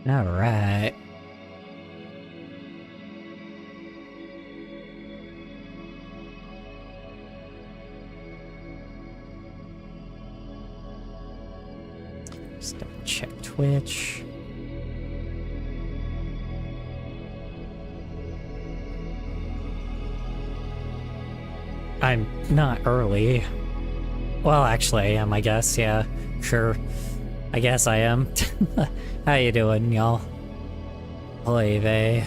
Alright. Just double check Twitch. I'm not early. Well, actually I am, I guess, yeah. Sure. I guess I am. How you doing, y'all? Oy vey.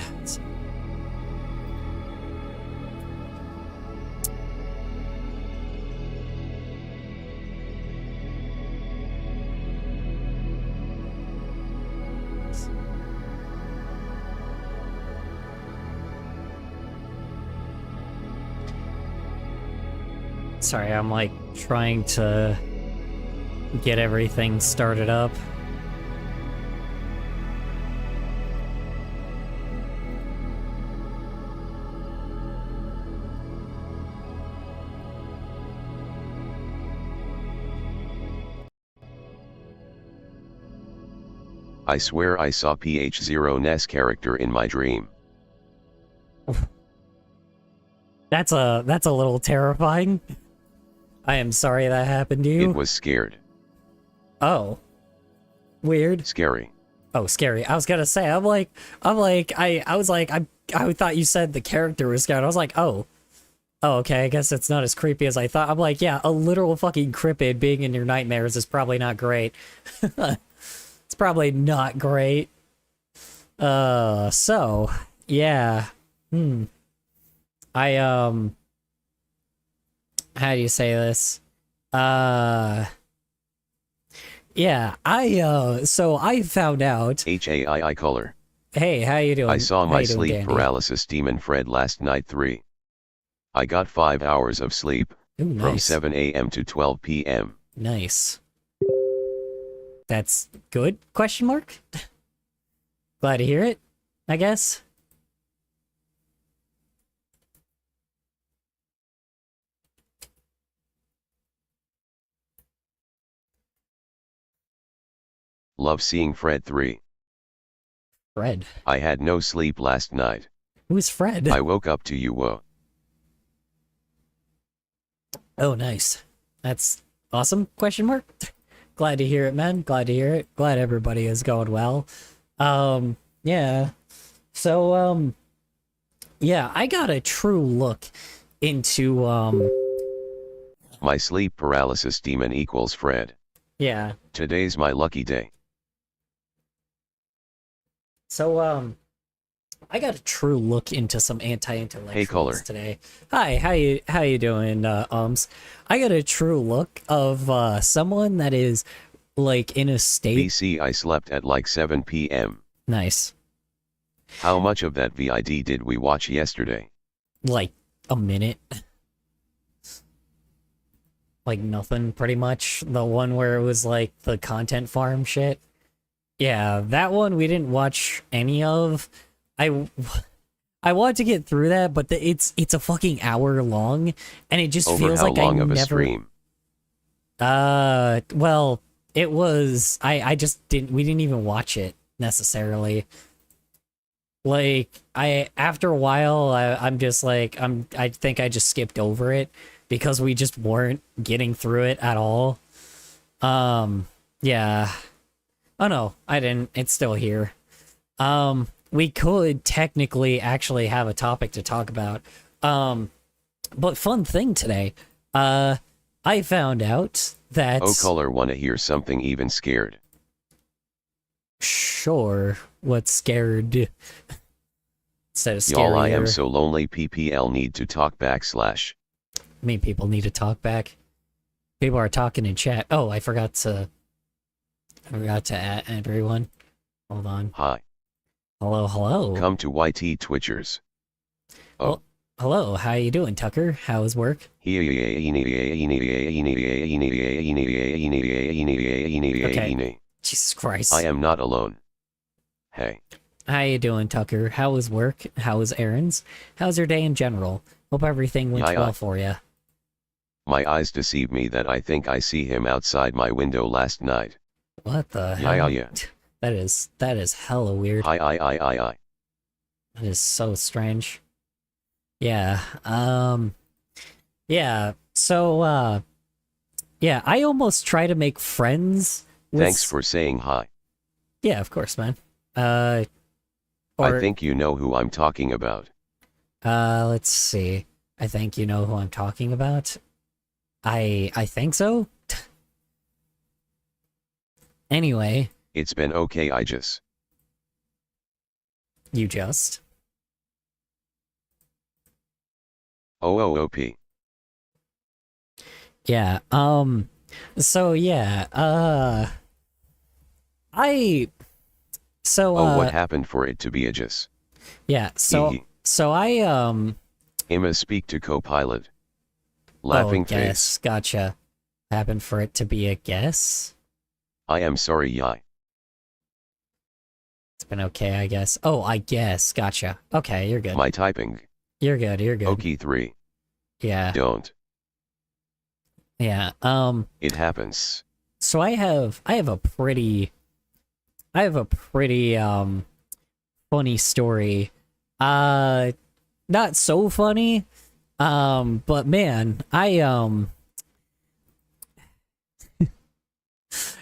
Sorry, I'm like trying to get everything started up. I swear I saw PH0 Ness character in my dream. That's a little terrifying. I am sorry that happened to you. It was scared. Oh. Weird. Scary. Oh, scary. I was gonna say, I thought you said the character was scared. I was like, oh. Oh, okay, I guess it's not as creepy as I thought. I'm like, yeah, a literal fucking cryptid being in your nightmares is probably not great. It's probably not great. So, yeah. How do you say this? Yeah, so I found out... HAII color. Hey, how you doing? I saw How my you doing, sleep Dandy? paralysis demon Fred last night 3. I got 5 hours of sleep, Ooh, nice. from 7 AM to 12 PM. Nice. That's good? Question mark? Glad to hear it, I guess. Love seeing Fred 3. Fred. I had no sleep last night. Who's Fred? I woke up to you, whoa. Oh, nice. That's awesome, question mark? Glad to hear it, man. Glad to hear it. Glad everybody is going well. Yeah. So, yeah, I got a true look into, My sleep paralysis demon equals Fred. yeah. Today's my lucky day. So, I got a true look into some anti-intellectuals Hey, caller. today. Hi, how you doing, I got a true look of, someone that is, like, in a state... BC I slept at like 7 PM. Nice. How much of that VID did we watch yesterday? Like, a minute. Like, nothing, pretty much. The one where it was, like, the content farm shit. Yeah, that one we didn't watch any of. I wanted to get through that, but it's a fucking hour long, and it just Over feels how like long I of a never... stream? Well, it was... I just didn't... We didn't even watch it, necessarily. Like, after a while, I'm just like... I think I just skipped over it, because we just weren't getting through it at all. Yeah. Oh no, I didn't. It's still here. We could technically actually have a topic to talk about. But fun thing today, I found out that... Oh, color wanna hear something even scared. Sure, what's scared? Instead of scary. Y'all, I am so lonely. PPL need to talk / I mean, people need to talk back. People are talking in chat. Oh, I forgot to add everyone. Hold on. Hi. Hello, hello. Come to YT Twitchers. Oh. Well, hello, how you doing, Tucker? How's work? Okay. Jesus Christ. I am not alone. Hey. How you doing, Tucker? How was work? How was errands? How's your day in general? Hope everything went well for you. My eyes deceive me that I think I see him outside my window last night. What the hell? Yeah. That is hella weird. I. That is so strange. Yeah. Yeah. So yeah, I almost try to make friends with Thanks for saying hi. Yeah, of course, man. I think you know who I'm talking about. Let's see. I think you know who I'm talking about. I think so. Anyway, It's been okay, I just. you just. OOOP. Yeah, so yeah, I so Oh, what happened for it to be a just? yeah, so I Emma speak to co-pilot. oh, Laughing guess, face. gotcha. Happened for it to be a guess. I am sorry, Yai. It's been okay, I guess. Oh, I guess, gotcha. Okay, you're good. My typing. You're good, you're good. Okie 3. Yeah. Don't. Yeah, It happens. so I have a pretty funny story. Not so funny. But man,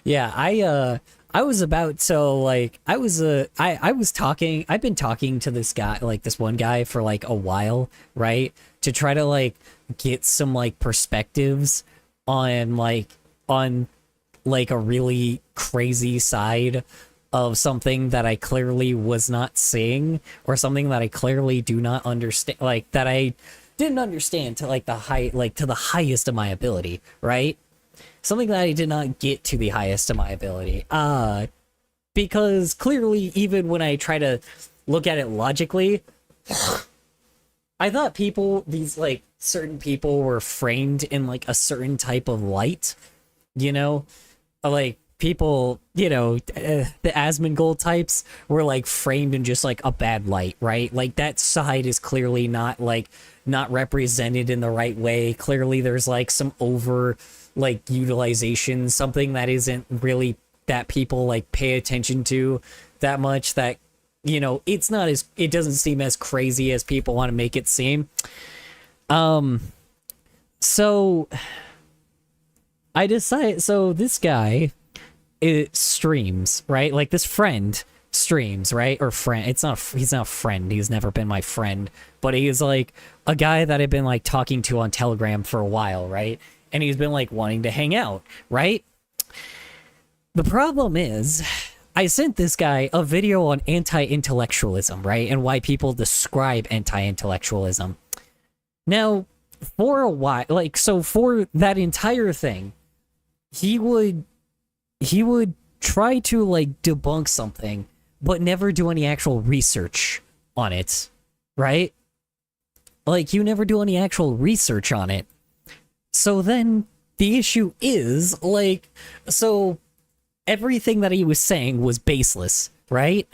yeah, I was about so like I was talking I've been talking to this guy, like this one guy, for like a while, right? To try to like get some like perspectives on like a really crazy side of something that I clearly was not seeing, or something that I clearly do not understand, like that I didn't understand to like to the highest of my ability, right? Something that I did not get to the highest of my ability. Because clearly, even when I try to look at it logically, I thought these like certain people were framed in like a certain type of light, you know? Like people, the Asmongold types were like framed in just like a bad light, right? Like that side is clearly not represented in the right way. Clearly there's like some over like utilization, something that isn't really that people like pay attention to that much, that it doesn't seem as crazy as people want to make it seem. So I decided, so this guy, it streams, right? Like this friend streams, right? Or friend. He's not a friend. He's never been my friend, but he's like a guy that I've been like talking to on Telegram for a while, right? And he's been like wanting to hang out, right? The problem is, I sent this guy a video on anti-intellectualism, right? And why people describe anti-intellectualism. Now, for a while, like, so for that entire thing, he would try to like debunk something, but never do any actual research on it, right? Like, you never do any actual research on it. So then the issue is, like, so everything that he was saying was baseless, right?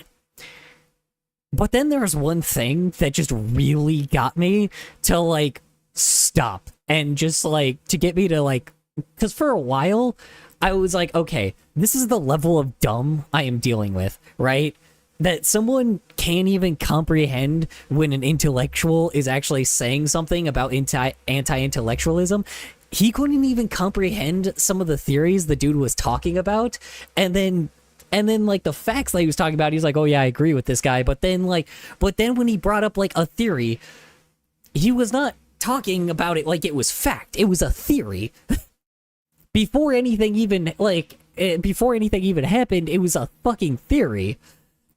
But then there was one thing that just really got me to like stop, and just like to get me to like, because for a while I was like, okay, this is the level of dumb I am dealing with, right? That someone can't even comprehend when an intellectual is actually saying something about anti-intellectualism. He couldn't even comprehend some of the theories the dude was talking about, and then like the facts that he was talking about, he's like, oh yeah, I agree with this guy. But then when he brought up like a theory, he was not talking about it like it was fact. It was a theory. Before anything even happened, it was a fucking theory.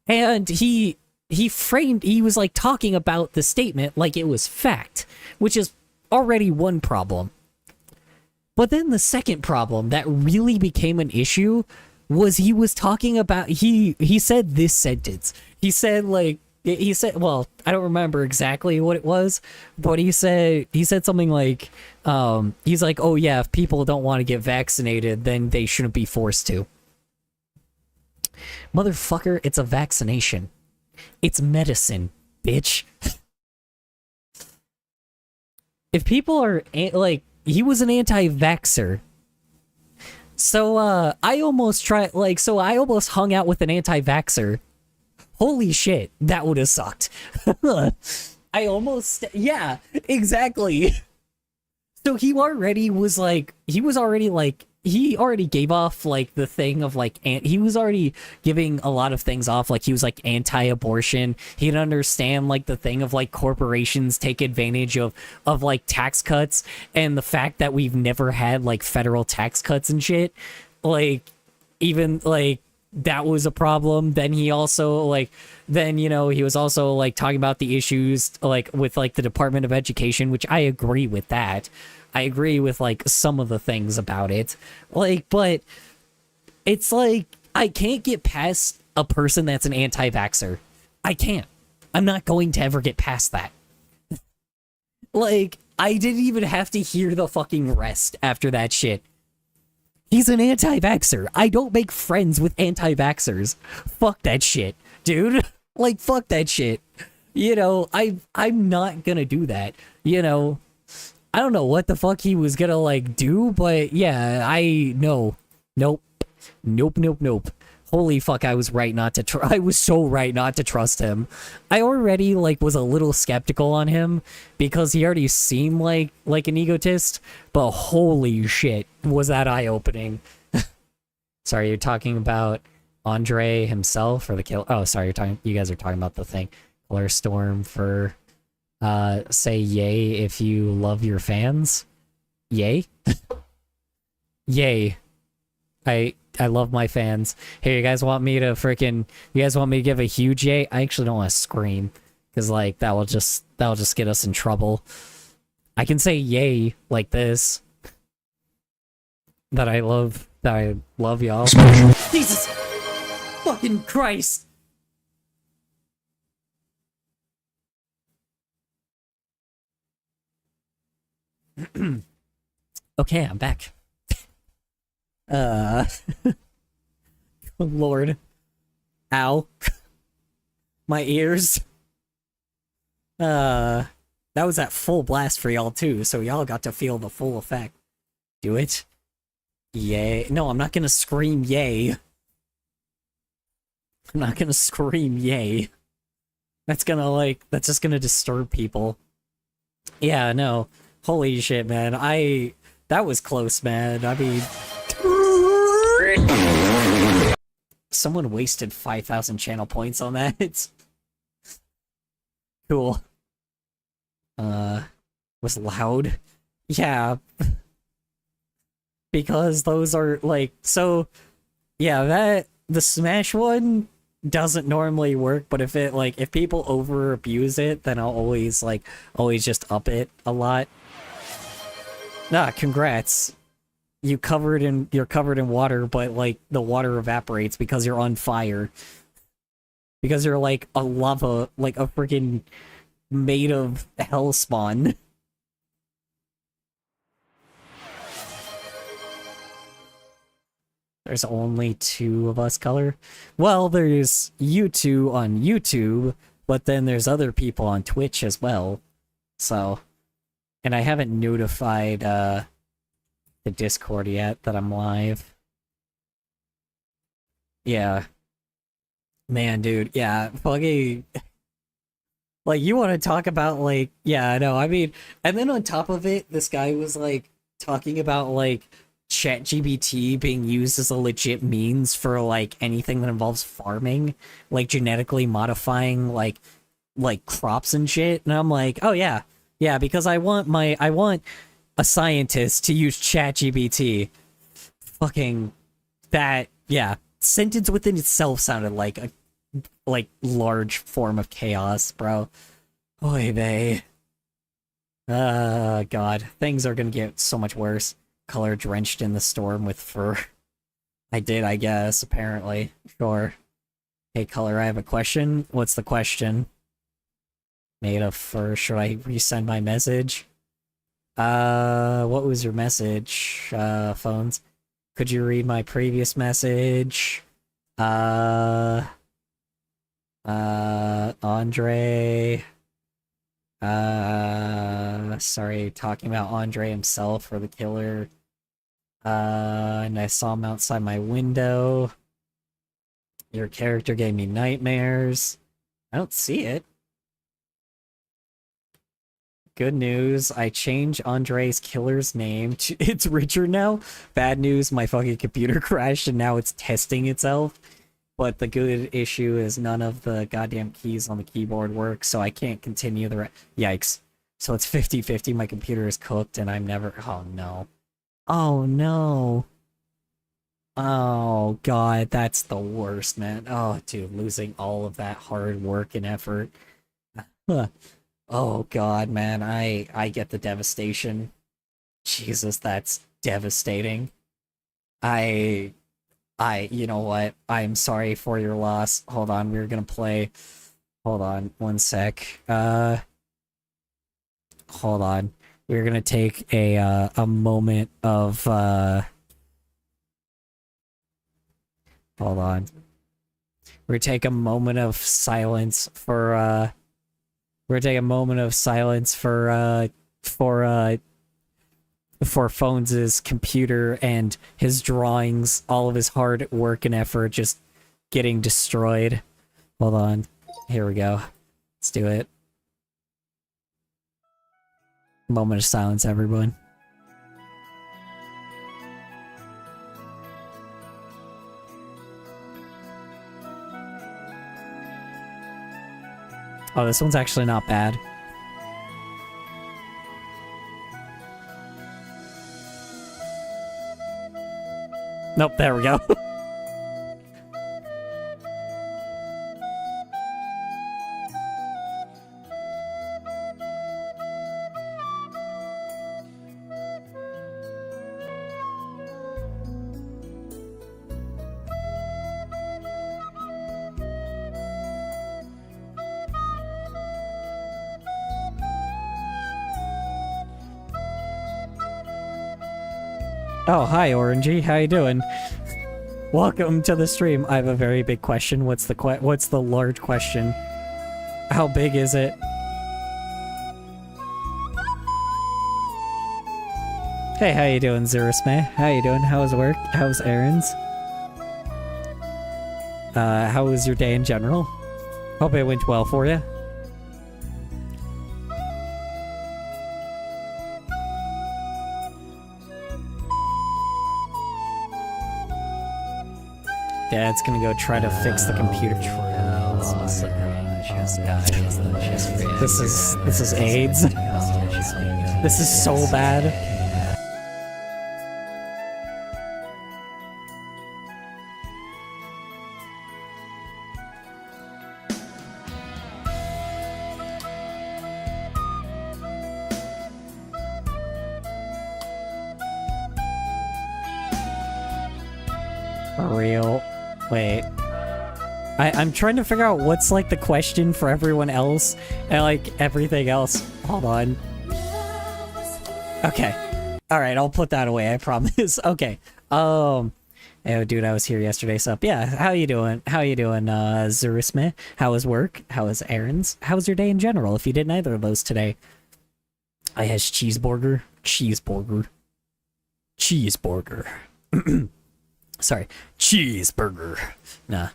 And he was like talking about the statement like it was fact, which is already one problem. But then the second problem that really became an issue was he was talking about, he said this sentence. He said, well, I don't remember exactly what it was, but he said something like, he's like, oh yeah, if people don't want to get vaccinated, then they shouldn't be forced to. Motherfucker, it's a vaccination. It's medicine, bitch. If people are, like, he was an anti-vaxxer. So, I almost tried, like, so I almost hung out with an anti-vaxxer. Holy shit, that would have sucked. I almost, yeah, exactly. So he already was like, he already gave off like the thing of like, he was already giving a lot of things off. Like he was like anti-abortion. He'd understand like the thing of like corporations take advantage of like tax cuts and the fact that we've never had like federal tax cuts and shit. Like even like that was a problem. Then he also like, then you know he was also like talking about the issues like with like the Department of Education, which I agree with that. I agree with like some of the things about it. Like, but it's like I can't get past a person that's an anti-vaxxer. I can't. I'm not going to ever get past that. Like, I didn't even have to hear the fucking rest after that shit. He's an anti-vaxxer. I don't make friends with anti-vaxxers. Fuck that shit, dude. Like, fuck that shit. You know, I'm not gonna do that. You know, I don't know what the fuck he was gonna like do, but yeah, no. Nope. Nope, nope, nope. Holy fuck, I was right not to I was so right not to trust him. I already like was a little skeptical on him because he already seemed like an egotist, but holy shit, was that eye-opening. Sorry, you're talking about Andre himself or the kill? Oh, sorry, you guys are talking about the thing. Color Storm for say yay if you love your fans. Yay? Yay. I love my fans. Hey, you guys want me to give a huge yay? I actually don't want to scream because like that'll just get us in trouble. I can say yay like this. That I love y'all. Jesus fucking Christ. Okay, I'm back. Lord. Ow. My ears. That was at full blast for y'all too, so y'all got to feel the full effect. Do it. Yay. No, I'm not gonna scream yay. I'm not gonna scream yay. That's just gonna disturb people. Yeah, no. Holy shit, man. That was close, man. I mean... Someone wasted 5,000 channel points on that. Cool. Was loud? Yeah. Because those are, like, so... Yeah, the Smash one doesn't normally work, but if people over abuse it, then I'll always just up it a lot. Ah, congrats. You're covered in water, but like the water evaporates because you're on fire. Because you're like a lava, like a freaking made of hell spawn. There's only 2 of us color. Well, there's you 2 on YouTube, but then there's other people on Twitch as well. So, and I haven't notified the Discord yet that I'm live. Yeah. Man, dude, yeah, fucking... Like, you want to talk about, like... Yeah, I know, I mean... And then on top of it, this guy was, like, talking about, like, ChatGPT being used as a legit means for, like, anything that involves farming. Like, genetically modifying, like crops and shit. And I'm like, oh, yeah. Yeah, because I want a scientist to use ChatGPT. Fucking that, yeah. Sentence within itself sounded like a large form of chaos, bro. Oy vey. God. Things are gonna get so much worse. Color drenched in the storm with fur. I did, I guess, apparently. Sure. Hey, Color, I have a question. What's the question? Made of fur. Should I resend my message? What was your message, phones? Could you read my previous message? Andre... sorry, talking about Andre himself or the killer. And I saw him outside my window. Your character gave me nightmares. I don't see it. Good news, I changed Andre's killer's name to it's Richard now. Bad news, my fucking computer crashed and now it's testing itself. But the good issue is none of the goddamn keys on the keyboard work, so I can't continue the yikes. So it's 50-50, my computer is cooked and I'm never- oh no. Oh no. Oh god, that's the worst, man. Oh dude, losing all of that hard work and effort. Oh god, man, I get the devastation. Jesus, that's devastating. I you know what? I'm sorry for your loss. Hold on, we're gonna play. Hold on, one sec. Hold on. We're gonna take a moment of hold on. We're gonna take a moment of silence for we're gonna take a moment of silence for Phones' computer and his drawings, all of his hard work and effort just getting destroyed. Hold on. Here we go. Let's do it. Moment of silence, everyone. Oh, this one's actually not bad. Nope, there we go. Oh, hi, Orangey. How you doing? Welcome to the stream. I have a very big question. What's the large question? How big is it? Hey, how you doing, Zerusme? How you doing? How's work? How's errands? How was your day in general? Hope it went well for you. Dad's gonna go try to fix the computer. This is AIDS. This is so bad. For real. Wait. I'm trying to figure out what's like the question for everyone else and like everything else. Hold on. Okay. Alright, I'll put that away, I promise. Okay. Oh dude, I was here yesterday, so yeah, how you doing? How you doing, Zerusme? How was work? How was errands? How was your day in general, if you did neither of those today? I has cheeseburger. Cheeseburger. Cheeseburger. Sorry. Cheeseburger. Nah.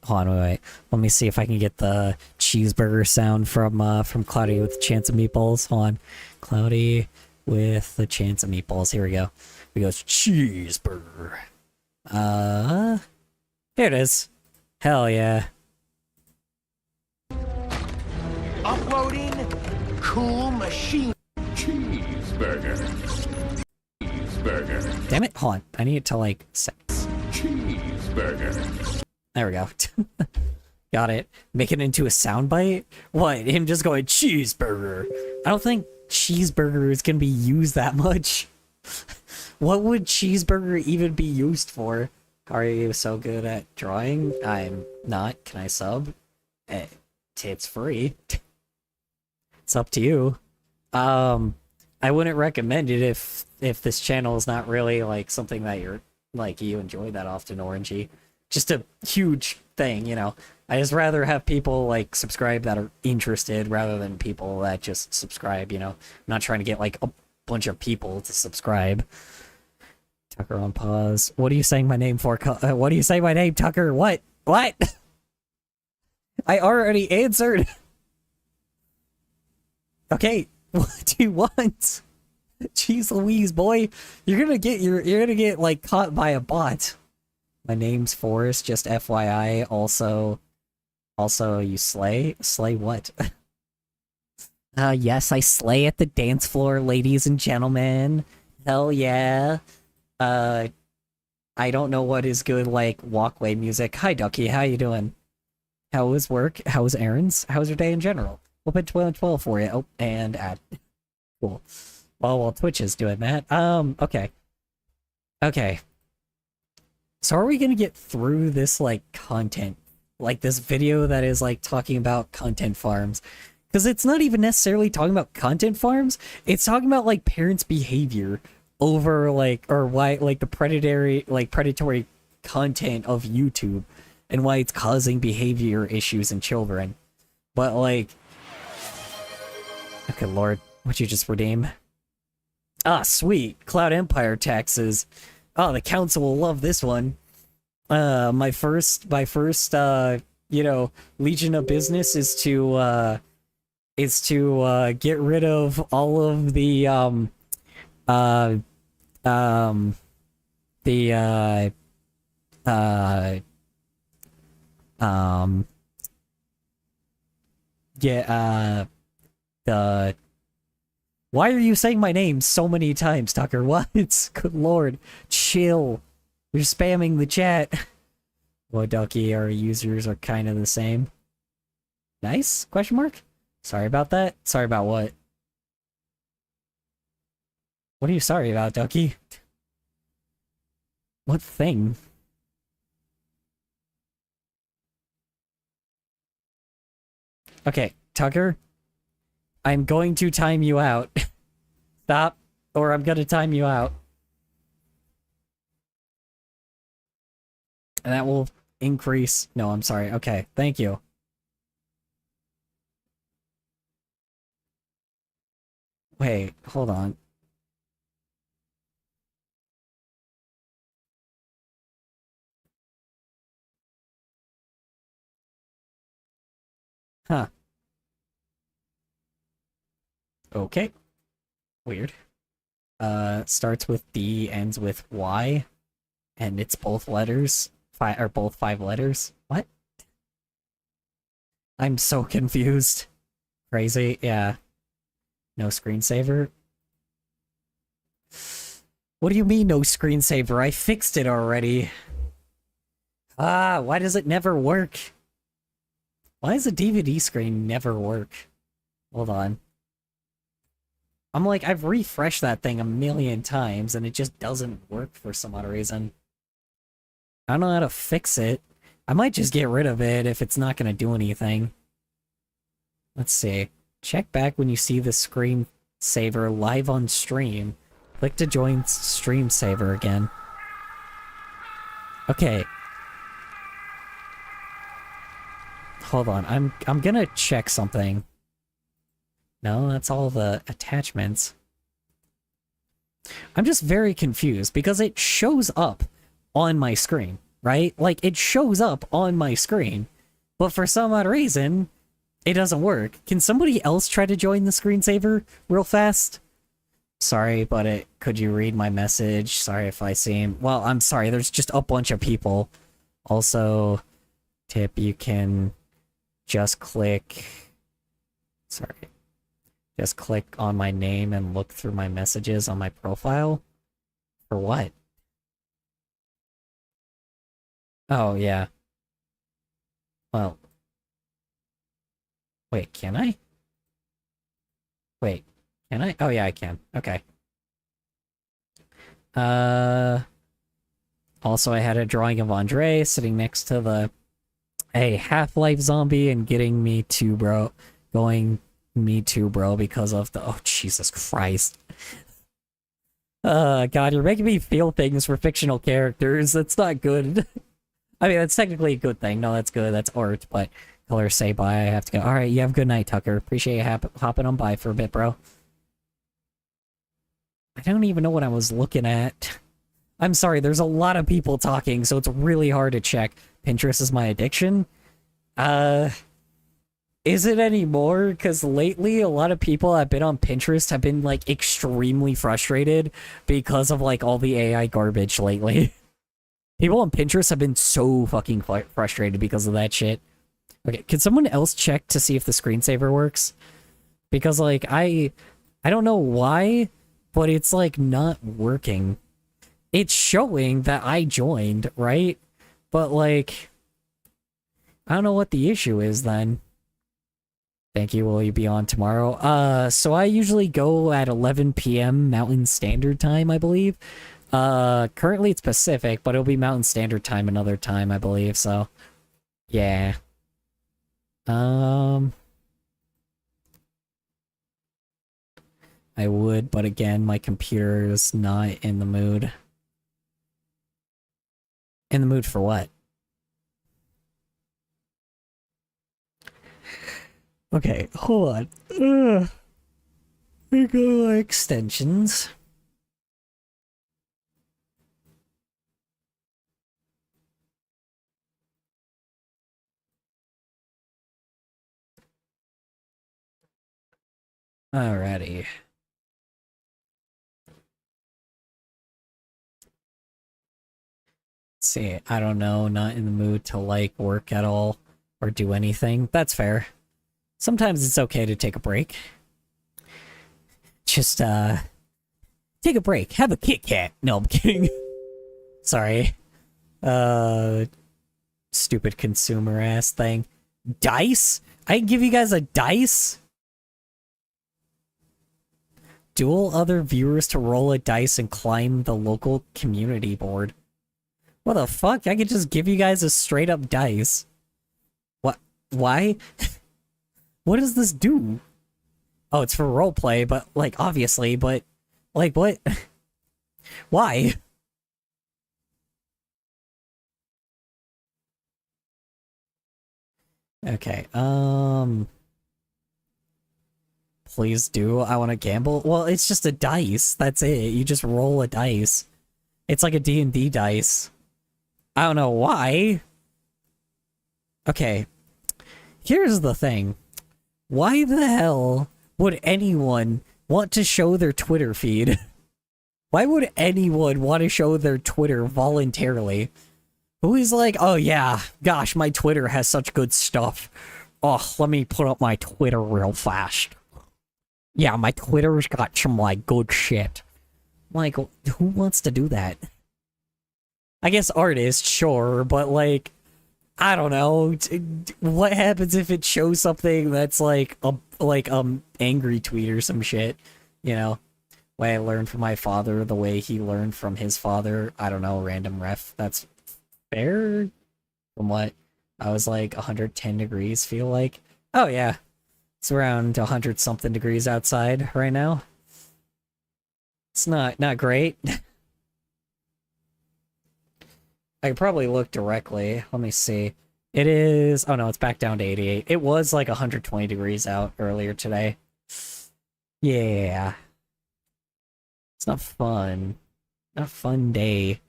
Hold on, wait. Let me see if I can get the cheeseburger sound from Cloudy with the Chance of Meatballs. Hold on. Cloudy with the Chance of Meatballs. Here we go. Here goes cheeseburger. Here it is. Hell yeah. Uploading cool machine. Cheeseburger. Cheeseburger. Damn it. Hold on. I need it to like Cheeseburger. There we go. Got it. Make it into a soundbite? What? Him just going cheeseburger. I don't think cheeseburger is gonna be used that much. What would cheeseburger even be used for? Are you so good at drawing? I'm not. Can I sub? It's free. It's up to you. I wouldn't recommend it if this channel is not really like something that you're like you enjoy that often, Orangey. Just a huge thing, you know. I just rather have people like subscribe that are interested rather than people that just subscribe, you know. I'm not trying to get like a bunch of people to subscribe. Tucker on pause. What are you saying my name for? What are you saying my name, Tucker? What? What? I already answered. Okay, what do you want? Jeez Louise, boy. You're gonna get like caught by a bot. My name's Forrest, just FYI. Also you slay? Slay what? Yes, I slay at the dance floor, ladies and gentlemen. Hell yeah. I don't know what is good, like, walkway music. Hi, Ducky, how you doing? How was work? How was errands? How was your day in general? We'll put 12 for you. Oh, and add. Cool. Well, while Twitch is doing that. Okay. Okay. So are we gonna get through this, like, content? Like, this video that is, like, talking about content farms? Because it's not even necessarily talking about content farms. It's talking about, like, parents' behavior over, like, or why, like, the predatory content of YouTube and why it's causing behavior issues in children. But, like, okay, Lord, what'd you just redeem? Ah, sweet. Cloud Empire taxes. Oh, the council will love this one. My first, you know, Legion of Business is to get rid of all of the, why are you saying my name so many times, Tucker? What? Good lord. Chill. You're spamming the chat. Well, Ducky, our users are kind of the same. Nice? Question mark? Sorry about that. Sorry about what? What are you sorry about, Ducky? What thing? Okay, Tucker. I'm going to time you out. Stop, or I'm gonna time you out. And that will increase... No, I'm sorry. Okay, thank you. Wait, hold on. Huh. Okay. Weird. Starts with D, ends with Y, and it's both letters. Both 5 letters. What? I'm so confused. Crazy, yeah. No screensaver? What do you mean no screensaver? I fixed it already. Ah, why does it never work? Why does a DVD screen never work? Hold on. I'm like, I've refreshed that thing a million times and it just doesn't work for some odd reason. I don't know how to fix it. I might just get rid of it if it's not gonna do anything. Let's see. Check back when you see the screensaver live on stream. Click to join stream saver again. Okay. Hold on, I'm gonna check something. No, that's all the attachments. I'm just very confused because it shows up on my screen, right? Like, it shows up on my screen, but for some odd reason, it doesn't work. Can somebody else try to join the screensaver real fast? Sorry, but could you read my message? Sorry if I seem... Well, I'm sorry, there's just a bunch of people. Also, tip, you can just click... Sorry. Just click on my name and look through my messages on my profile? For what? Oh, yeah. Well. Wait, can I? Wait, can I? Oh, yeah, I can. Okay. Also, I had a drawing of Andre sitting next to a Half-Life zombie and getting me too, bro. Me too, bro, because of the... Oh, Jesus Christ. God, you're making me feel things for fictional characters. That's not good. I mean, that's technically a good thing. No, that's good. That's art, but colors say bye. I have to go. Alright, you have a good night, Tucker. Appreciate you hopping on by for a bit, bro. I don't even know what I was looking at. I'm sorry, there's a lot of people talking, so it's really hard to check. Pinterest is my addiction? Is it anymore? Because lately, a lot of people that have been on Pinterest have been, like, extremely frustrated because of, like, all the AI garbage lately. People on Pinterest have been so fucking frustrated because of that shit. Okay, can someone else check to see if the screensaver works? Because, like, I don't know why, but it's, like, not working. It's showing that I joined, right? But, like, I don't know what the issue is then. Thank you. Will you be on tomorrow? So I usually go at 11 p.m. Mountain Standard Time, I believe. Currently it's Pacific, but it'll be Mountain Standard Time another time, I believe, so. Yeah. I would, but again, my computer is not in the mood. In the mood for what? Okay, hold on. We go to extensions. Alrighty. See, I don't know, not in the mood to, like, work at all or do anything. That's fair. Sometimes it's okay to take a break. Just, take a break. Have a Kit Kat. No, I'm kidding. Sorry. Stupid consumer-ass thing. Dice? I can give you guys a dice? Duel other viewers to roll a dice and climb the local community board. What the fuck? I could just give you guys a straight up dice. What? Why? What does this do? Oh, it's for roleplay, but, like, obviously, but, like, what? Why? Okay, please do. I want to gamble. Well, it's just a dice. That's it. You just roll a dice. It's like a D&D dice. I don't know why. Okay. Here's the thing. Why the hell would anyone want to show their Twitter feed? Why would anyone want to show their Twitter voluntarily? Who is like, oh yeah, gosh, my Twitter has such good stuff. Oh, let me put up my Twitter real fast. Yeah, my Twitter's got some, like, good shit. Like, who wants to do that? I guess artists, sure, but, like, I don't know. What happens if it shows something that's, like, angry tweet or some shit? You know? Way I learned from my father, the way he learned from his father. I don't know, random ref. That's fair? From what I was like 110 degrees, feel like. Oh yeah. It's around 100 something degrees outside right now. It's not great. I could probably look directly. Let me see. It is, oh no, it's back down to 88. It was like 120 degrees out earlier today. Yeah. It's not fun. Not a fun day.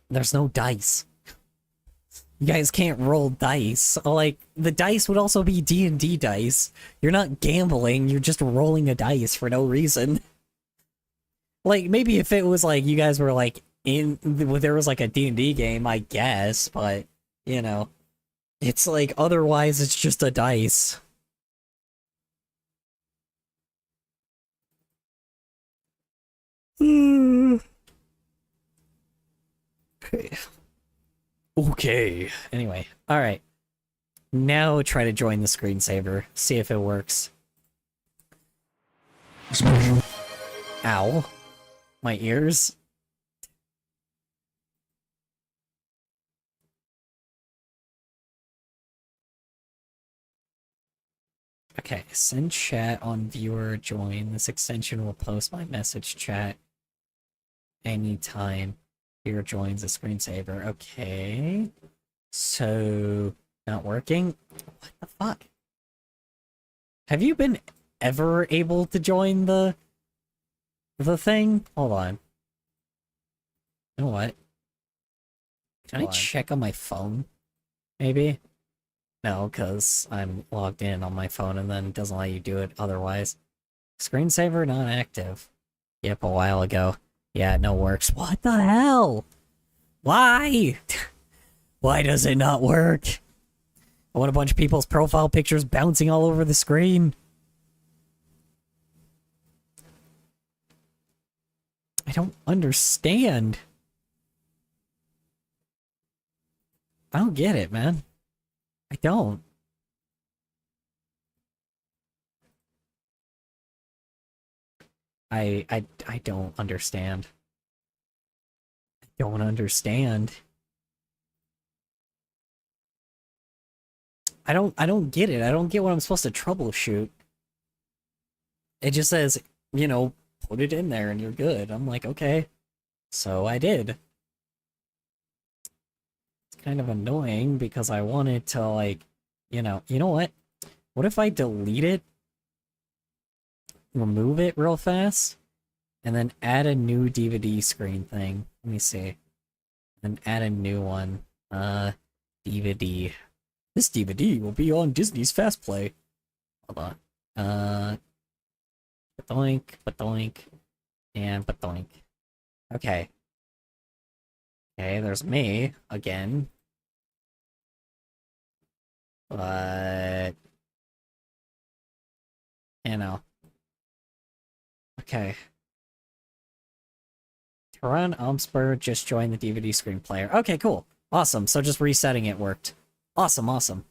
There's no dice. You guys can't roll dice. Like, the dice would also be D&D dice. You're not gambling, you're just rolling a dice for no reason. Like, maybe if it was like, you guys were like, there was like a D&D game, I guess, but, you know. It's like, otherwise it's just a dice. Okay. Okay. Anyway, alright. Now try to join the screensaver. See if it works. Ow. My ears? Okay, send chat on viewer join. This extension will post my message chat anytime viewer joins the screensaver. Okay. So, not working? What the fuck? Have you been ever able to join the the thing. Hold on. You know what? Can I check on my phone? Maybe? No, because I'm logged in on my phone and then it doesn't let you do it otherwise. Screensaver not active. Yep, a while ago. Yeah, no works. What the hell? Why? Why does it not work? I want a bunch of people's profile pictures bouncing all over the screen. I don't understand. I don't get it, man. I don't. I don't understand. I don't understand. I don't get it. I don't get what I'm supposed to troubleshoot. It just says, you know, put it in there and you're good. I'm like, okay. So I did. It's kind of annoying because I wanted to, like, you know what? What if I delete it, remove it real fast, and then add a new DVD screen thing? Let me see. And add a new one. DVD. This DVD will be on Disney's Fast Play. Hold on. Badoink, badoink, and badoink. Okay. Okay, there's me again. But you know. Okay. Taran Umsper just joined the DVD screen player. Okay, cool. Awesome. So just resetting it worked. Awesome, awesome.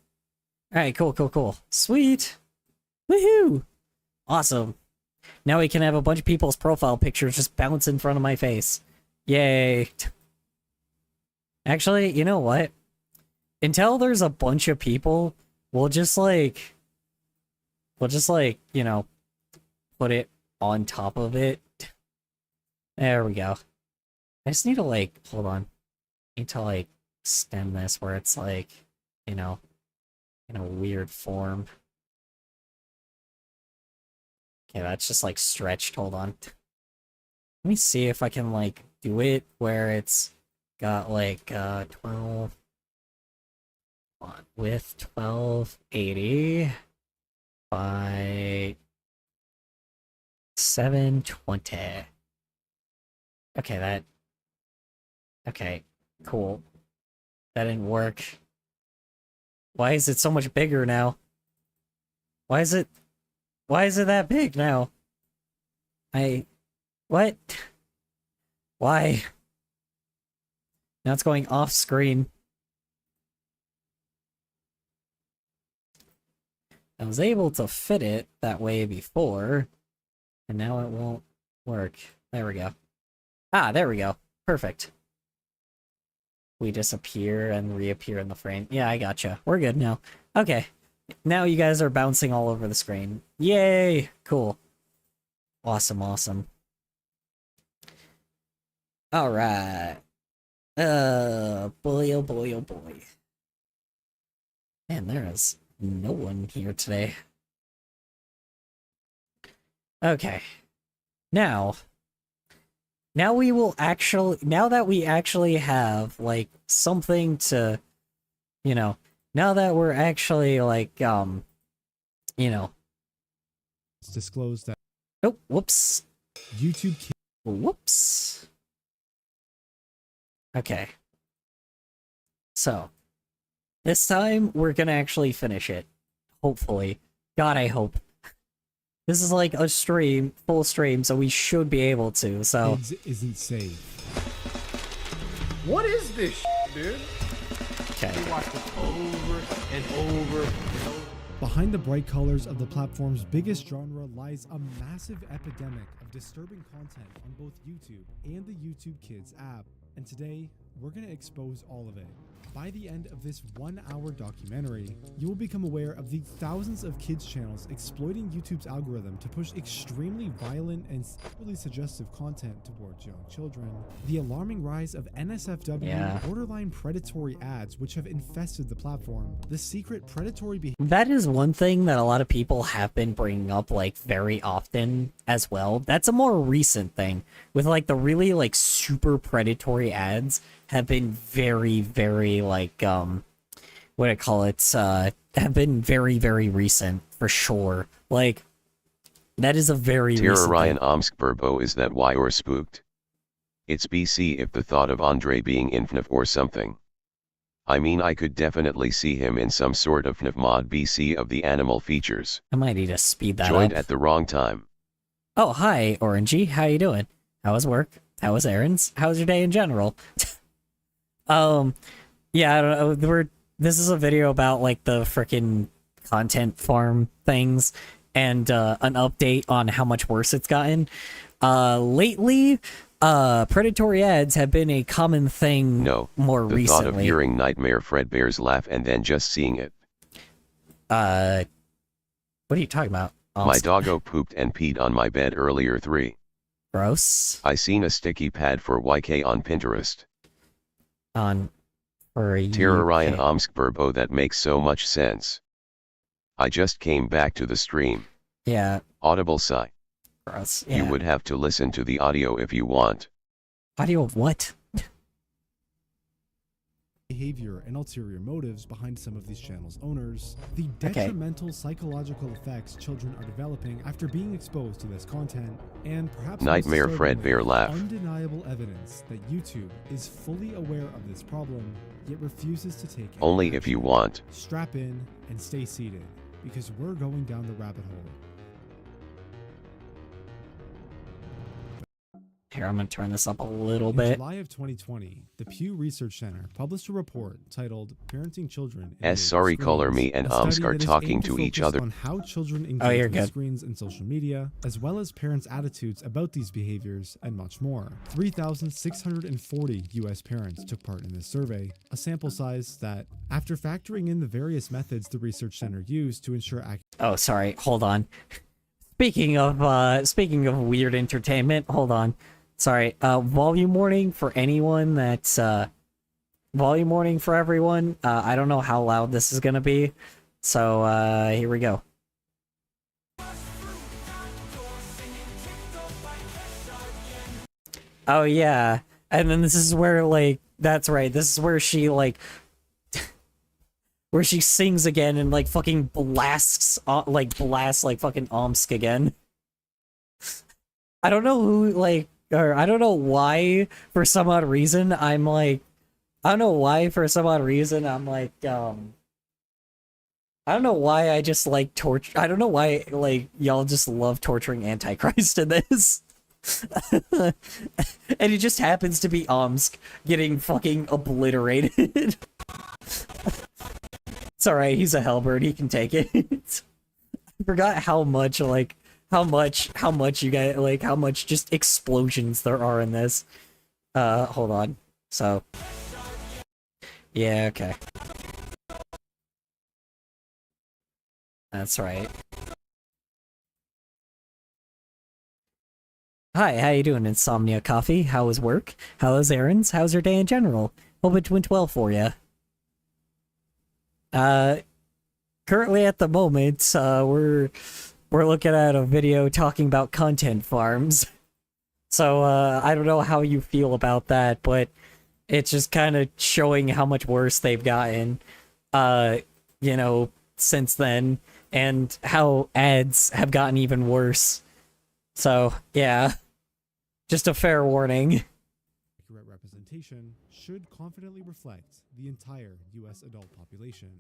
Alright, cool, cool, cool. Sweet! Woohoo! Awesome. Now we can have a bunch of people's profile pictures just bounce in front of my face. Yay! Actually, you know what? Until there's a bunch of people, we'll just like, you know, put it on top of it. There we go. I just need to, like, hold on. I need to, like, stem this where it's, like, you know, in a weird form. Okay, that's just, like, stretched. Hold on. Let me see if I can, like, do it where it's got, like, 12... with 1280 by 720. Okay, that... Okay, cool. That didn't work. Why is it so much bigger now? Why is it that big now? What? Why? Now it's going off screen. I was able to fit it that way before, and now it won't work. There we go. Ah, there we go. Perfect. We disappear and reappear in the frame. Yeah, I gotcha. We're good now. Okay. Now you guys are bouncing all over the screen. Yay! Cool. Awesome, awesome. Alright. Boy, oh boy, oh boy. Man, there is no one here today. Okay. Now we will actually, now that we actually have, like, something to, you know, now that we're actually, like, you know. It's disclosed that... Oh, whoops. YouTube... Whoops. Okay. So, this time, we're gonna actually finish it. Hopefully. God, I hope. This is like a stream, full stream, so we should be able to, so... Kids isn't safe. What is this dude? Okay. We watched it over and over and over. Behind the bright colors of the platform's biggest genre lies a massive epidemic of disturbing content on both YouTube and the YouTube Kids app. And today, we're going to expose all of it. By the end of this 1-hour documentary, you will become aware of the thousands of kids channels exploiting YouTube's algorithm to push extremely violent and sexually suggestive content towards young children, the alarming rise of NSFW borderline predatory ads which have infested the platform, the secret predatory behavior. That is one thing that a lot of people have been bringing up, like, very often as well. That's a more recent thing, with, like, the really, like, super predatory ads have been very, very, like, what I call it, have been very, very recent, for sure. Like, that is a very Tara recent Ryan thing. Omsk Burbo, is that why you're spooked? It's BC if the thought of Andre being in FNAF or something. I mean, I could definitely see him in some sort of FNAF mod BC of the animal features. I might need to speed that Joined up. at the wrong time. Oh, hi, Orangey. How you doing? How was work? How was errands? How was your day in general? Yeah, I don't know. This is a video about, like, the frickin' content farm things and an update on how much worse it's gotten. Lately, predatory ads have been a common thing more the recently. thought of hearing Nightmare Fredbear's laugh and then just seeing it. What are you talking about? My doggo pooped and peed on my bed earlier. 3. Gross. I seen a sticky pad for YK on Pinterest. Tara Ryan Omsk Burbo, that makes so much sense. I just came back to the stream. Yeah. Audible sigh. Gross. Yeah. You would have to listen to the audio if you want. Audio of what? Behavior and ulterior motives behind some of these channels' owners, the detrimental psychological effects children are developing after being exposed to this content, and perhaps Nightmare Fredbear laugh. undeniable evidence that YouTube is fully aware of this problem, yet refuses to take any Only if action. you want. Strap in and stay seated, because we're going down the rabbit hole. Here, I'm gonna turn this up a little In bit. July of 2020, the Pew Research Center published a report titled "Parenting Children." Sorry, Color Me and Omsk are talking to each other. On how children engage you're with good. screens and social media, as well as parents' attitudes about these behaviors, and much more. 3,640 U.S. parents took part in this survey, a sample size that, after factoring in the various methods the research center used to ensure Oh, sorry. Hold on. Speaking of weird entertainment, hold on. Sorry. Volume warning for anyone that's volume warning for everyone. I don't know how loud this is gonna be, so here we go. Oh yeah, and then this is where, like, that's right. This is where she, like, where she sings again and, like, fucking blasts like fucking Omsk again. I don't know who, like, or I don't know why, for some odd reason, I'm like, I don't know why, for some odd reason, I'm like, I don't know why I just like torture. I don't know why, like, y'all just love torturing Antichrist in this. And it just happens to be Omsk getting fucking obliterated. It's alright, he's a Hellbird, he can take it. I forgot how much, like, how much you guys, like, how much just explosions there are in this. Hold on. So. Yeah, okay. That's right. Hi, how you doing, Insomnia Coffee? How was work? How was errands? How's your day in general? Hope it went well for you. Currently at the moment, we're looking at a video talking about content farms. So, I don't know how you feel about that, but it's just kind of showing how much worse they've gotten, you know, since then, and how ads have gotten even worse. So, yeah. Just a fair warning. Accurate representation should confidently reflect the entire U.S. adult population.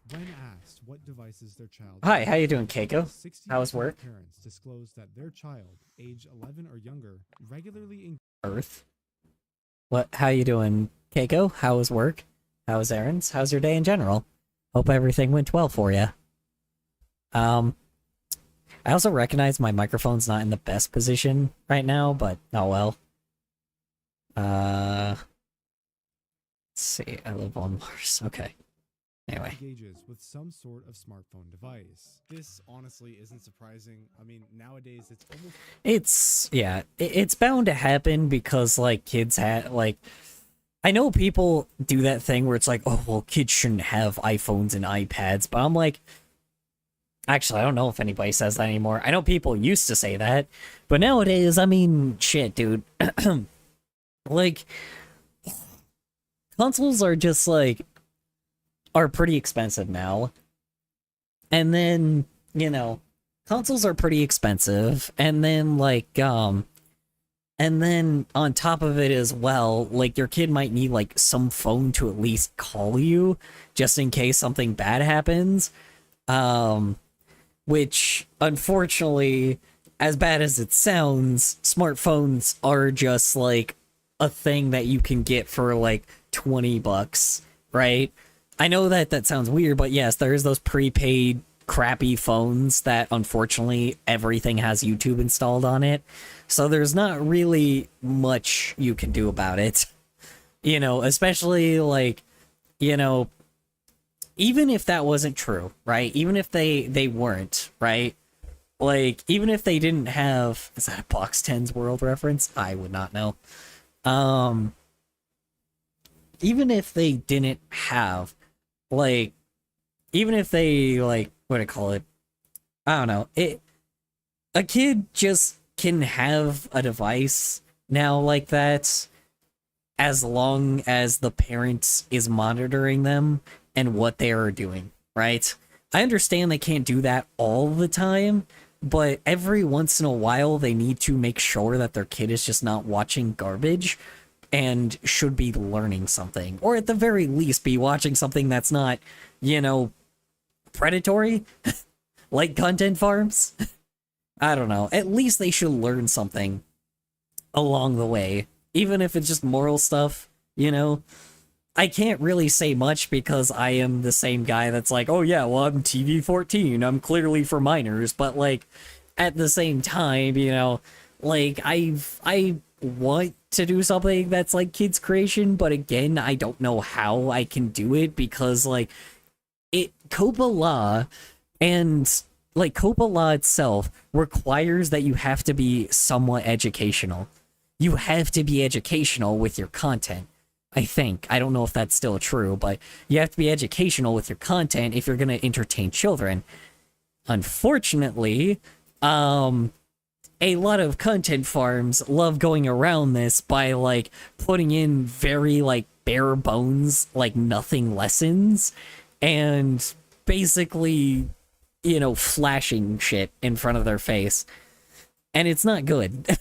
When asked what devices their child... Hi, how you doing, Keiko? 60% How's of work? Parents disclose that their child, age 11 or younger, regularly... Earth? What? How you doing, Keiko? How was work? How was errands? How's your day in general? Hope everything went well for you. I also recognize my microphone's not in the best position right now, but oh well. see. I live on Mars. Okay. Anyway. Engages with some sort of smartphone device. This honestly isn't surprising. I mean, nowadays it's almost It's bound to happen because like kids have like I know people do that thing where it's like, oh well, kids shouldn't have iPhones and iPads, but I'm like, actually I don't know if anybody says that anymore. I know people used to say that, but nowadays, I mean, shit, dude. Like consoles are just like are pretty expensive now. And then, you know, consoles are pretty expensive, and then and then on top of it as well, like your kid might need like some phone to at least call you just in case something bad happens. Which unfortunately, as bad as it sounds, smartphones are just like a thing that you can get for like $20, right? I know that that sounds weird, but yes, there's those prepaid crappy phones that unfortunately everything has YouTube installed on it. So there's not really much you can do about it. You know, especially like, you know, even if that wasn't true, right? Even if they weren't, right? Like, even if they didn't have, is that a Box 10's World reference? I would not know. Even if they didn't have, like, even if they, like, what do I call it? I don't know. A kid just can have a device now like that as long as the parent is monitoring them and what they are doing, right? I understand they can't do that all the time, but every once in a while they need to make sure that their kid is just not watching garbage and should be learning something, or at the very least be watching something that's not, you know, predatory, like content farms. I don't know. At least they should learn something along the way, even if it's just moral stuff, you know? I can't really say much because I am the same guy that's like, oh yeah, well, I'm TV 14, I'm clearly for minors, but like, at the same time, you know, like, I want to do something that's like kids creation, but again, I don't know how I can do it because like, COPA law and like COPA law itself requires that you have to be somewhat educational. You have to be educational with your content. I think. I don't know if that's still true, but you have to be educational with your content if you're going to entertain children. Unfortunately, a lot of content farms love going around this by like putting in very like bare bones, like nothing lessons, and basically, you know, flashing shit in front of their face. And it's not good.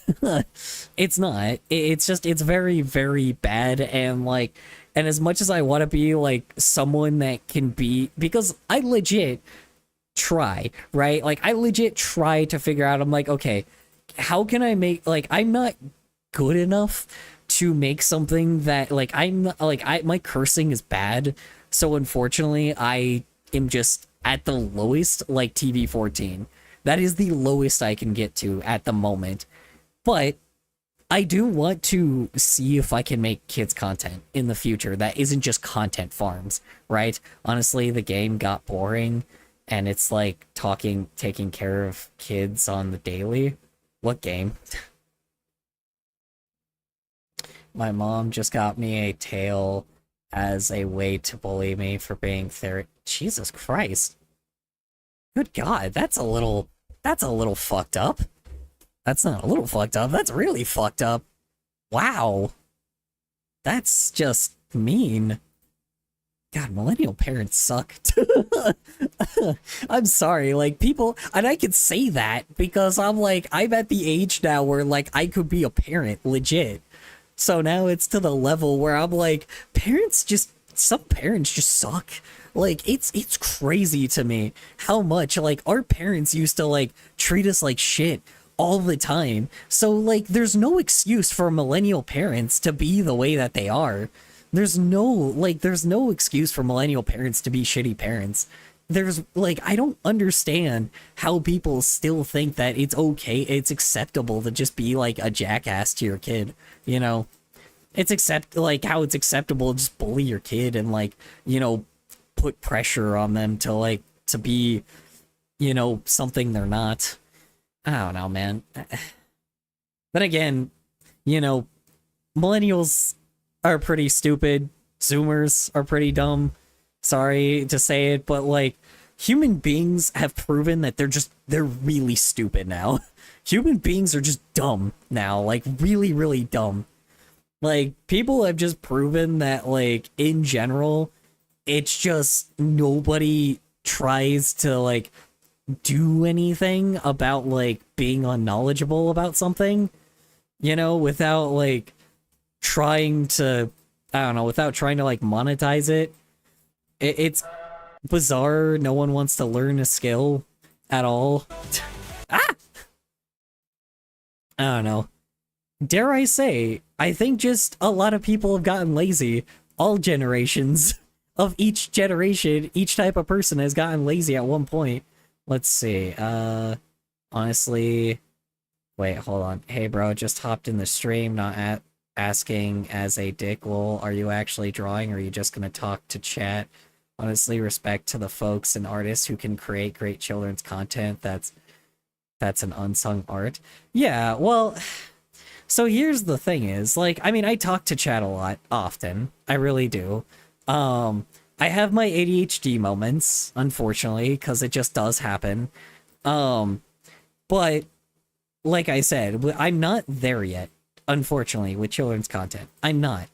It's not. It's just, it's very, very bad. And like, and as much as I want to be like someone that can be, because I legit try, right? Like I legit try to figure out, I'm like, okay, how can I make, like, I'm not good enough to make something that like, my cursing is bad. So unfortunately I am just at the lowest, like TV 14. That is the lowest I can get to at the moment. But I do want to see if I can make kids content in the future that isn't just content farms, right? Honestly, the game got boring and it's like taking care of kids on the daily. What game? My mom just got me a tail as a way to bully me for being Jesus Christ. Good God, that's a little fucked up. That's not a little fucked up, that's really fucked up. Wow. That's just mean. God, millennial parents suck. I'm sorry, like, people, and I could say that because I'm like, I'm at the age now where, like, I could be a parent, legit. So now it's to the level where I'm like, some parents just suck. Like, it's crazy to me how much, like, our parents used to, like, treat us like shit all the time. So, like, there's no excuse for millennial parents to be the way that they are. There's no excuse for millennial parents to be shitty parents. There's, like, I don't understand how people still think that it's okay, it's acceptable to just be, like, a jackass to your kid, you know? It's like how it's acceptable to just bully your kid and like, you know, put pressure on them to like to be, you know, something they're not. I don't know, man. Then again, you know, millennials are pretty stupid. Zoomers are pretty dumb. Sorry to say it, but like human beings have proven that they're really stupid now. Human beings are just dumb now, like really, really dumb. Like people have just proven that like in general, it's just nobody tries to like do anything about like being unknowledgeable about something, you know, without like trying to, I don't know, without trying to like monetize it. It's bizarre. No one wants to learn a skill at all. Ah! I don't know. Dare I say, I think just a lot of people have gotten lazy. All generations of each generation, each type of person has gotten lazy at one point. Let's see. Honestly, wait, hold on. Hey, bro, just hopped in the stream, not asking as a dick. Lol, are you actually drawing, or are you just gonna talk to chat? Honestly, respect to the folks and artists who can create great children's content. That's an unsung art. Yeah, well, so here's the thing is, like, I mean, I talk to chat a lot, often. I really do. I have my ADHD moments, unfortunately, because it just does happen. But, like I said, I'm not there yet, unfortunately, with children's content. I'm not.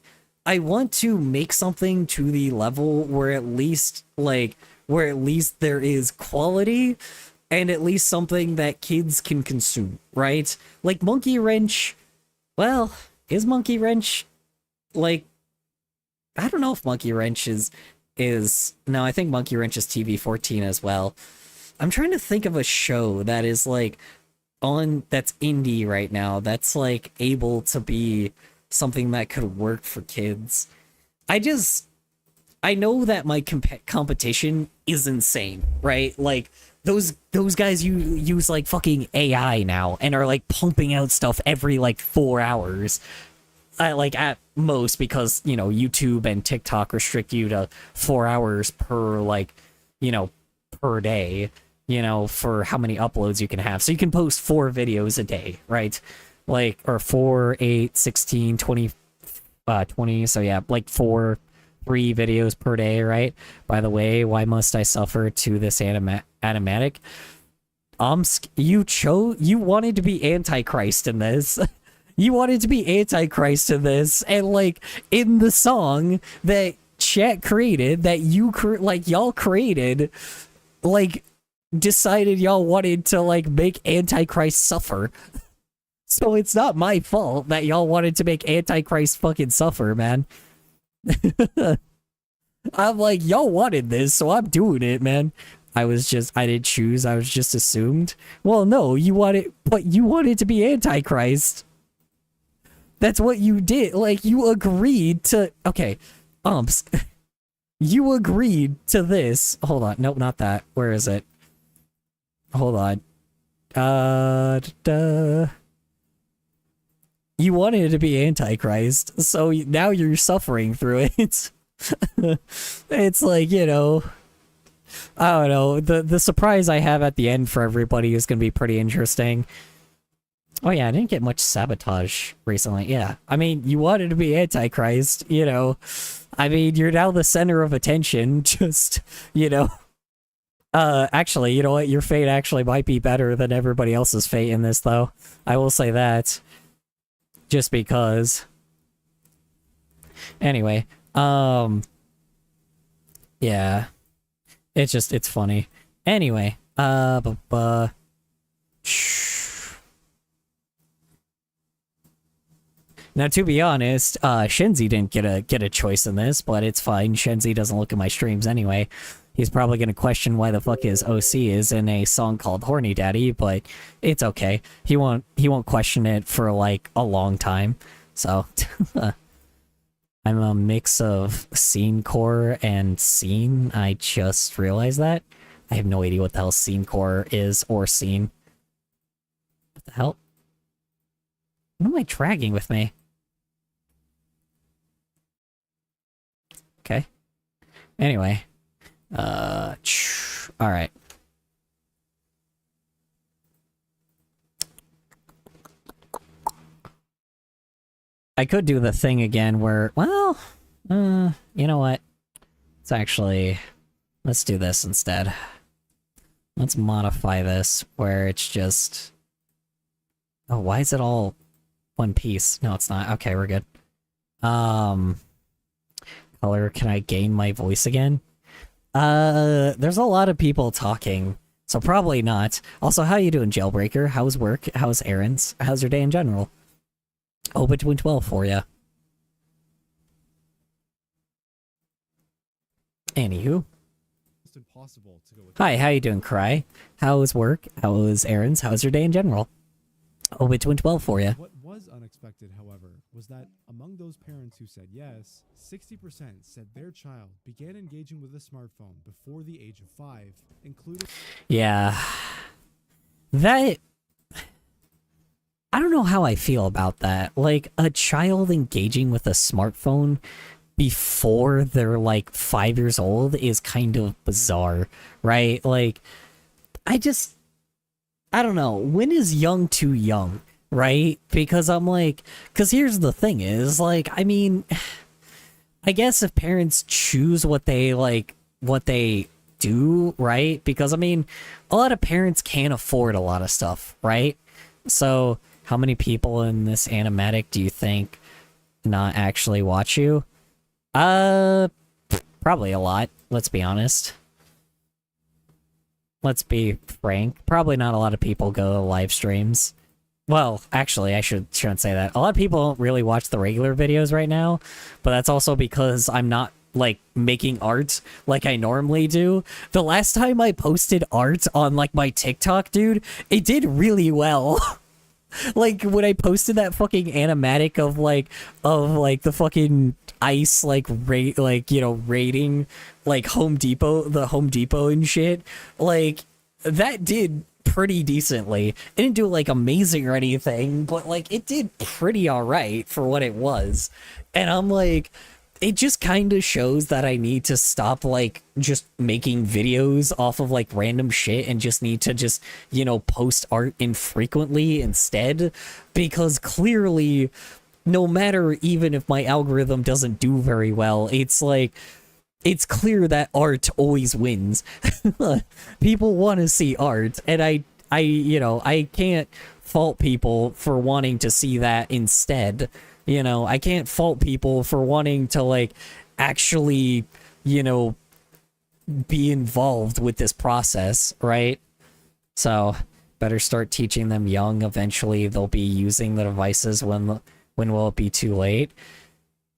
I want to make something to the level where at least there is quality, and at least something that kids can consume, right? Like Monkey Wrench, well, is Monkey Wrench, like, I don't know if Monkey Wrench is, no, I think Monkey Wrench is TV-14 as well. I'm trying to think of a show that is, like, that's indie right now, that's, like, able to be something that could work for kids. I know that my competition is insane, right? Like, those guys use like fucking AI now and are like pumping out stuff every like 4 hours, like at most, because you know YouTube and TikTok restrict you to 4 hours per, like, you know, per day, you know, for how many uploads you can have. So you can post 4 videos a day, right? Like, or 4, 8, 16, 20, 20. So yeah, like 3 videos per day, right? By the way, why must I suffer to this animatic? You wanted to be Antichrist in this. You wanted to be Antichrist in this, and like in the song that chat created, that y'all created, like decided y'all wanted to like make Antichrist suffer. So it's not my fault that y'all wanted to make Antichrist fucking suffer, man. I'm like, y'all wanted this, so I'm doing it, man. I didn't choose, I was just assumed. Well, no, you wanted to be Antichrist. That's what you did. Like, you agreed to, okay, you agreed to this. Hold on, nope, not that. Where is it? Hold on. You wanted to be Antichrist, so now you're suffering through it. It's like, you know, I don't know. The surprise I have at the end for everybody is going to be pretty interesting. Oh yeah, I didn't get much sabotage recently. Yeah, I mean, you wanted to be Antichrist, you know. I mean, you're now the center of attention, just, you know. Actually, you know what? Your fate actually might be better than everybody else's fate in this, though. I will say that. Just because. Anyway, yeah. It's funny. Anyway, now to be honest, Shenzi didn't get a choice in this, but it's fine. Shenzi doesn't look at my streams anyway. He's probably gonna question why the fuck his OC is in a song called Horny Daddy, but it's okay. He won't question it for like a long time. So I'm a mix of scene core and scene. I just realized that. I have no idea what the hell scene core is, or scene. What the hell? What am I dragging with me? Okay. Anyway. Alright. I could do the thing again where, well, you know what? It's actually, let's do this instead. Let's modify this where it's just, oh, why is it all one piece? No, it's not. Okay, we're good. Color, can I gain my voice again? There's a lot of people talking, so probably not. Also, how you doing, Jailbreaker? How's work? How's errands? How's your day in general? Oh, between 12 for ya. Anywho. It's impossible to go with Hi, how you doing, Cry? How's work? How's errands? How's your day in general? Oh, between 12 for ya. What was unexpected, however, was that among those parents who said yes, 60% said their child began engaging with a smartphone before the age of 5, including... Yeah. That... I don't know how I feel about that. Like, a child engaging with a smartphone before they're, like, 5 years old is kind of bizarre, right? Like, I don't know. When is young too young, right? Because I'm like... Because here's the thing is, like, I mean... I guess if parents choose what they, like, what they do, right? Because, I mean, a lot of parents can't afford a lot of stuff, right? So... How many people in this animatic do you think not actually watch you? Probably a lot, let's be honest. Let's be frank. Probably not a lot of people go to live streams. Well, actually, I shouldn't say that. A lot of people don't really watch the regular videos right now, but that's also because I'm not, like, making art like I normally do. The last time I posted art on, like, my TikTok, dude, it did really well. Like, when I posted that fucking animatic of the fucking ice, like, raiding, like, the Home Depot and shit, like, that did pretty decently. It didn't do, like, amazing or anything, but, like, it did pretty alright for what it was. And I'm like... It just kind of shows that I need to stop, like, just making videos off of, like, random shit and just need to just, you know, post art infrequently instead. Because clearly, no matter even if my algorithm doesn't do very well, it's like, it's clear that art always wins. People want to see art, and I can't fault people for wanting to see that instead. You know, I can't fault people for wanting to, like, actually, you know, be involved with this process, right? So, better start teaching them young. Eventually, they'll be using the devices when will it be too late?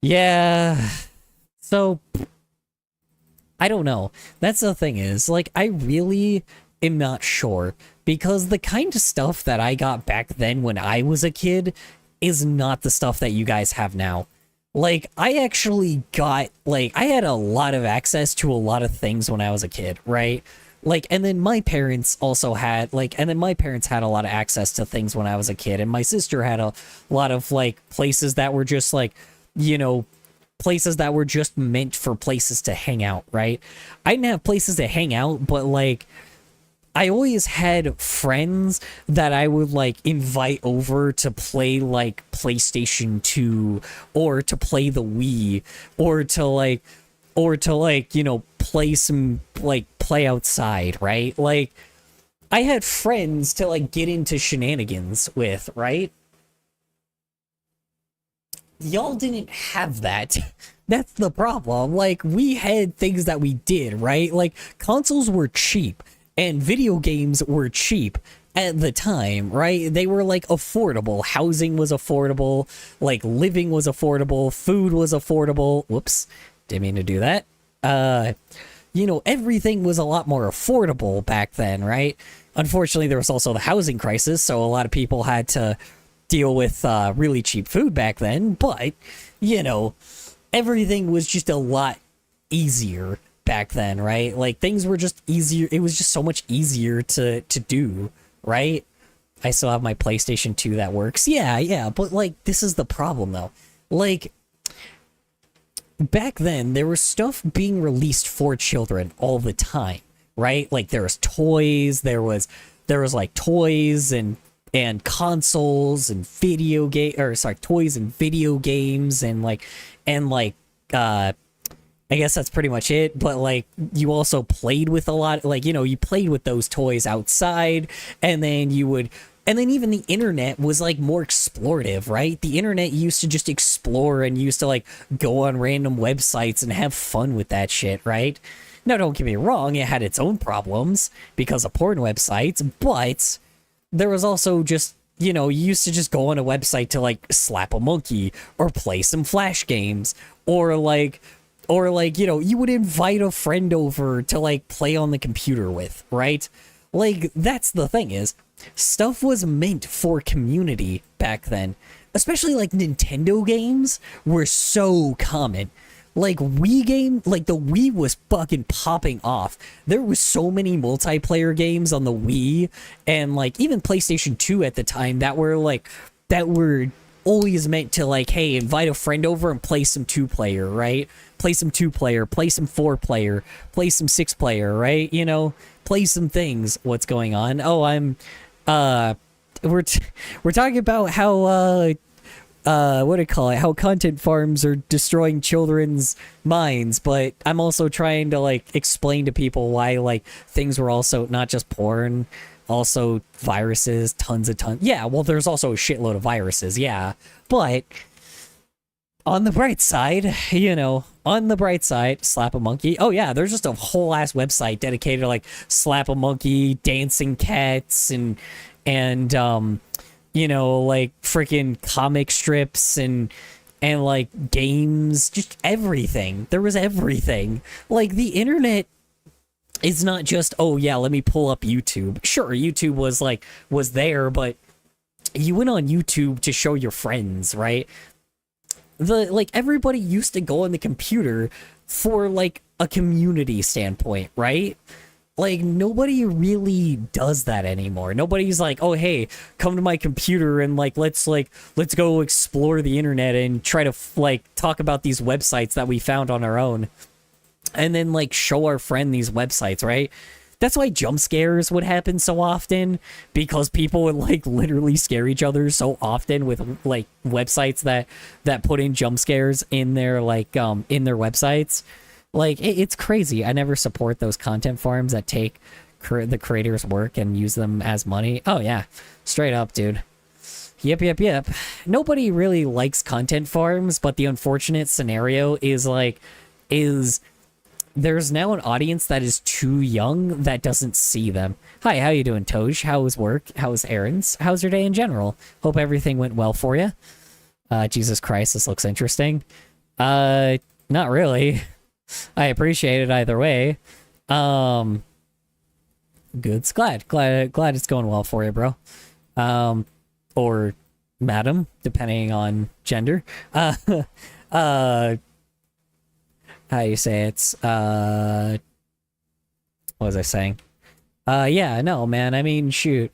Yeah. So, I don't know. That's the thing is, like, I really am not sure. Because the kind of stuff that I got back then when I was a kid is not the stuff that you guys have now. Like, I actually got, like, I had a lot of access to a lot of things when I was a kid, right? Like, and then my parents also had, like, and then my parents had a lot of access to things when I was a kid, and my sister had a lot of, like, places that were just, like, you know, places that were just meant for places to hang out, right? I didn't have places to hang out, but, like, I always had friends that I would, like, invite over to play, like, PlayStation 2, or to play the Wii, or to, like, you know, play outside, right? Like, I had friends to, like, get into shenanigans with, right? Y'all didn't have that. That's the problem. Like, we had things that we did, right? Like, consoles were cheap. And video games were cheap at the time, right? They were, like, affordable. Housing was affordable. Like, living was affordable. Food was affordable. Whoops. Didn't mean to do that. You know, everything was a lot more affordable back then, right? Unfortunately, there was also the housing crisis, so a lot of people had to deal with really cheap food back then. But, you know, everything was just a lot easier back then, right? Like, things were just easier. It was just so much easier to do, right? I still have my PlayStation 2 that works. Yeah, but, like, this is the problem, though. Like, back then there was stuff being released for children all the time, right? Like there was toys, there was like toys and consoles and video game, or sorry, toys and video games and like I guess that's pretty much it, but like you also played with a lot, like, you know, you played with those toys outside, and then even the internet was like more explorative, right? The internet used to just explore and used to like go on random websites and have fun with that shit, right? Now, don't get me wrong, it had its own problems because of porn websites, but there was also just, you know, you used to just go on a website to like slap a monkey or play some Flash games or like, you know, you would invite a friend over to like play on the computer with, right? Like, that's the thing is, stuff was meant for community back then. Especially like Nintendo games were so common. Like like the Wii was fucking popping off. There was so many multiplayer games on the Wii and like even PlayStation 2 at the time that were always meant to like, hey, invite a friend over and play some 2-player, right? Play some 2-player, play some 4-player, play some 6-player, right? You know, play some things. What's going on? Oh, we're talking about how what do you call it? How content farms are destroying children's minds, but I'm also trying to like explain to people why like things were also not just porn, also viruses, tons. Yeah, well, there's also a shitload of viruses, yeah, but on the bright side, you know, Slap a Monkey. Oh yeah, there's just a whole ass website dedicated to like Slap a Monkey, dancing cats, and you know, like freaking comic strips and like games, just everything. There was everything. Like the internet is not just, oh yeah, let me pull up YouTube. Sure, YouTube was there, but you went on YouTube to show your friends, right? Everybody used to go on the computer for like a community standpoint, right? Like nobody really does that anymore. Nobody's like, oh hey, come to my computer and let's go explore the internet and try to talk about these websites that we found on our own, and then like show our friend these websites, right? That's why jump scares would happen so often, because people would like literally scare each other so often with like websites that put in jump scares in their in their websites. Like, it's crazy. I never support those content farms that take the creators' work and use them as money. Oh, yeah. Straight up, dude. Yep. Nobody really likes content farms, but the unfortunate scenario is there's now an audience that is too young that doesn't see them. Hi, how you doing, Toj? How was work? How was errands? How's your day in general? Hope everything went well for you. Jesus Christ, this looks interesting. Not really. I appreciate it either way. Good. Glad it's going well for you, bro. Or madam, depending on gender. How you say it's what was I saying? Yeah, no, man. I mean, shoot.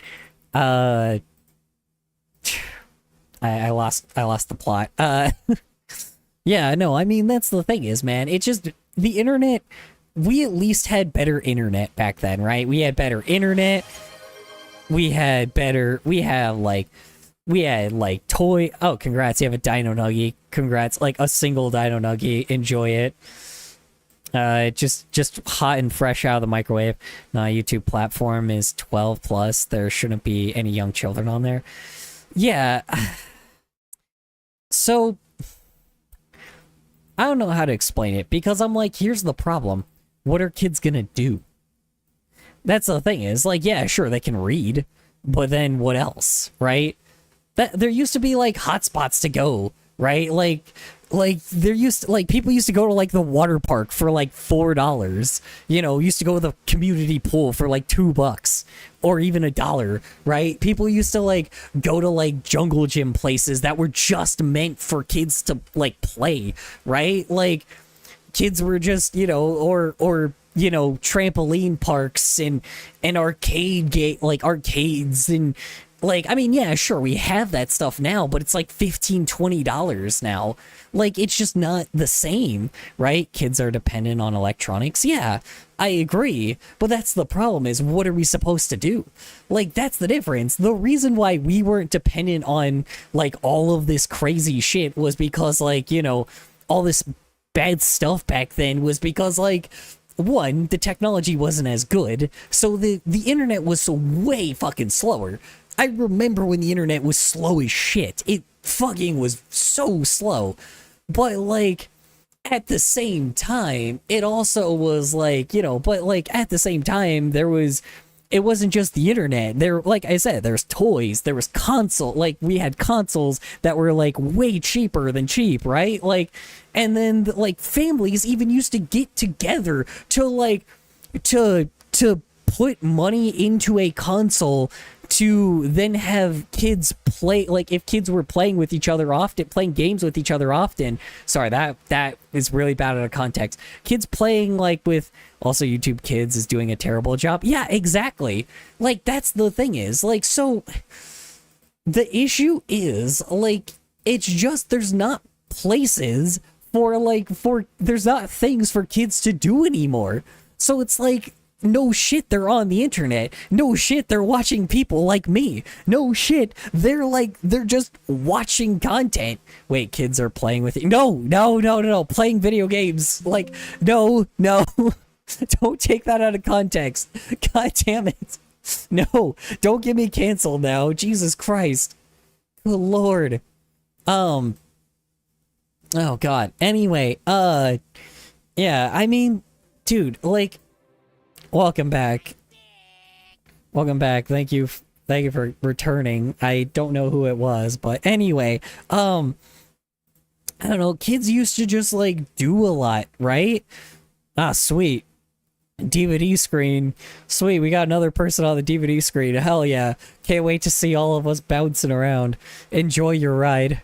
I lost the plot. Yeah, no, I mean, that's the thing is, man, it just, the internet, we at least had better internet back then, right? We had better internet. We had toy. Oh, congrats, you have a Dino Nuggie. Congrats, like a single Dino Nuggie. Enjoy it. Just hot and fresh out of the microwave. Nah, YouTube platform is 12 plus. There shouldn't be any young children on there. Yeah. So, I don't know how to explain it, because I'm like, here's the problem. What are kids gonna do? That's the thing is, like, yeah, sure, they can read, but then what else, right? There used to be, like, hotspots to go, right? Like there used to, people used to go to, like, the water park for, like, $4. You know, used to go to the community pool for, like, $2. Or even $1, right? People used to, like, go to, like, jungle gym places that were just meant for kids to, like, play, right? Like, kids were just, you know, or you know, trampoline parks and arcades Like, I mean, yeah, sure, we have that stuff now, but it's like $15-20 now. Like, it's just not the same, right? Kids are dependent on electronics. Yeah, I agree. But that's the problem, is what are we supposed to do? Like, that's the difference. The reason why we weren't dependent on, like, all of this crazy shit was because, like, you know, all this bad stuff back then was because, like, one, the technology wasn't as good, so the internet was so way fucking slower. I remember when the internet was slow as shit. It fucking was so slow. But, like, at the same time, it also was, like, you know, but, like, at the same time, it wasn't just the internet. There, like I said, there's toys, there was console, like, we had consoles that were, like, way cheaper than cheap, right? Like, and then, like, families even used to get together to, like, to put money into a console to then have kids play, like, if kids were playing with each other often, playing games with each other often. Sorry, that is really bad out of context. Kids playing, like, with, also YouTube Kids is doing a terrible job. Yeah, exactly. Like, that's the thing is, like, so the issue is, like, it's just, there's not places for, like, there's not things for kids to do anymore. So it's like, no shit, they're on the internet. No shit, they're watching people like me. No shit, they're just watching content. Wait, kids are playing with you? No. Playing video games. Like, no. Don't take that out of context. God damn it. No, don't get me canceled now. Jesus Christ. Good Lord. Oh God. Anyway, yeah, I mean, dude, like, welcome back. Thank you for returning. I don't know who it was, but anyway, I don't know, kids used to just, like, do a lot, right? Ah, sweet. DVD screen. Sweet, we got another person on the DVD screen. Hell yeah. Can't wait to see all of us bouncing around. Enjoy your ride.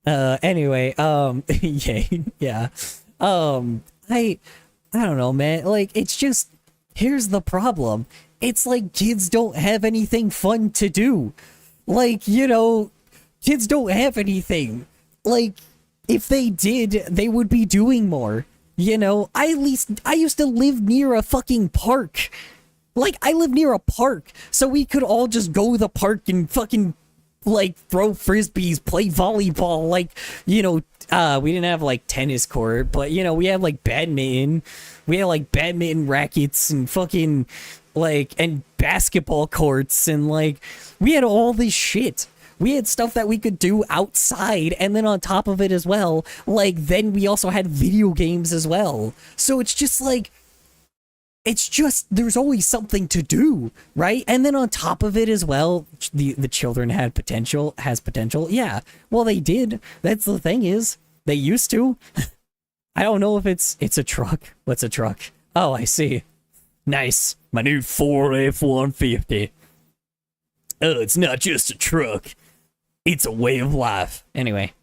Anyway, yay, yeah. I don't know, man. Like, it's just, here's the problem. It's like kids don't have anything fun to do. Like, you know, kids don't have anything. Like, if they did, they would be doing more. You know, I used to live near a fucking park. Like, I live near a park, so we could all just go to the park and fucking, like, throw frisbees, play volleyball, like, you know, we didn't have, like, tennis court, but, you know, we had, like, badminton. We had, like, badminton rackets and fucking, like, and basketball courts, and, like, we had all this shit. We had stuff that we could do outside, and then on top of it as well, like, then we also had video games as well. So it's just, like, it's just, there's always something to do, right? And then on top of it as well, the children has potential. Yeah, well, they did. That's the thing is, they used to. I don't know if it's a truck. What's a truck? Oh, I see. Nice. My new Ford F-150. Oh, it's not just a truck. It's a way of life. Anyway.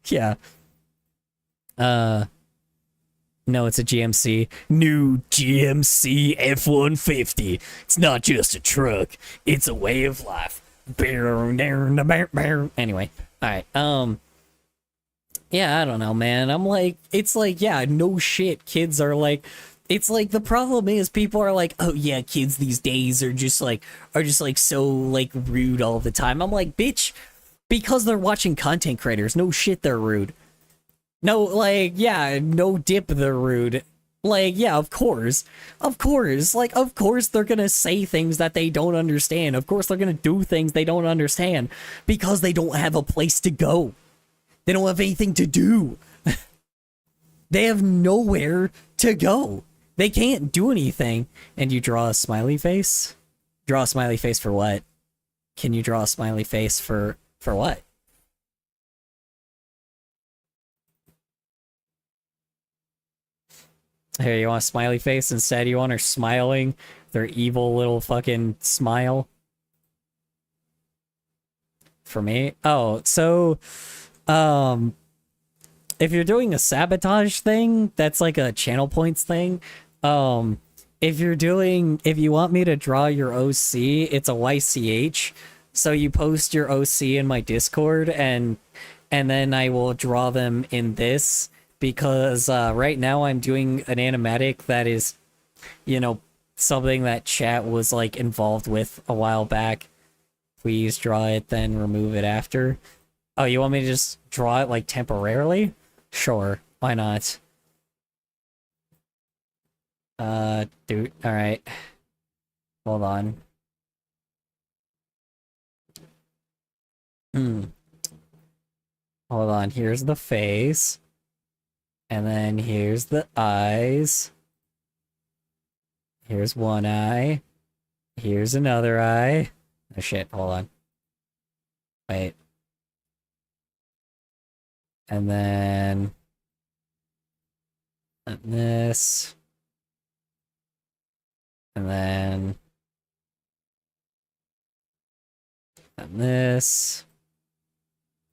Yeah. No, it's a GMC. New GMC F-150. It's not just a truck. It's a way of life. Anyway. Alright, yeah, I don't know, man. I'm like, it's like, yeah, no shit. Kids are like, it's like, the problem is people are like, oh yeah, kids these days are just like so, like, rude all the time. I'm like, bitch, because they're watching content creators. No shit, they're rude. No, like, yeah, no dip, they're rude. Like, yeah, of course. Like, of course they're gonna say things that they don't understand. Of course they're gonna do things they don't understand because they don't have a place to go. They don't have anything to do. They have nowhere to go. They can't do anything. And you draw a smiley face? Draw a smiley face for what? Can you draw a smiley face for what? Here, you want a smiley face instead? You want her smiling? Their evil little fucking smile? For me? Oh, so, if you're doing a sabotage thing, that's like a channel points thing, if you want me to draw your OC, it's a YCH. So you post your OC in my Discord, and then I will draw them in this, because right now I'm doing an animatic that is, something that chat was like involved with a while back. Please draw it, then remove it after. Oh, you want me to just draw it like temporarily? Sure, why not? Dude, alright. Hold on. Hold on, here's the face. And then here's the eyes. Here's one eye. Here's another eye. Oh shit, hold on. Wait. And then this. And then this.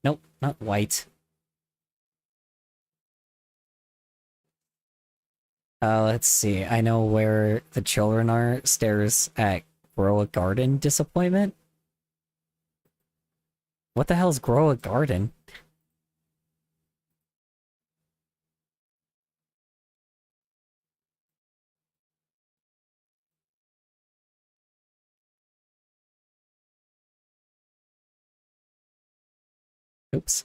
Nope, not white. Let's see. I know where the children are. Stairs at Grow a Garden disappointment? What the hell's Grow a Garden? Oops.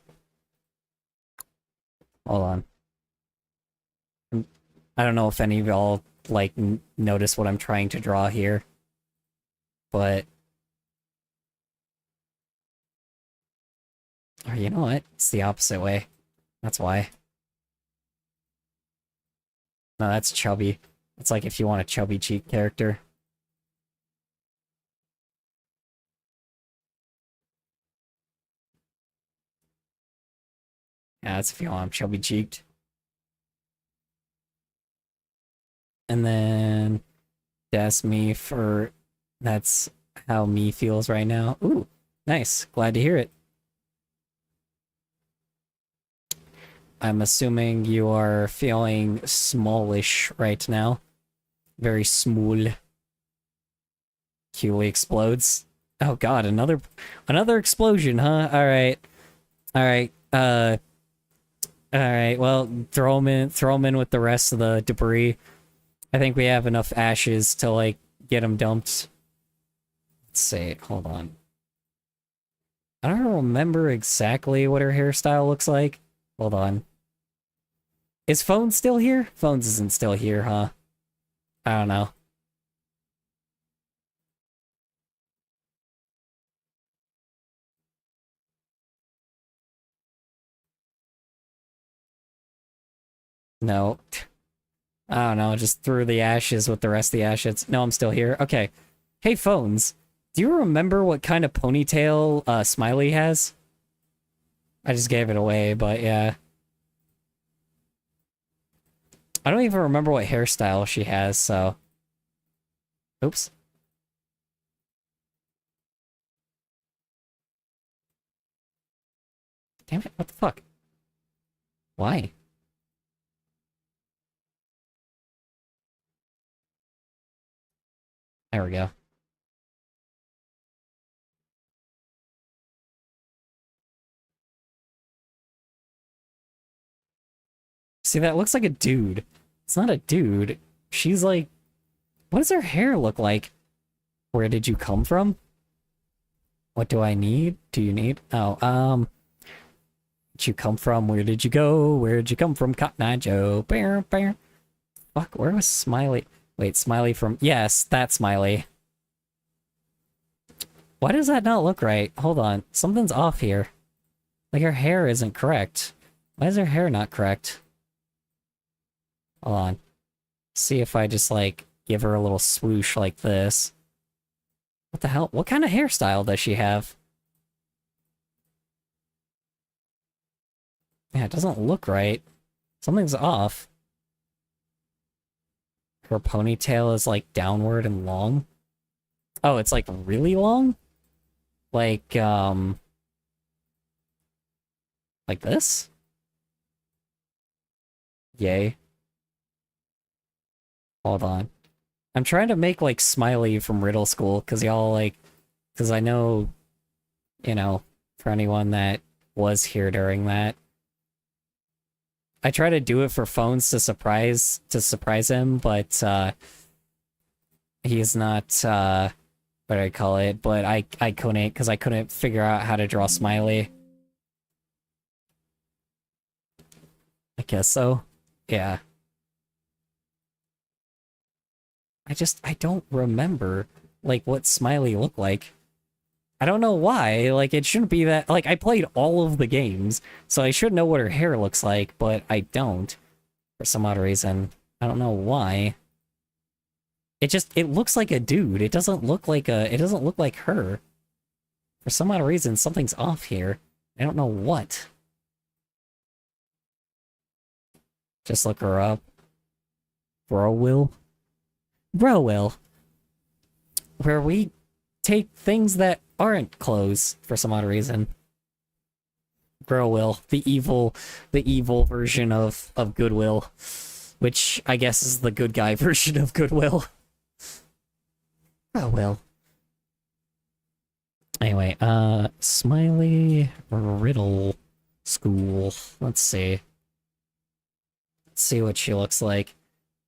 Hold on. I don't know if any of y'all, like, notice what I'm trying to draw here. But... or you know what? It's the opposite way. That's why. No, that's chubby. It's like if you want a chubby cheek character. Yeah, that's if you want chubby cheeked. And then that's me for... that's how me feels right now. Ooh, nice. Glad to hear it. I'm assuming you are feeling smallish right now. Very small. Keely explodes. Oh god, another explosion, huh? Alright. Alright, alright, well, throw him in with the rest of the debris. I think we have enough ashes to, like, get him dumped. Let's see, hold on. I don't remember exactly what her hairstyle looks like. Hold on. Is Phones still here? Phones isn't still here, huh? I don't know. No. I don't know, just threw the ashes with the rest of the ashes. No, I'm still here. Okay. Hey, Phones. Do you remember what kind of ponytail Smiley has? I just gave it away, but yeah. I don't even remember what hairstyle she has, so... oops. Damn it, what the fuck? Why? There we go. See, that looks like a dude. It's not a dude. She's like... what does her hair look like? Where did you come from? What do I need? Do you need? Oh, did you come from? Where did you go? Where did you come from, Cotton Eye Joe? Bear, bear. Fuck, where was Smiley? Wait, Smiley from... yes, that Smiley. Why does that not look right? Hold on. Something's off here. Like, her hair isn't correct. Why is her hair not correct? Hold on. See if I just, like, give her a little swoosh like this. What the hell? What kind of hairstyle does she have? Yeah, it doesn't look right. Something's off. Her ponytail is, like, downward and long. Oh, it's, like, really long? Like this? Yay. Hold on. I'm trying to make, like, Smiley from Riddle School, because y'all, like... Because I know, you know, for anyone that was here during that, I try to do it for phones to surprise him, but, he's not, what do I call it? But I couldn't, because I couldn't figure out how to draw Smiley. I guess so. Yeah. I don't remember, like, what Smiley looked like. I don't know why, like, it shouldn't be that, like, I played all of the games, so I should know what her hair looks like, but I don't, for some odd reason. I don't know why. It looks like a dude, it doesn't look like her. For some odd reason, something's off here. I don't know what. Just look her up. Bro will. Where we take things that aren't clothes for some odd reason. Will, the evil version of Goodwill, which I guess is the good guy version of Goodwill. Will. Anyway, Smiley Riddle School. Let's see. Let's see what she looks like.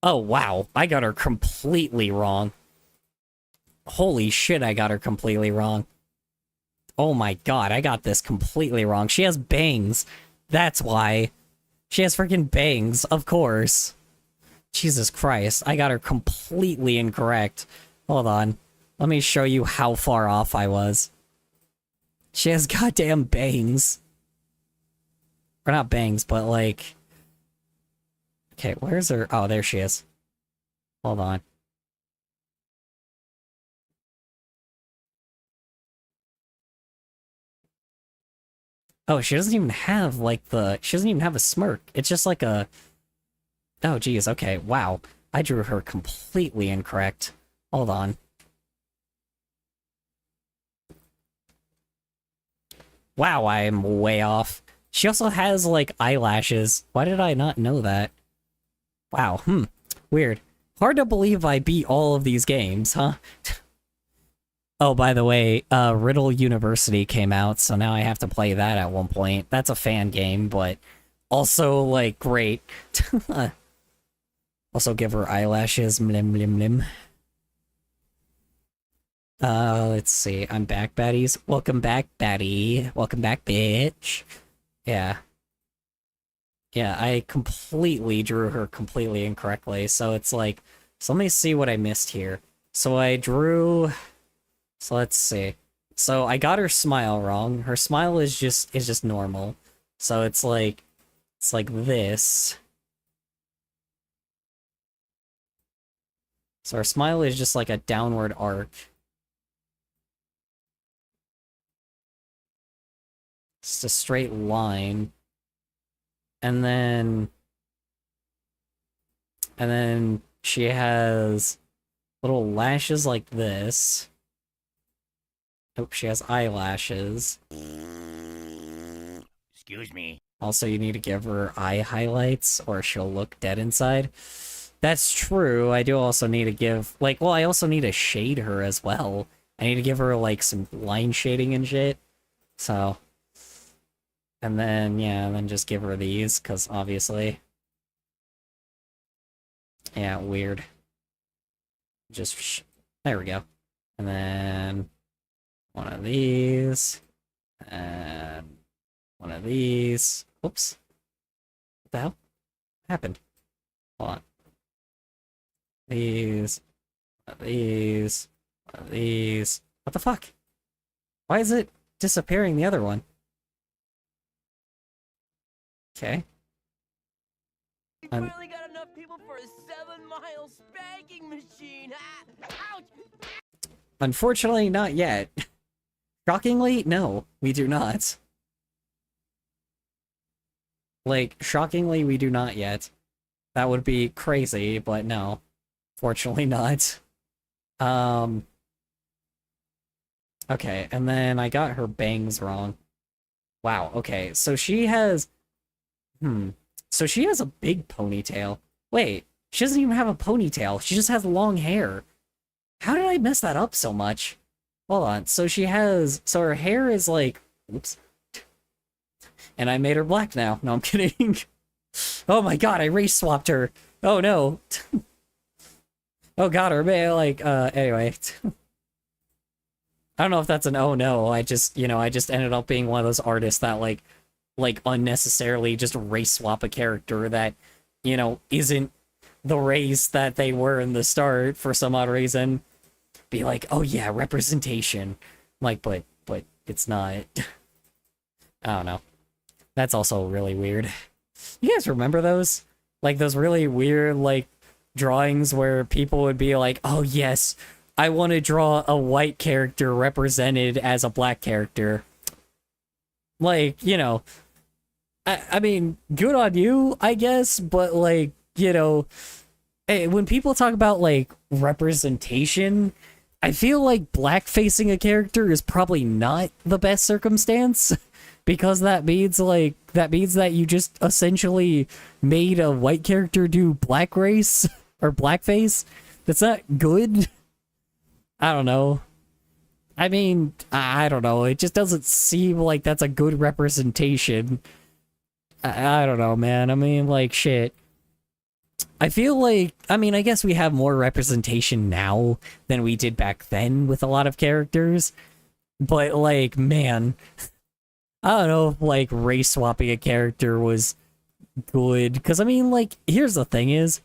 Oh, wow. I got her completely wrong. Holy shit, I got her completely wrong. Oh my god, I got this completely wrong. She has bangs. That's why. She has freaking bangs, of course. Jesus Christ, I got her completely incorrect. Hold on. Let me show you how far off I was. She has goddamn bangs. Or not bangs, but like... Okay, where's her... Oh, there she is. Hold on. Oh, she doesn't even have, like, she doesn't even have a smirk. It's just like a... Oh, geez, okay, wow. I drew her completely incorrect. Hold on. Wow, I'm way off. She also has, like, eyelashes. Why did I not know that? Wow, weird. Hard to believe I beat all of these games, huh? Oh, by the way, Riddle University came out, so now I have to play that at one point. That's a fan game, but also, like, great. Also give her eyelashes, mlim mlim mlim. Let's see. I'm back, baddies. Welcome back, baddie. Welcome back, bitch. Yeah. Yeah, I completely drew her completely incorrectly, so it's like... So let me see what I missed here. So I drew... So let's see. So I got her smile wrong. Her smile is just normal. So it's like this. So her smile is just like a downward arc. It's a straight line. And then she has little lashes like this. Oh, she has eyelashes. Excuse me. Also, you need to give her eye highlights or she'll look dead inside. That's true. I do also need to give, like, well, I also need to shade her as well. I need to give her, like, some line shading and shit. So. And then, yeah, and then just give her these, because obviously. Yeah, weird. Just, there we go. And then one of these. And one of these. Whoops. What the hell? What happened? Hold on. These. One of these. One of these. What the fuck? Why is it disappearing the other one? Okay. We finally got enough people for a 7-mile spanking machine. Ouch! Unfortunately, not yet. Shockingly, no, we do not. Like, shockingly, we do not yet. That would be crazy, but no. Fortunately not. Okay, and then I got her bangs wrong. Wow, okay, so she has... So she has a big ponytail. Wait, She doesn't even have a ponytail. She just has long hair. How did I mess that up so much? Hold on. So her hair is like, oops. And I made her black now. No, I'm kidding. Oh my god, I race swapped her. Oh no. Oh god, her man, like, anyway. I don't know if that's an oh no. I just ended up being one of those artists that like unnecessarily just race swap a character that, isn't the race that they were in the start for some odd reason. Be like, oh yeah, representation. Like, but it's not. I don't know. That's also really weird. You guys remember those? Like those really weird like drawings where people would be like, oh yes, I want to draw a white character represented as a black character. Like, I mean, good on you, I guess, but like, when people talk about like representation, I feel like blackfacing a character is probably not the best circumstance because that means that you just essentially made a white character do black race or blackface. That's not good. I don't know. I mean, I don't know. It just doesn't seem like that's a good representation. I don't know, man. I mean, like, shit. I feel like, I mean, I guess we have more representation now than we did back then with a lot of characters. But, like, man, I don't know if, like, race swapping a character was good. Because, I mean, like, here's the thing is,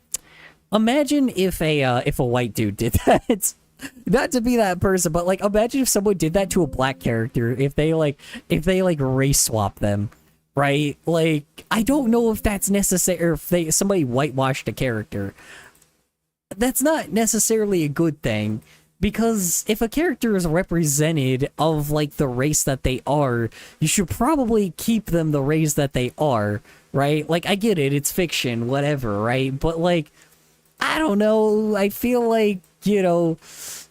imagine if a white dude did that. Not to be that person, but, like, imagine if someone did that to a black character, if they race swap them. Right? Like, I don't know if that's necessary, or if somebody whitewashed a character. That's not necessarily a good thing, because if a character is represented of, like, the race that they are, you should probably keep them the race that they are, right? Like, I get it, it's fiction, whatever, right? But, like, I don't know, I feel like, if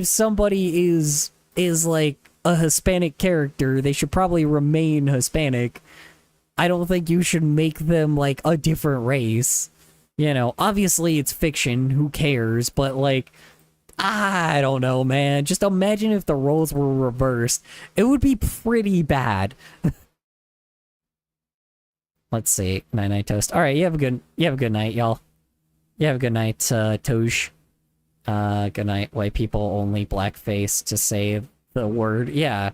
somebody is like, a Hispanic character, they should probably remain Hispanic. I don't think you should make them like a different race. Obviously it's fiction, who cares? But like, I don't know, man. Just imagine if the roles were reversed. It would be pretty bad. Let's see. Night toast. All right, you have a good night, y'all. You have a good night, Toj. Good night, white people only blackface to say the word. Yeah.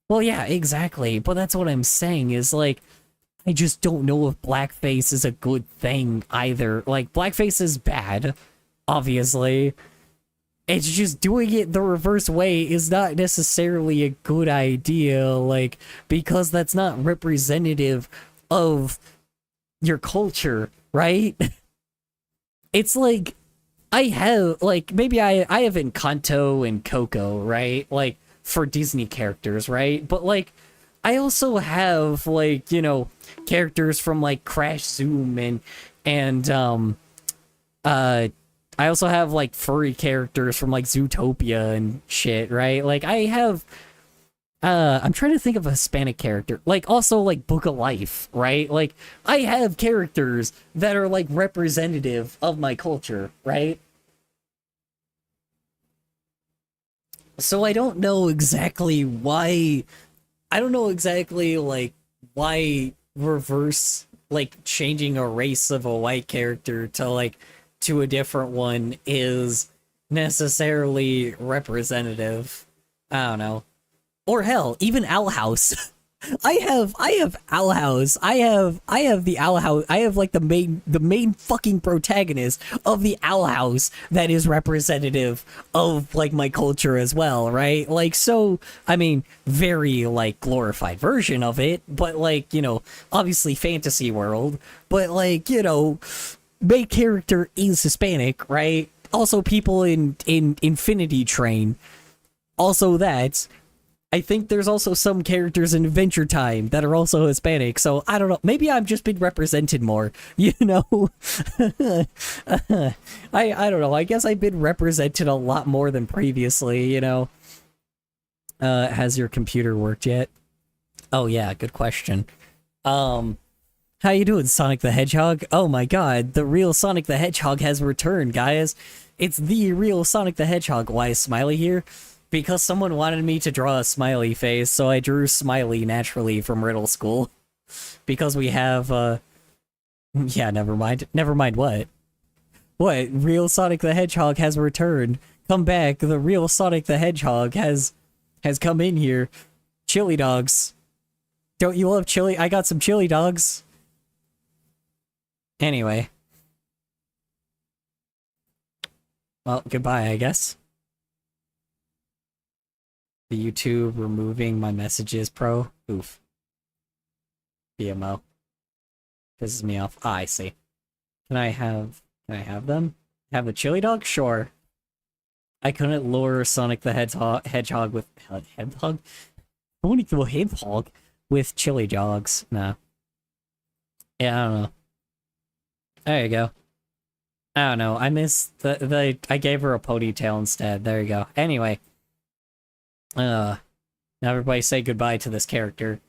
Well, yeah, exactly. But that's what I'm saying is, like, I just don't know if blackface is a good thing either. Like, blackface is bad, obviously. It's just doing it the reverse way is not necessarily a good idea, like, because that's not representative of your culture, right? It's like, I have, like, maybe I have Encanto and Coco, right? Like, for Disney characters, right? But, like, I also have, like, characters from, like, Crash Zoom and I also have, like, furry characters from, like, Zootopia and shit, right? Like, I have, I'm trying to think of a Hispanic character. Like, also, like, Book of Life, right? Like, I have characters that are, like, representative of my culture, right? So I don't know exactly why, like, why reverse, like, changing a race of a white character to, like, to a different one is necessarily representative. I don't know. Or hell, even Owl House. I have Owl House. I have the Owl House. I have like the main fucking protagonist of the Owl House that is representative of like my culture as well, right? Like, so I mean, very like glorified version of it, but like, obviously fantasy world, but like, main character is Hispanic, right? Also people in Infinity Train. Also that. I think there's also some characters in Adventure Time that are also Hispanic, so I don't know. Maybe I'm just being represented more, I don't know. I guess I've been represented a lot more than previously, Has your computer worked yet? Oh yeah, good question. How you doing, Sonic the Hedgehog? Oh my god, the real Sonic the Hedgehog has returned, guys. It's the real Sonic the Hedgehog. Why is Smiley here? Because someone wanted me to draw a smiley face, so I drew Smiley naturally from Riddle School. Because we have, yeah, never mind. Never mind what? What? Real Sonic the Hedgehog has returned. Come back, the real Sonic the Hedgehog has come in here. Chili dogs. Don't you love chili? I got some chili dogs. Anyway. Well, goodbye, I guess. The YouTube removing my messages, pro. Oof. BMO. Pisses me off. Ah, I see. Can I have them? Have the chili dog? Sure. I couldn't lure Sonic the Hedgehog with... Hedgehog? Sonic the Hedgehog with chili dogs. No. Yeah, I don't know. There you go. I don't know. I missed I gave her a ponytail instead. There you go. Anyway. Now everybody say goodbye to this character.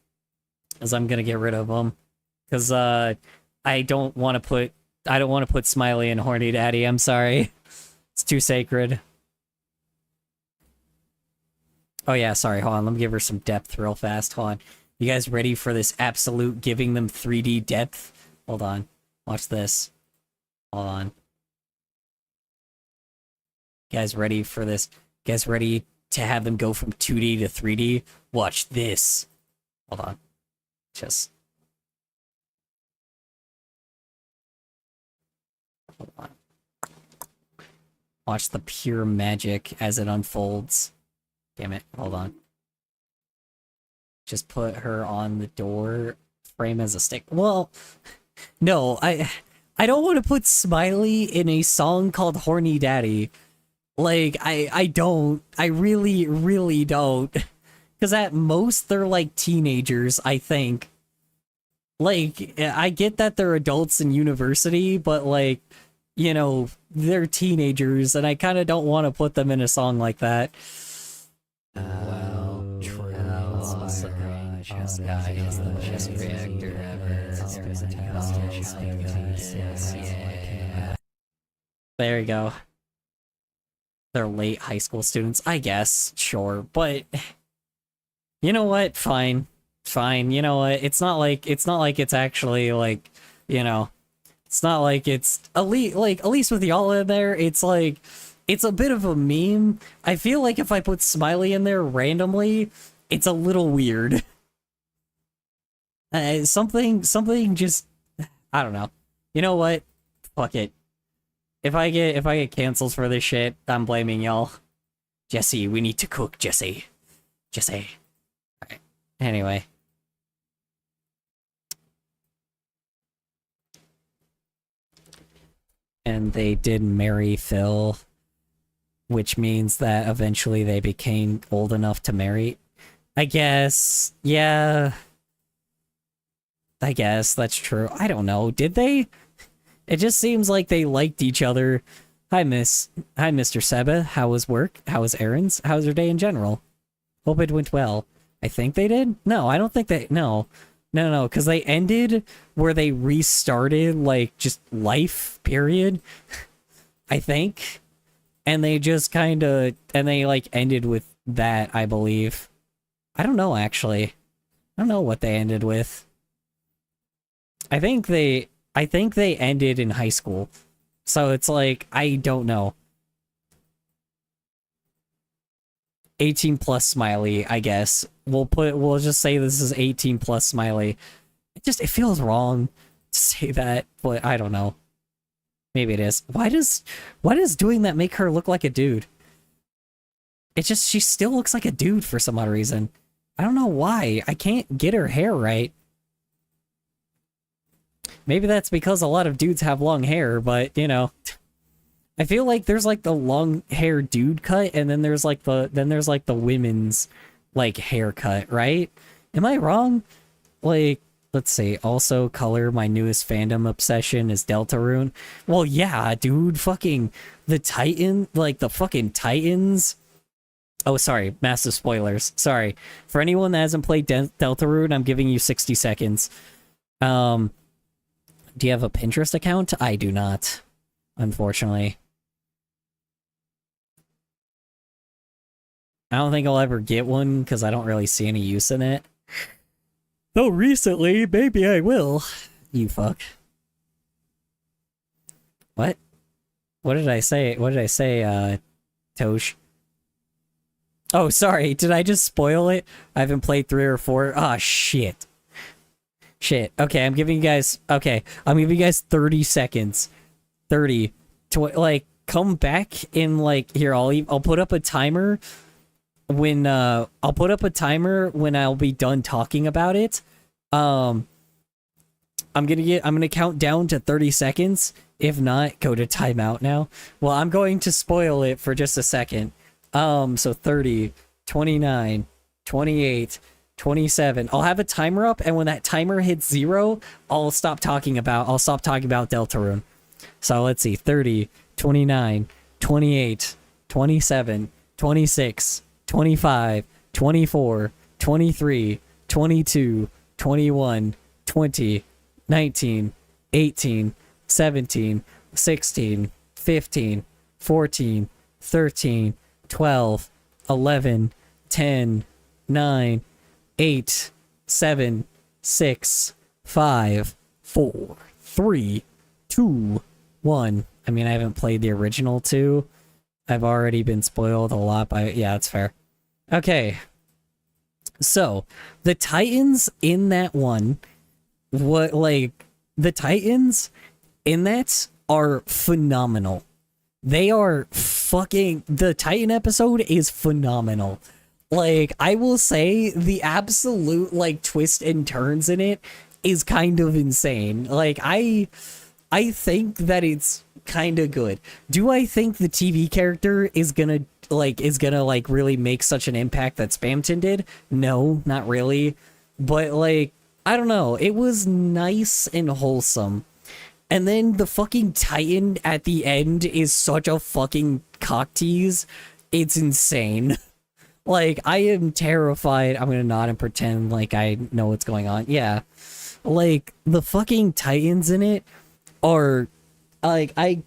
As I'm gonna get rid of him. Because, I don't want to put Smiley and Horny Daddy. I'm sorry. It's too sacred. Oh yeah, sorry. Hold on. Let me give her some depth real fast. Hold on. You guys ready for this absolute giving them 3D depth? Hold on. Watch this. Hold on. You guys ready for this? You guys ready to have them go from 2D to 3D? Watch this. Hold on. Just... Hold on. Watch the pure magic as it unfolds. Damn it. Hold on. Just put her on the door frame as a stick. Well, no, I don't want to put Smiley in a song called Horny Daddy. Like, I don't. I really, really don't. Because at most, they're like teenagers, I think. Like, I get that they're adults in university, but like, you know, they're teenagers, and I kind of don't want to put them in a song like that. Well, true. Guy is the best reactor ever. There you go. They're late high school students, I guess, sure, but you know what? Fine. You know what? It's not like it's actually like, you know, it's not like it's elite, like at least with y'all in there, it's like it's a bit of a meme. I feel like if I put Smiley in there randomly, it's a little weird. Something just, I don't know. You know what? Fuck it. If I get cancels for this shit, I'm blaming y'all. Jesse, we need to cook, Jesse. Alright. Anyway. And they did marry Phil, which means that eventually they became old enough to marry. I guess, yeah. I guess that's true. I don't know. Did they? It just seems like they liked each other. Hi, Mr. Seba. How was work? How was errands? How was your day in general? Hope it went well. I think they did? No, I don't think they... No, because they ended where they restarted, like, just life, period. I think. And they just kind of... And they, like, ended with that, I believe. I don't know, actually. I don't know what they ended with. I think they ended in high school. So it's like, I don't know. 18 plus Smiley, I guess. We'll just say this is 18 plus Smiley. It feels wrong to say that, but I don't know. Maybe it is. Why does doing that make her look like a dude? She still looks like a dude for some odd reason. I don't know why. I can't get her hair right. Maybe that's because a lot of dudes have long hair, but, you know, I feel like there's like the long hair dude cut, and then there's like the women's like haircut, right? Am I wrong? Like, let's see. Also, color, my newest fandom obsession is Deltarune. Well, yeah, dude, fucking the Titan, like the fucking Titans. Oh, sorry, massive spoilers. Sorry. For anyone that hasn't played Deltarune, I'm giving you 60 seconds. Do you have a Pinterest account? I do not, unfortunately. I don't think I'll ever get one because I don't really see any use in it. Though recently, maybe I will. You fuck. What? What did I say? What did I say, Tosh? Oh, sorry. Did I just spoil it? I haven't played 3 or 4. Ah, shit. Shit. Okay, I'm giving you guys... Okay, I'm giving you guys 30 seconds. 30. Like, come back in, like... Here, I'll put up a timer when, I'll put up a timer when I'll be done talking about it. I'm gonna count down to 30 seconds. If not, go to timeout now. Well, I'm going to spoil it for just a second. So 30, 29, 28, 27. I'll have a timer up, and when that timer hits 0, I'll stop talking about Deltarune. So let's see, 30, 29, 28, 27, 26, 25, 24, 23, 22, 21, 20, 19, 18, 17, 16, 15, 14, 13, 12, 11, 10, 9, 8, 7, 6, 5, 4, 3, 2, 1. I mean, I haven't played the original 2. I've already been spoiled a lot by... Yeah, that's fair. Okay. So, the Titans in that one... The Titans in that are phenomenal. They are fucking... The Titan episode is phenomenal. Like, I will say, the absolute, like, twist and turns in it is kind of insane. Like, I think that it's kind of good. Do I think the TV character is gonna really make such an impact that Spamton did? No, not really. But, like, I don't know. It was nice and wholesome. And then the fucking Titan at the end is such a fucking cock tease. It's insane. Like, I am terrified. I'm gonna nod and pretend like I know what's going on. Yeah. Like, the fucking Titans in it are... Like, I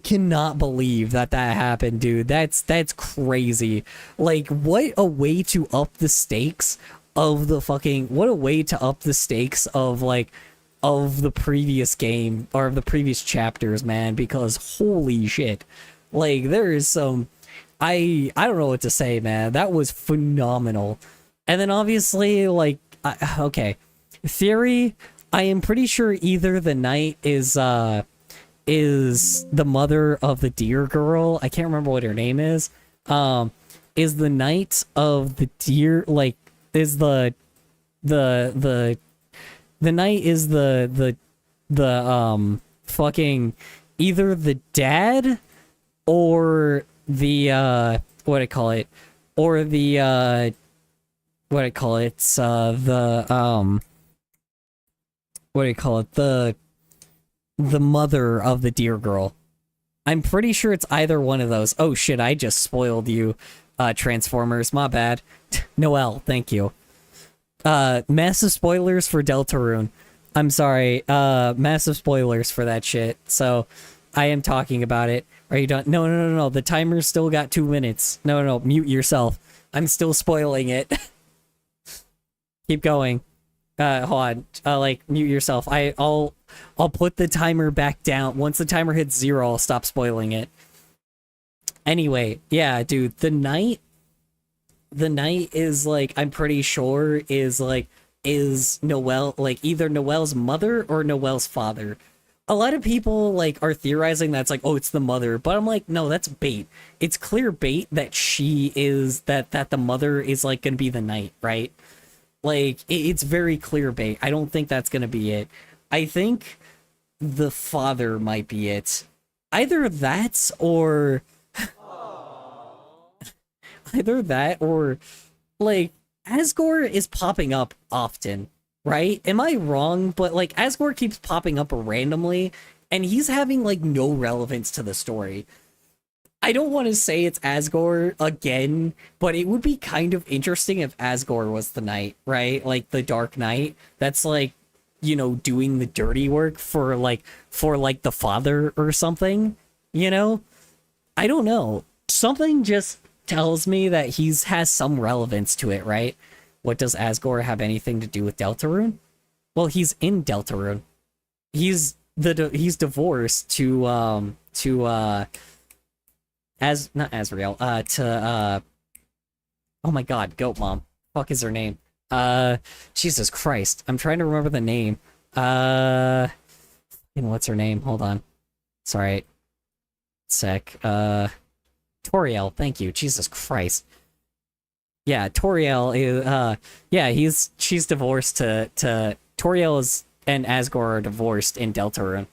cannot believe that happened, dude. That's crazy. Like, what a way to up the stakes of the fucking... What a way to up the stakes of, like... of the previous game, or of the previous chapters, man, because holy shit. Like, there is some... I don't know what to say, man. That was phenomenal. And then obviously, like, okay. Theory, I am pretty sure either the knight is the mother of the deer girl. I can't remember what her name is. Is the knight of the deer, like, is the knight is the fucking either the dad or the what do I call it? Or the what do I call it? What do you call it? The mother of the deer girl. I'm pretty sure it's either one of those. Oh shit, I just spoiled you, Transformers. My bad. Noelle, thank you. Massive spoilers for Deltarune. I'm sorry, massive spoilers for that shit. So, I am talking about it. Are you done? No. The timer's still got 2 minutes. No. Mute yourself. I'm still spoiling it. Keep going. Hold on. Like, mute yourself. I'll put the timer back down. Once the timer hits 0, I'll stop spoiling it. Anyway, yeah, dude, the knight is, like, I'm pretty sure is Noelle, like, either Noelle's mother or Noelle's father. A lot of people, like, are theorizing that's like, oh, it's the mother, but I'm like, no, that's bait. It's clear bait that that the mother is, like, gonna be the knight, right? Like, it's very clear bait. I don't think that's gonna be it. I think the father might be it. Either that or... Either that or, like, Asgore is popping up often, right? Am I wrong? But, like, Asgore keeps popping up randomly, and he's having, like, no relevance to the story. I don't want to say it's Asgore again, but it would be kind of interesting if Asgore was the knight, right? Like, the Dark Knight. That's, like, you know, doing the dirty work for like the father or something, you know? I don't know. Something just tells me that he's has some relevance to it, right? What does Asgore have anything to do with Deltarune? Well, he's in Deltarune. He's divorced as not Azrael, oh my god, Goat Mom. Fuck is her name? Jesus Christ. I'm trying to remember the name. And what's her name? Hold on. Sorry. Sec. Toriel, thank you. Jesus Christ. Yeah, Toriel is yeah, she's divorced to Toriel is and Asgore are divorced in Deltarune.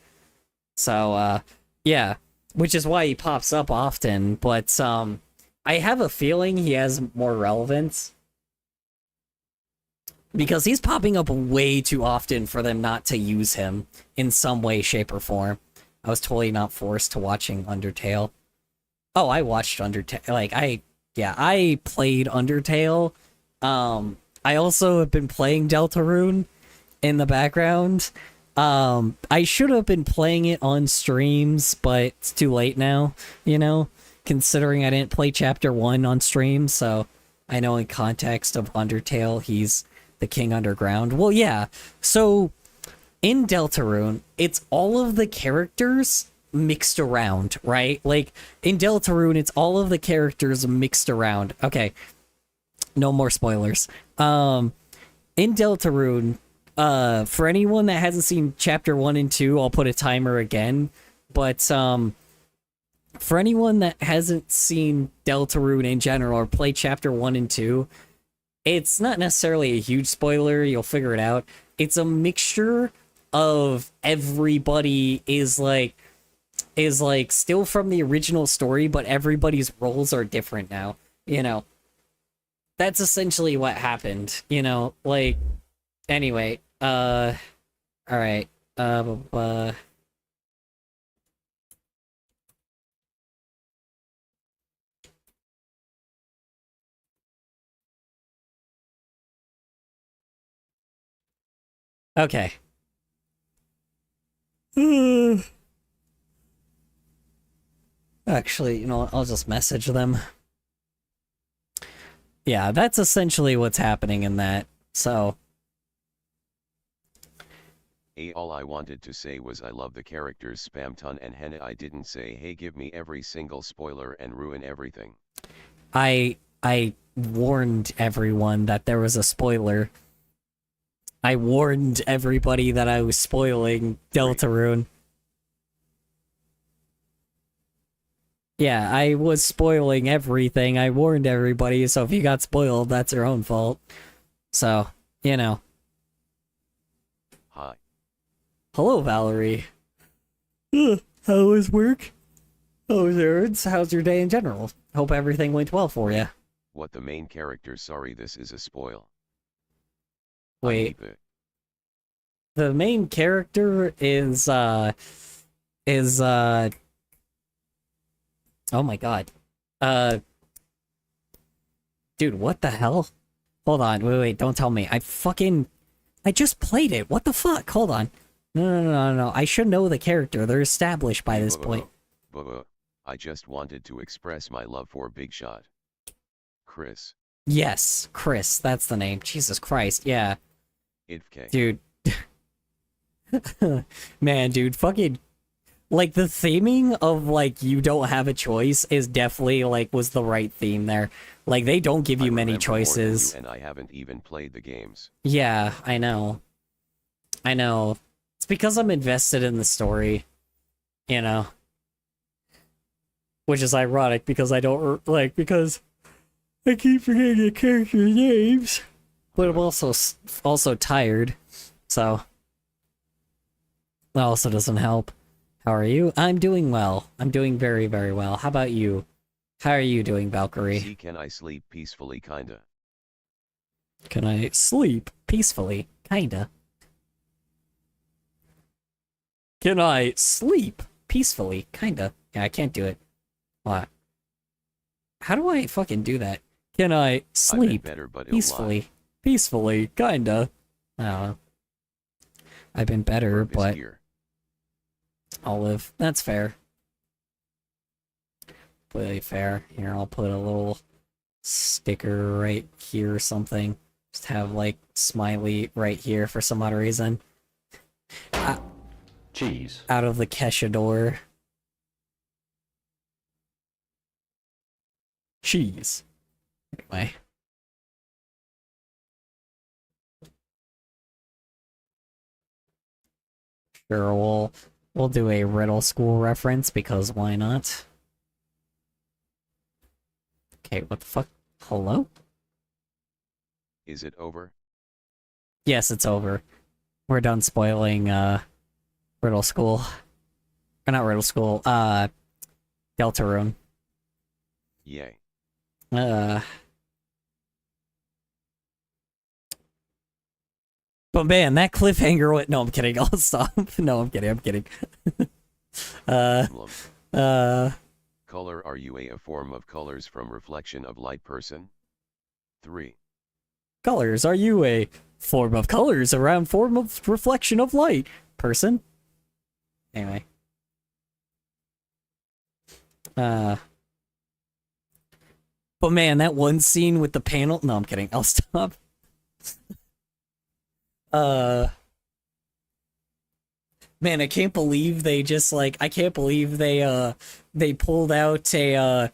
So yeah, which is why he pops up often, but I have a feeling he has more relevance because he's popping up way too often for them not to use him in some way, shape, or form. I was totally not forced to watching Undertale. Oh, I watched Undertale. Like, I played Undertale. I also have been playing Deltarune in the background. I should have been playing it on streams, but it's too late now, you know, considering I didn't play Chapter 1 on stream, so I know in context of Undertale, he's the King Underground. Well, yeah, so in Deltarune, it's all of the characters mixed around, right? Like, in Deltarune, it's all of the characters mixed around. Okay, no more spoilers. In Deltarune, for anyone that hasn't seen Chapter 1 and 2, I'll put a timer again, but, for anyone that hasn't seen Deltarune in general or played Chapter 1 and 2, it's not necessarily a huge spoiler, you'll figure it out. It's a mixture of everybody is like still from the original story, but everybody's roles are different now, you know. That's essentially what happened, you know, like, anyway, alright, okay. Actually, you know what, I'll just message them. Yeah, that's essentially what's happening in that, so. All I wanted to say was I love the characters Spamton and Henna. I didn't say hey give me every single spoiler and ruin everything. I warned everyone that there was a spoiler. I warned everybody that I was spoiling Deltarune. Yeah, I was spoiling everything. I warned everybody, so if you got spoiled, that's your own fault. So, you know. Hi. Hello, Valerie. How was work? How was errands? How's your day in general? Hope everything went well for you. What the main character? Sorry, this is a spoil. Wait. The main character is oh my god. Dude, what the hell? Hold on, wait, don't tell me. I just played it. What the fuck? Hold on. No. I should know the character. They're established by this point. I just wanted to express my love for Big Shot. Chris. Yes, Chris, that's the name. Jesus Christ, yeah. Ifk. Dude. Man, dude, fucking... Like, the theming of, like, you don't have a choice is definitely, like, was the right theme there. Like, they don't give you many choices. And I haven't even played the games. Yeah, I know. It's because I'm invested in the story, you know. Which is ironic because I don't, like, because I keep forgetting the characters' names. But I'm also tired, so that also doesn't help. How are you? I'm doing well. I'm doing very, very well. How about you? How are you doing, Valkyrie? See, can I sleep peacefully, kinda? Can I sleep peacefully? Kinda. Can I sleep peacefully? Kinda. Yeah, I can't do it. What? How do I fucking do that? Can I sleep better, but peacefully? Peacefully, kinda. I don't know. I've been better, Burp is but here. I'll live. That's fair. Completely fair. Here, I'll put a little sticker right here or something. Just have, like, smiley right here for some odd reason. Cheese. Out of the Kesha door. Cheese. Anyway. Sure, we'll do a riddle school reference, because why not? Okay, what the fuck? Hello? Is it over? Yes, it's over. We're done spoiling, Riddle School. Or not Riddle School, Deltarune. Yay. But man, that cliffhanger went- No, I'm kidding, I'll stop. No, I'm kidding. Problem. uh... Color, are you a form of colors from reflection of light person? 3. Colors, are you a form of colors around form of reflection of light person? Anyway. But man, that one scene with the panel- No, I'm kidding, I'll stop. Man, I can't believe they just, like, I can't believe they pulled out a,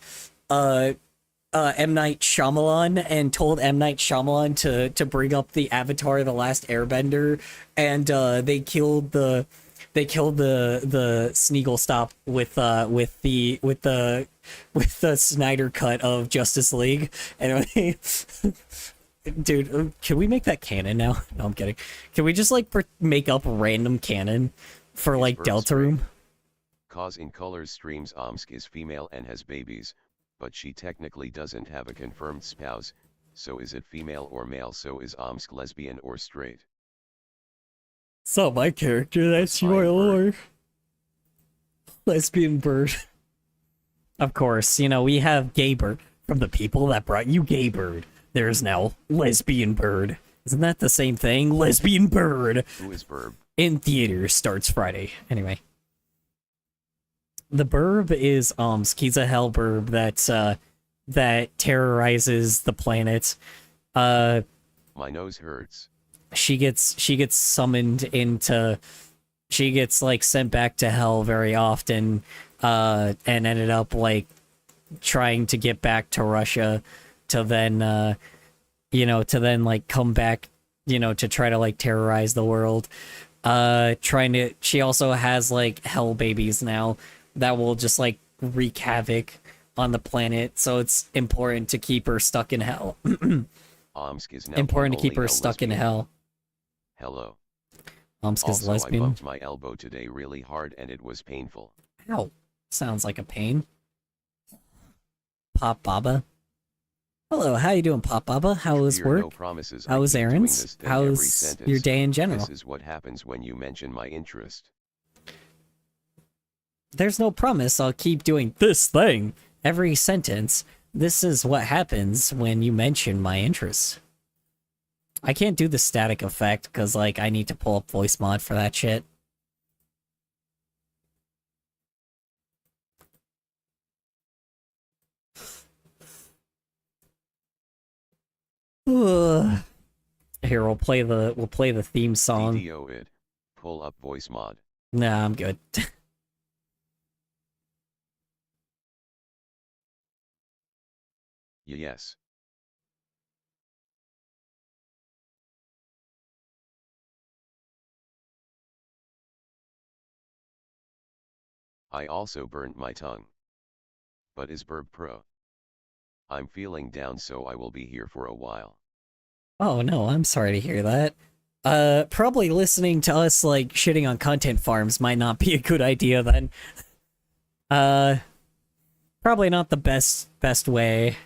M. Night Shyamalan and told M. Night Shyamalan to bring up the Avatar: The Last Airbender, and they killed the Sneagle stop with the Snyder cut of Justice League. Anyway, dude, can we make that canon now? No, I'm kidding. Can we just, like, make up random canon for, like, Deltarune? Cause in colors streams Omsk is female and has babies, but she technically doesn't have a confirmed spouse, so is it female or male? So is Omsk lesbian or straight? It's not my character, that's Fine your bird. lord. Lesbian bird. Of course, you know, we have Gay Bird. From the people that brought you Gay Bird, there's now Lesbian Bird. Isn't that the same thing? Lesbian Bird! Who is Burb? In theaters, starts Friday. Anyway. The Burb is Omsk. He's a hell burb that terrorizes the planet. My nose hurts. She gets summoned into, she gets, like, sent back to hell very often, and ended up, like, trying to get back to Russia to then like come back, to try to, like, terrorize the world. She also has, like, hell babies now that will just, like, wreak havoc on the planet, so it's important to keep her stuck in hell. Omsk is now Important to keep her only a stuck in lesbian. hell. Hello. Omsk is Also, I lesbian. bumped my elbow today really hard and it was painful. Ow. Sounds like a pain. Pop Baba. Hello, how you doing, Pop Baba? How was Dear, work? no promises. How I was keep doing errands? this thing every How's sentence. your day in general? This is what happens when you mention my interest. There's no promise I'll keep doing this thing every sentence. This is what happens when you mention my interests. I can't do the static effect because, like, I need to pull up voice mod for that shit. Ugh. Here, we'll play the theme song. DDO it. Pull up voice mod. Nah, I'm good. Yes. I also burnt my tongue. But is Burb Pro? I'm feeling down, so I will be here for a while. Oh no, I'm sorry to hear that. Probably listening to us, like, shitting on content farms might not be a good idea then. Probably not the best way.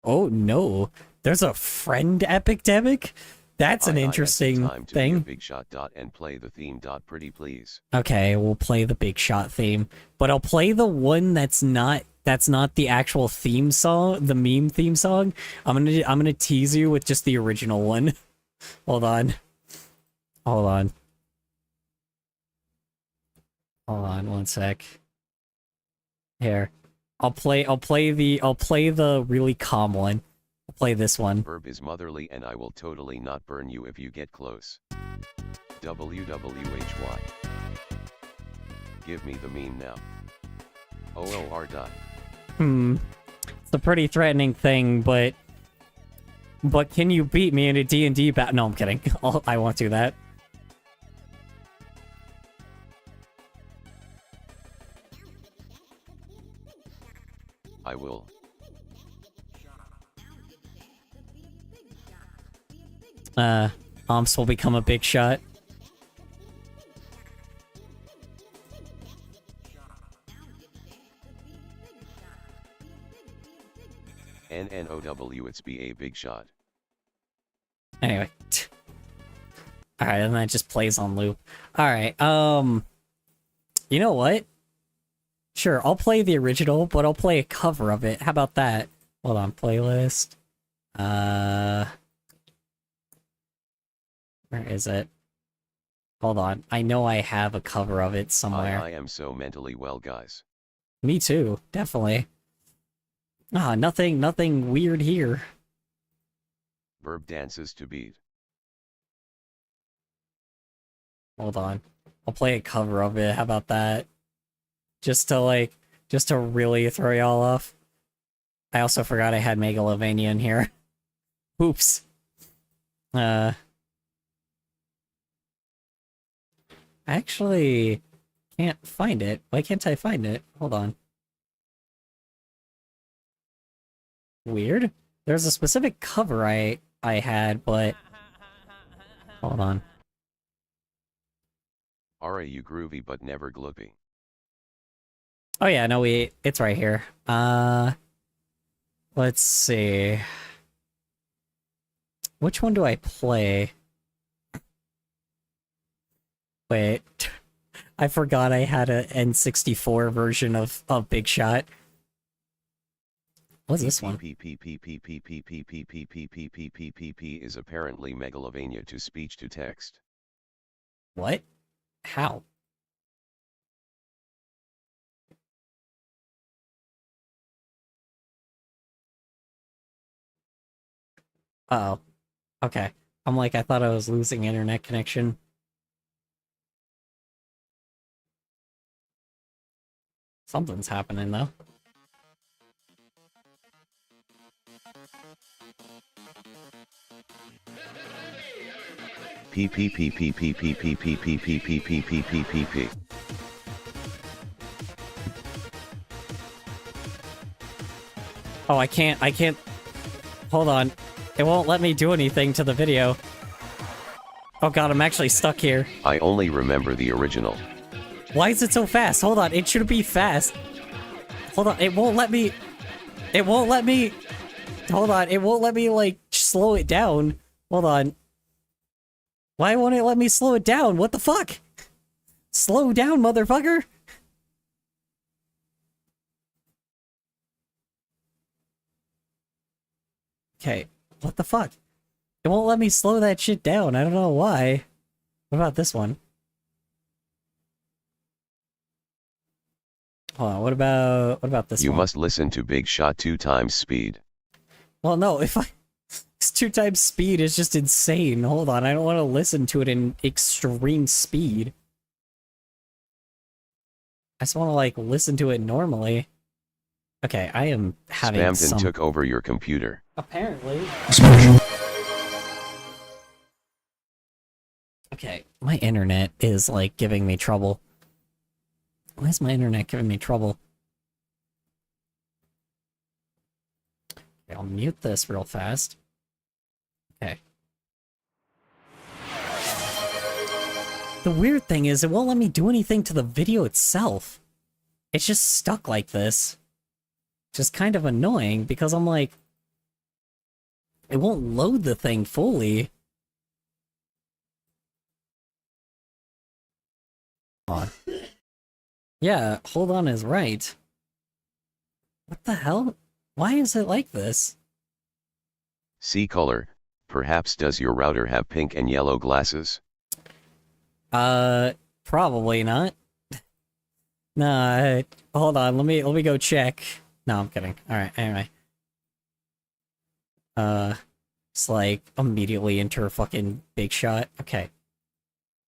Oh no, there's a friend epidemic? That's an interesting time to thing. Be a big shot. And play the theme. Pretty please. Okay, we'll play the Big Shot theme, but I'll play the one that's not the actual theme song, the meme theme song. I'm gonna tease you with just the original one. Hold on. Hold on. Hold on one sec. Here. I'll play the really calm one. I'll play this one. Verb is motherly and I will totally not burn you if you get close. WWHY. Give me the meme now. OOR. It's a pretty threatening thing, but can you beat me in a D&D battle? No, I'm kidding. I won't do that. I will. Omps will become a big shot. NNOW, it's be a big shot. Anyway. Alright, and that just plays on loop. Alright, you know what? Sure, I'll play the original, but I'll play a cover of it. How about that? Hold on, playlist. Where is it? Hold on. I know I have a cover of it somewhere. I am so mentally well, guys. Me too, definitely. Ah, nothing weird here. Verb dances to beat. Hold on. I'll play a cover of it. How about that? Just to really throw y'all off. I also forgot I had Megalovania in here. Oops. I actually can't find it. Why can't I find it? Hold on. Weird. There's a specific cover I had, but hold on. Are you groovy but never gloopy? Oh yeah, no, it's right here. Let's see. Which one do I play? Wait. I forgot I had a N64 version of Big Shot. What's this one? P is apparently Megalovania to speech to text. What? How? Uh-oh. Okay. I'm like, I thought I was losing internet connection. Something's happening, though. P. Oh, I can't. Hold on. It won't let me do anything to the video. Oh god, I'm actually stuck here. I only remember the original. Why is it so fast? Hold on, it should be fast. Hold on, it won't let me... Hold on, it won't let me, like, slow it down. Hold on. Why won't it let me slow it down? What the fuck? Slow down, motherfucker! Okay, what the fuck? It won't let me slow that shit down. I don't know why. What about this one? Hold on, what about this one? You must listen to Big Shot 2 times speed. Well, no, if I... It's 2 times speed is just insane. Hold on, I don't want to listen to it in extreme speed. I just want to, like, listen to it normally. Okay, I am having Spamton took over your computer. Apparently. Okay, my internet is, like, giving me trouble. Why is my internet giving me trouble? Okay, I'll mute this real fast. Okay. The weird thing is, it won't let me do anything to the video itself. It's just stuck like this. Just kind of annoying, because I'm like... It won't load the thing fully. on. Yeah, hold on is right. What the hell? Why is it like this? See color, perhaps does your router have pink and yellow glasses? Probably not. Nah, hold on, let me go check. No, I'm kidding. Alright, anyway. It's like immediately enter a fucking big shot. Okay.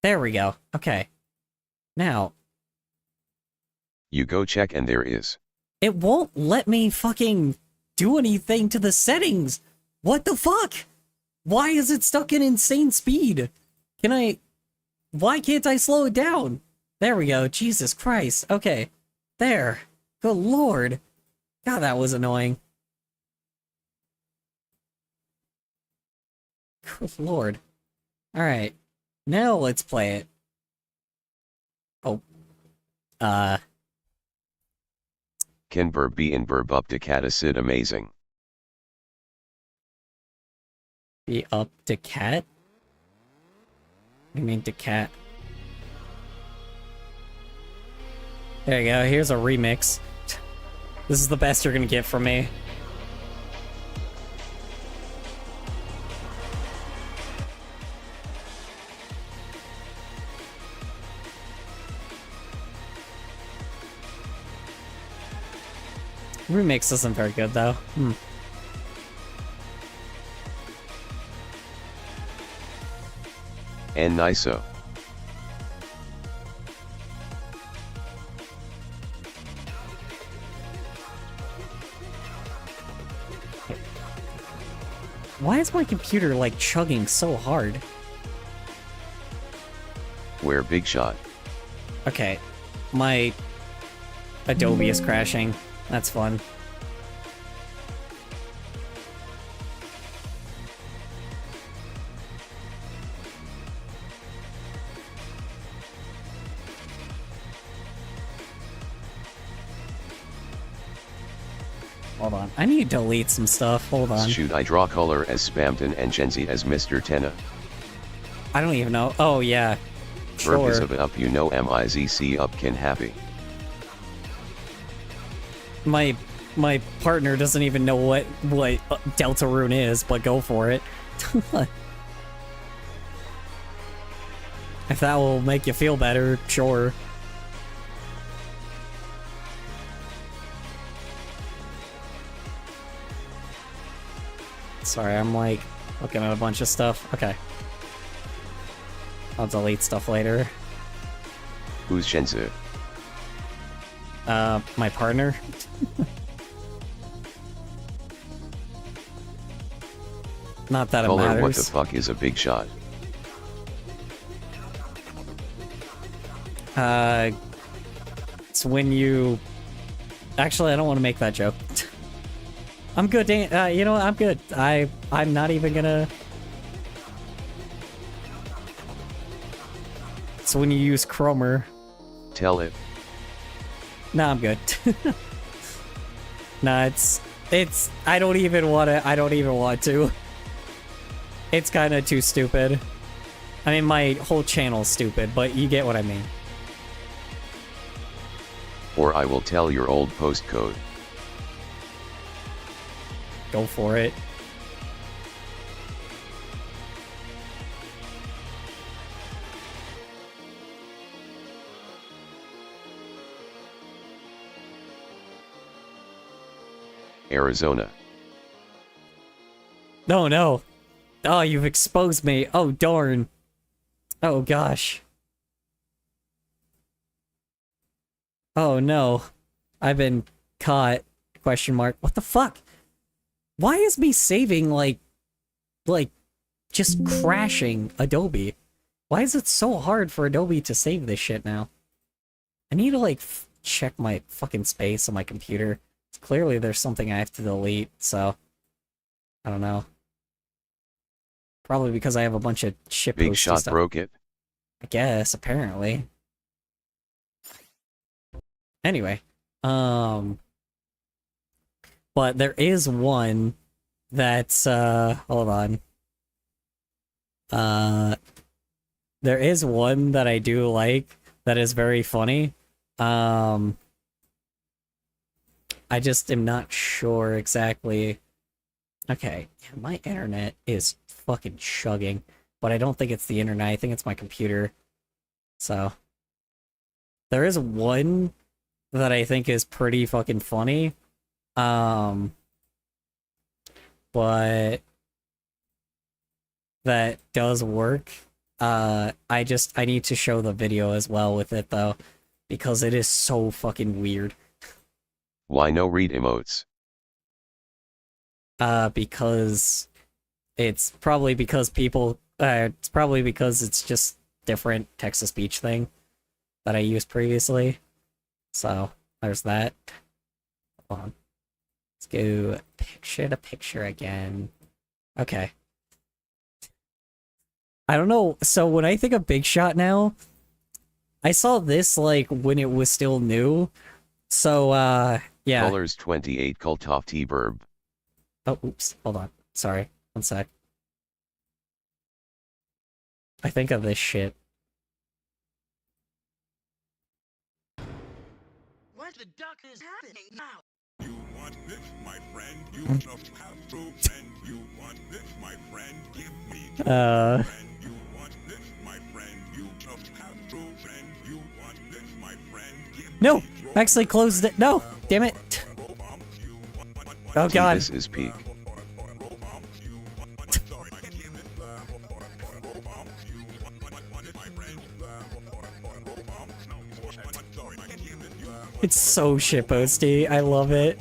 There we go. Okay. Now. You go check and there is. It won't let me fucking do anything to the settings! What the fuck? Why is it stuck in insane speed? Why can't I slow it down? There we go. Jesus Christ. Okay. There. Good lord. God, that was annoying. Good lord. Alright. Now let's play it. Oh. Can burb be in burb up to cat acid amazing? Be up to cat? You mean to cat? There you go, here's a remix. This is the best you're gonna get from me. Remix isn't very good though. And niso. Why is my computer like chugging so hard? Where big shot. Okay, my Adobe is crashing. That's fun. Hold on. I need to delete some stuff. Hold on. Should I draw color as Spamton and Genzi as Mr. Tenna? I don't even know. Oh, yeah. Verb is Sure. of it up, you know, MIZC up can happy. My partner doesn't even know what Deltarune is, but go for it. If that will make you feel better, sure. Sorry, I'm like looking at a bunch of stuff. Okay. I'll delete stuff later. Who's Genzi? My partner. Not that it Color matters. what the fuck is a big shot? It's when you... Actually, I don't want to make that joke. I'm good, Dan. You know what? I'm good. I'm not even gonna... It's when you use Chromer. Tell it. Nah, I'm good. Nah, it's... I don't even want to. It's kind of too stupid. I mean, my whole channel's stupid, but you get what I mean. Or I will tell your old postcode. Go for it. Arizona. No, no. Oh, you've exposed me. Oh, darn. Oh, gosh. Oh, no. I've been caught. Question mark. What the fuck? Why is me saving, like, just crashing Adobe? Why is it so hard for Adobe to save this shit now? I need to, like, check my fucking space on my computer. Clearly there's something I have to delete, so... I don't know. Probably because I have a bunch of shit Big posty shot stuff. broke it. I guess, apparently. Anyway, but there is one that's, hold on. There is one that I do like that is very funny. I just am not sure exactly. Okay, yeah, my internet is fucking chugging, but I don't think it's the internet. I think it's my computer. So there is one that I think is pretty fucking funny. But that does work. I need to show the video as well with it though, because it is so fucking weird. Why no read emotes? Because it's probably because it's just different text-to-speech thing that I used previously. So there's that. Hold on. Let's go picture to picture again. Okay. I don't know. So when I think of Big Shot now, I saw this like when it was still new. So yeah. Colors 28 Kultov T-Burb. Oh, oops. Hold on. Sorry. One sec. I think of this shit. What the duck is happening now? You want this, my friend? You just have to friend. You want this, my friend? Give me to friend. You want this, my friend? You just have to friend. You want this, my friend? Give No! me Actually closed it. No! Damn it! Oh T, god. this is peak. It's so shitposty. I love it.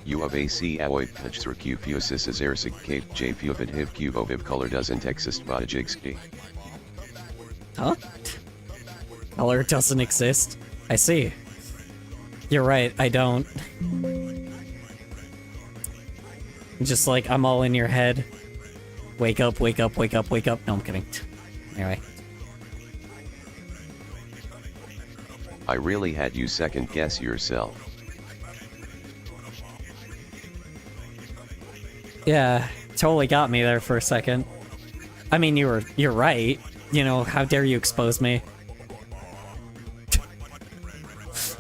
You of AC Aoy Pchur Q Fusis is Ersig Cape J Fuvid Hiv Q Voviv Color doesn't exist Vodajigski. Huh? Color doesn't exist? I see. You're right, I don't. Just like, I'm all in your head. Wake up, wake up, wake up, wake up. No, I'm kidding. Anyway. I really had you second guess yourself. Yeah, totally got me there for a second. I mean, you're right. You know, how dare you expose me?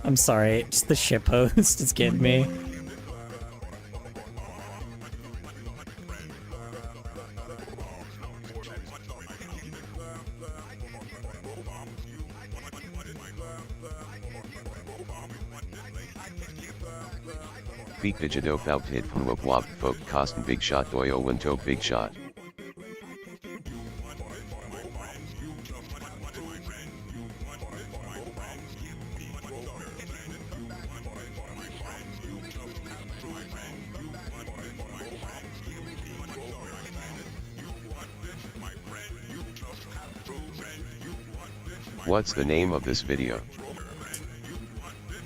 I'm sorry, just the shitpost is getting me. Feet Vigado Foupt Hit from Wop Wop Folk Kosten Big Shot Doyo Winto Big Shot. What's the name of this video?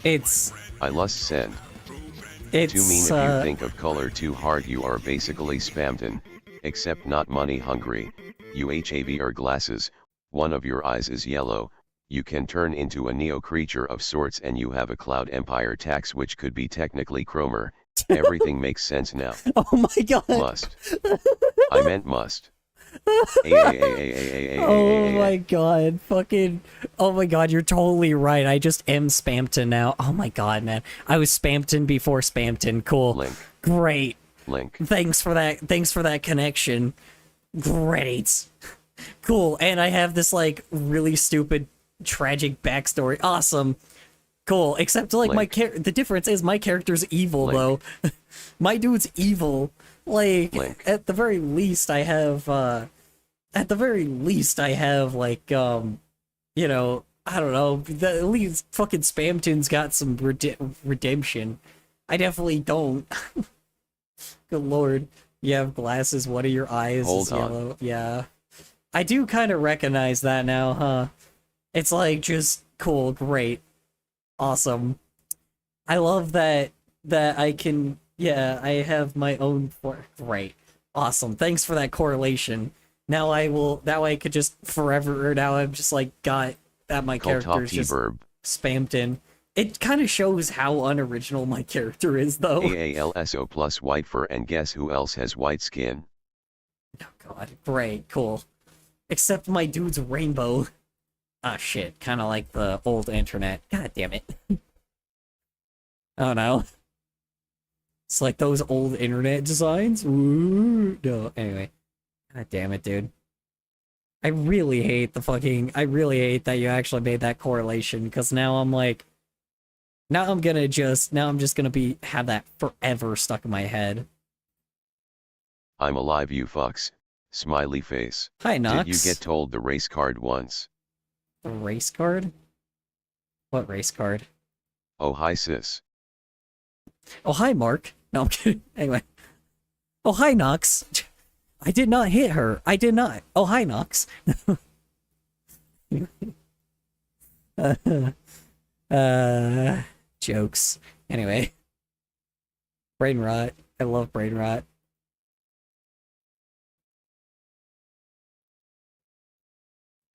It's I lust send. it's To mean if you think of color too hard you are basically spammed, except not money hungry. You have or glasses, one of your eyes is yellow, you can turn into a neo creature of sorts and you have a cloud empire tax which could be technically chromer. Everything makes sense now. oh my god. Must. I meant must. Oh my god, fucking, oh my god, you're totally right. I just am Spamton now. Oh my god, man. I was Spamton before Spamton. Cool. Link. Great. Link. Thanks for that connection. Great. Cool. And I have this like really stupid tragic backstory. Awesome. Cool. Except like Link. the difference is my character's evil Link. though. My dude's evil. Like Link. at the very least I have like you know, I don't know, at least fucking Spamton's got some redemption. I definitely don't. Good lord. You have glasses, one of your eyes Hold is on. yellow. Yeah. I do kind of recognize that now, huh? It's like just cool, great. Awesome. I love that I can, yeah, I have my own great. Awesome. Thanks for that correlation. Now I could just forever, or now I've just like got that my Cult top character's just T-Verb. spammed in. It kind of shows how unoriginal my character is, though. AALSO plus white fur, and guess who else has white skin? Oh god, great, cool. Except my dude's rainbow. Ah, shit, kind of like the old internet. God damn it. Oh no. It's like those old internet designs. Ooh, no, anyway. God damn it, dude. I really hate that you actually made that correlation, because now I'm like, now I'm just gonna have that forever stuck in my head. I'm alive, you fucks. Smiley face. Hi, Nox. Did you get told the race card once? The race card? What race card? Oh hi sis. Oh, hi, Mark. No, I'm kidding. Anyway. Oh, hi, Nox. I did not hit her. I did not. Oh, hi, Nox. Jokes. Anyway. Brain rot. I love brain rot.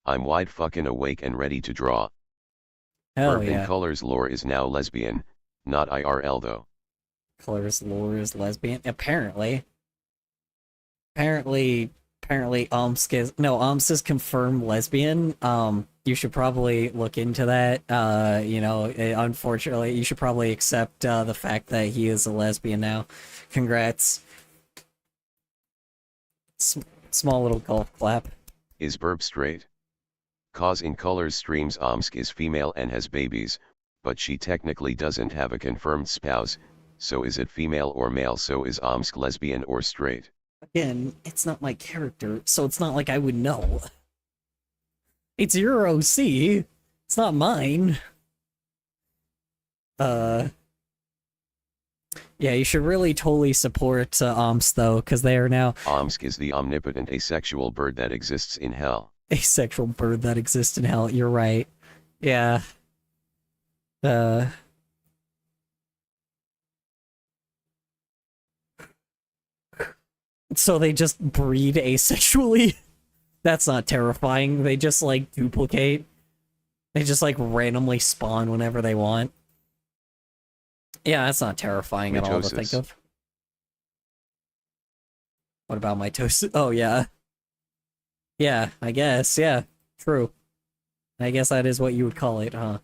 I'm wide fucking awake and ready to draw. Hell Urban yeah. Colors lore is now lesbian, not IRL though. Colors lore is lesbian. Apparently, Omsk is confirmed lesbian. You should probably look into that. Unfortunately, you should probably accept the fact that he is a lesbian now. Congrats. Small little golf clap. Is Burb straight? Cause in Colors streams Omsk is female and has babies, but she technically doesn't have a confirmed spouse, so is it female or male? So is Omsk lesbian or straight? Again, it's not my character, so it's not like I would know. It's your OC. It's not mine. Yeah, you should really totally support Omsk, though, because they are now Omsk is the omnipotent asexual bird that exists in hell. asexual bird that exists in hell. You're right. Yeah. So they just breed asexually? That's not terrifying. They just, like, duplicate. They just, like, randomly spawn whenever they want. Yeah, that's not terrifying at all to think Mitosis. of. What about mitosis? Oh, yeah. Yeah, I guess. Yeah, true. I guess that is what you would call it, huh?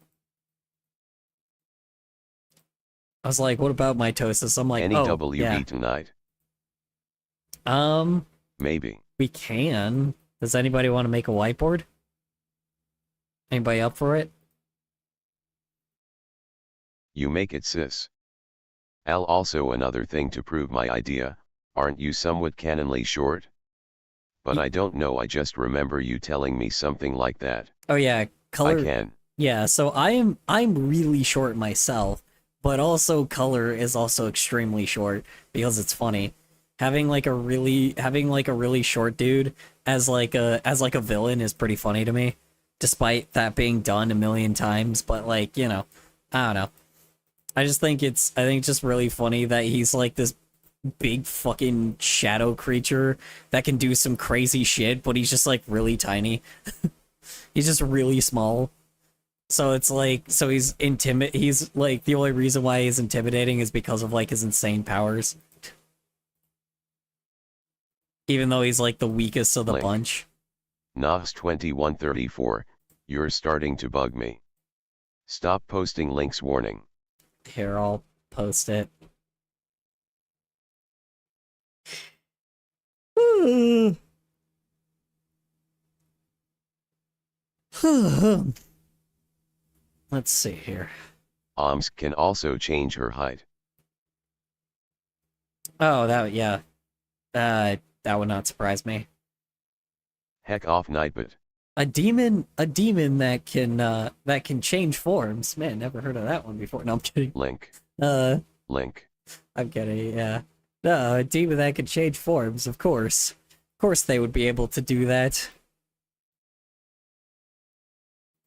I was like, what about mitosis? I'm like, Any oh, WB yeah. tonight? Maybe. We can. Does anybody want to make a whiteboard? Anybody up for it? You make it, sis. Al, also another thing to prove my idea, aren't you somewhat canonly short? But I don't know, I just remember you telling me something like that. Oh yeah, color. I can. Yeah, so I'm really short myself, but also color is also extremely short because it's funny. Having like a really short dude as like a villain is pretty funny to me, despite that being done a million times. But like, you know, I don't know. I think it's just really funny that he's like this big fucking shadow creature that can do some crazy shit, but he's just like really tiny. He's just really small. So it's like, so he's like, the only reason why he's intimidating is because of like his insane powers. Even though he's like the weakest of the Link. bunch. Nox 2134, you're starting to bug me. Stop posting links, warning. Here, I'll post it. Let's see here. Omsk can also change her height. Oh, yeah. That would not surprise me. Heck off, Nightbot. A demon that can change forms. Man, never heard of that one before. No, I'm kidding. Link. Uh, Link. I'm kidding, yeah. No, a demon that can change forms, of course. Of course they would be able to do that.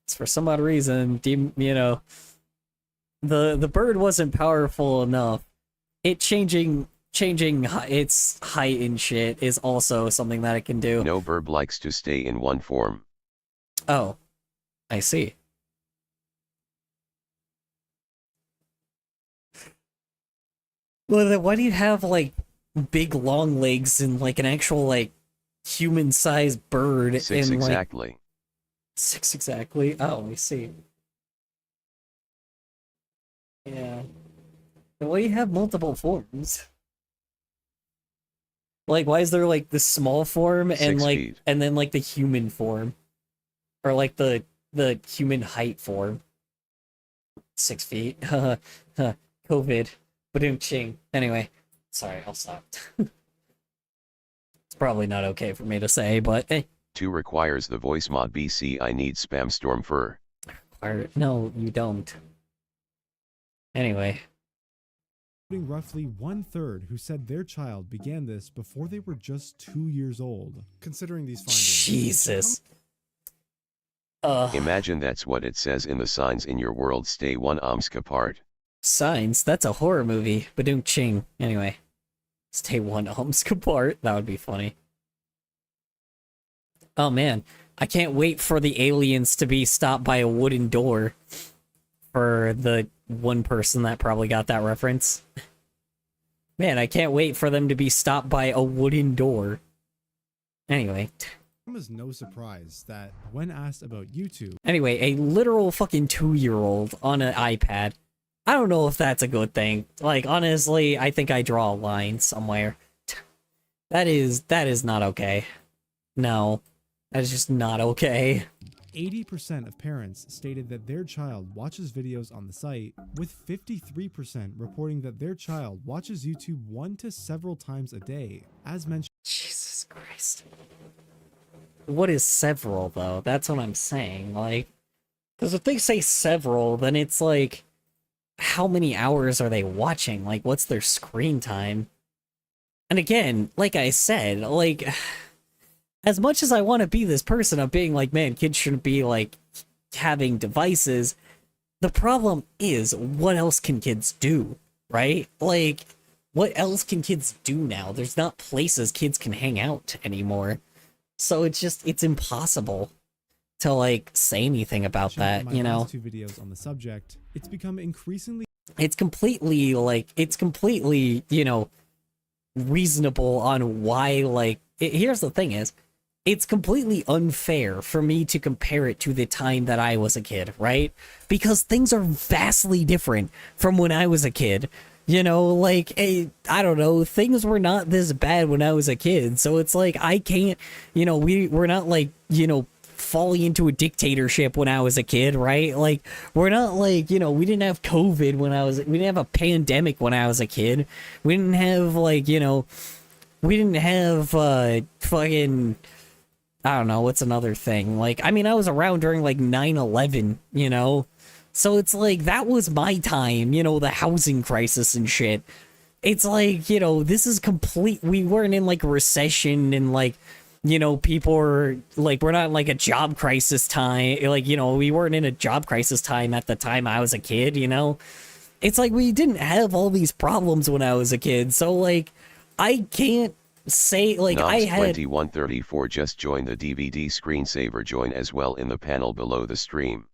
It's for some odd reason, you know, the bird wasn't powerful enough. It changing its height and shit is also something that it can do. No verb likes to stay in one form. Oh, I see. Well, then why do you have like big long legs and like an actual like human-sized bird? Six and like exactly. 6 exactly? Oh, I see. Yeah. Then why do you have multiple forms? Like, why is there like the small form and 6 like feet. and then like the human form, or like the human height form? 6 feet. COVID. Ba-doom-ching. Anyway, sorry, I'll stop. It's probably not okay for me to say, but hey. 2 requires the voice mod BC. I need spam storm fur. No, you don't. Anyway. Roughly 1/3 who said their child began this before they were just 2 years old. Considering these findings, Jesus. Imagine that's what it says in the signs in your world. Stay 1 Omsk apart. Signs? That's a horror movie. Ba-doom-ching. Anyway. Stay 1 Omsk apart. That would be funny. Oh man. I can't wait for the aliens to be stopped by a wooden door. For the one person that probably got that reference. Man, I can't wait for them to be stopped by a wooden door. Anyway. It was no surprise that when asked about YouTube, Anyway, a literal fucking 2-year-old on an iPad. I don't know if that's a good thing. Like, honestly, I think I draw a line somewhere. That is not okay. No. That is just not okay. 80% of parents stated that their child watches videos on the site, with 53% reporting that their child watches YouTube 1 to several times a day. As mentioned, Jesus Christ. What is several, though? That's what I'm saying. Like, because if they say several, then it's like, how many hours are they watching? Like, what's their screen time? And again, like I said, like, as much as I want to be this person of being like, man, kids shouldn't be, like, having devices, the problem is, what else can kids do, right? Like, what else can kids do now? There's not places kids can hang out anymore. So it's impossible to, like, say anything about in that, my you know? last 2 videos on the subject, it's become increasingly It's completely, you know, reasonable on why, like, here's the thing is, it's completely unfair for me to compare it to the time that I was a kid, right? Because things are vastly different from when I was a kid. You know, like, I don't know, things were not this bad when I was a kid, so it's like, I can't, you know, we're not, like, you know, falling into a dictatorship when I was a kid, right? Like, we're not, like, you know, we didn't have COVID we didn't have a pandemic when I was a kid. We didn't have, like, you know, we didn't have, fucking, I don't know, what's another thing? Like, I mean, I was around during, like, 9/11, you know? So it's like, that was my time, you know, the housing crisis and shit. It's like, you know, this is complete, we weren't in, like, a recession and, like, you know, people were, like, we're not in, like, a job crisis time, like, you know, we weren't in a job crisis time at the time I was a kid, you know? It's like, we didn't have all these problems when I was a kid, so, like, I can't say, like, I had 2134 just join the DVD screensaver. Join as well in the panel below the stream.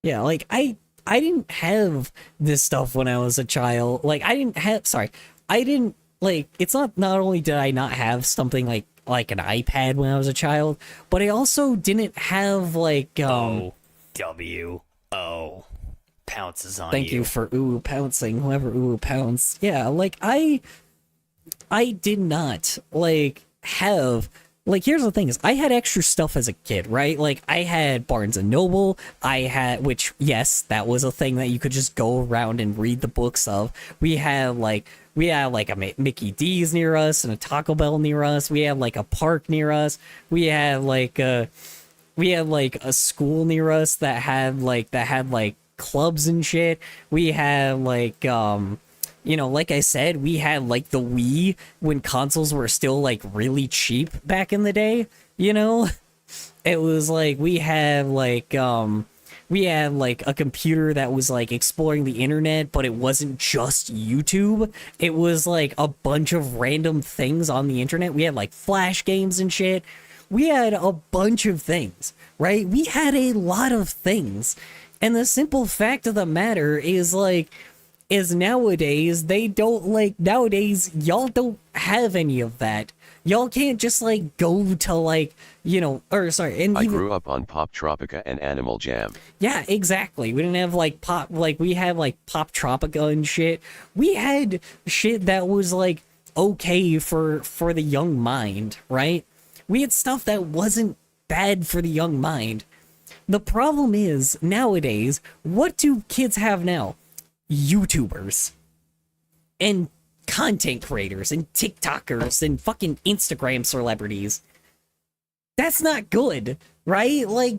Yeah, like, I didn't have this stuff when I was a child. Like, I didn't, like, it's not only did I not have something like an iPad when I was a child, but I also didn't have, like, O-W-O. Pounces on thank you for pouncing, whoever pounce. Yeah, like, I did not, like, have, like, here's the thing is, I had extra stuff as a kid, right? Like, I had Barnes & Noble, which, yes, that was a thing that you could just go around and read the books of. We had, like, a Mickey D's near us and a Taco Bell near us. We had, like, a park near us. We had, like, a school near us that had, clubs and shit. We had, like, you know, like I said, we had, like, the Wii when consoles were still, like, really cheap back in the day, you know? It was, like, we had, like, a computer that was, like, exploring the internet, but it wasn't just YouTube. It was, like, a bunch of random things on the internet. We had, like, Flash games and shit. We had a bunch of things, right? We had a lot of things. And the simple fact of the matter is, like, is nowadays they don't like nowadays y'all don't have any of that. Y'all can't just like go to like, you know, or sorry, and I even, grew up on Pop Tropica and Animal Jam. yeah, exactly. We didn't have like pop, like we had like Pop Tropica and shit. We had shit that was like okay for the young mind, right? We had stuff that wasn't bad for the young mind. The problem is nowadays, what do kids have now? YouTubers and content creators and TikTokers and fucking Instagram celebrities. That's not good, right? Like,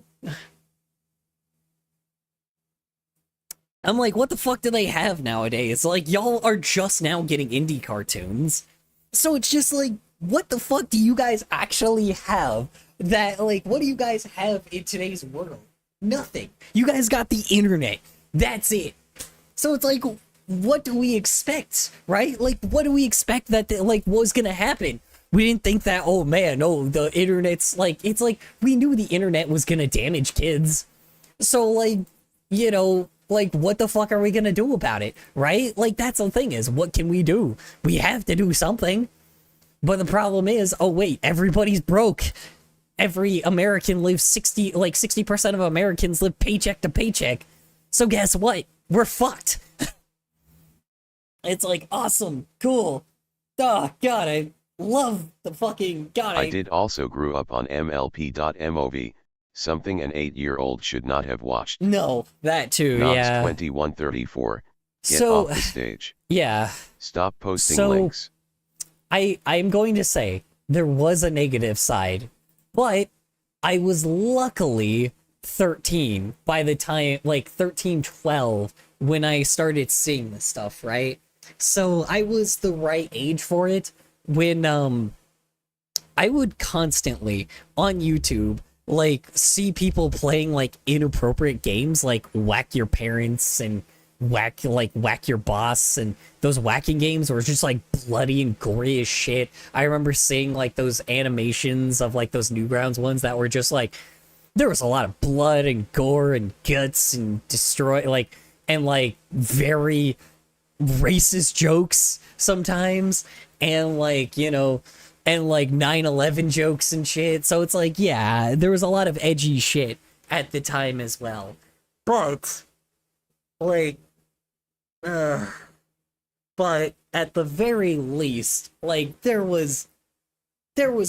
I'm like, what the fuck do they have nowadays? Like, y'all are just now getting indie cartoons. So it's just like, what the fuck do you guys actually have that, like, what do you guys have in today's world? Nothing. You guys got the internet. That's it. So it's like, what do we expect, right? Like, what do we expect that, like, was gonna happen? We didn't think that, oh man, oh, the internet's like, it's like, we knew the internet was gonna damage kids. So, like, you know, like, what the fuck are we gonna do about it, right? Like, that's the thing is, what can we do? We have to do something. But the problem is, oh wait, everybody's broke. Every American lives 60% of Americans live paycheck to paycheck. So guess what? We're fucked. It's like, awesome, cool. Oh, God, I love the fucking... God, I did also grew up on MLP.mov, something an 8-year-old should not have watched. No, that too, Knobs yeah. 2134, get So, off the stage. Yeah. Stop posting So, links. I'm going to say there was a negative side, but I was luckily 13 by the time, like 13, 12, when I started seeing this stuff, right? So I was the right age for it when, I would constantly on YouTube, like, see people playing, like, inappropriate games, like Whack Your Parents and Whack Your Boss, and those whacking games were just like bloody and gory as shit. I remember seeing like those animations of like those Newgrounds ones that were just like, there was a lot of blood and gore and guts and destroy, like, and like very racist jokes sometimes, and like, you know, and like 9/11 jokes and shit. So it's like, yeah, there was a lot of edgy shit at the time as well. But like, but at the very least, like, there was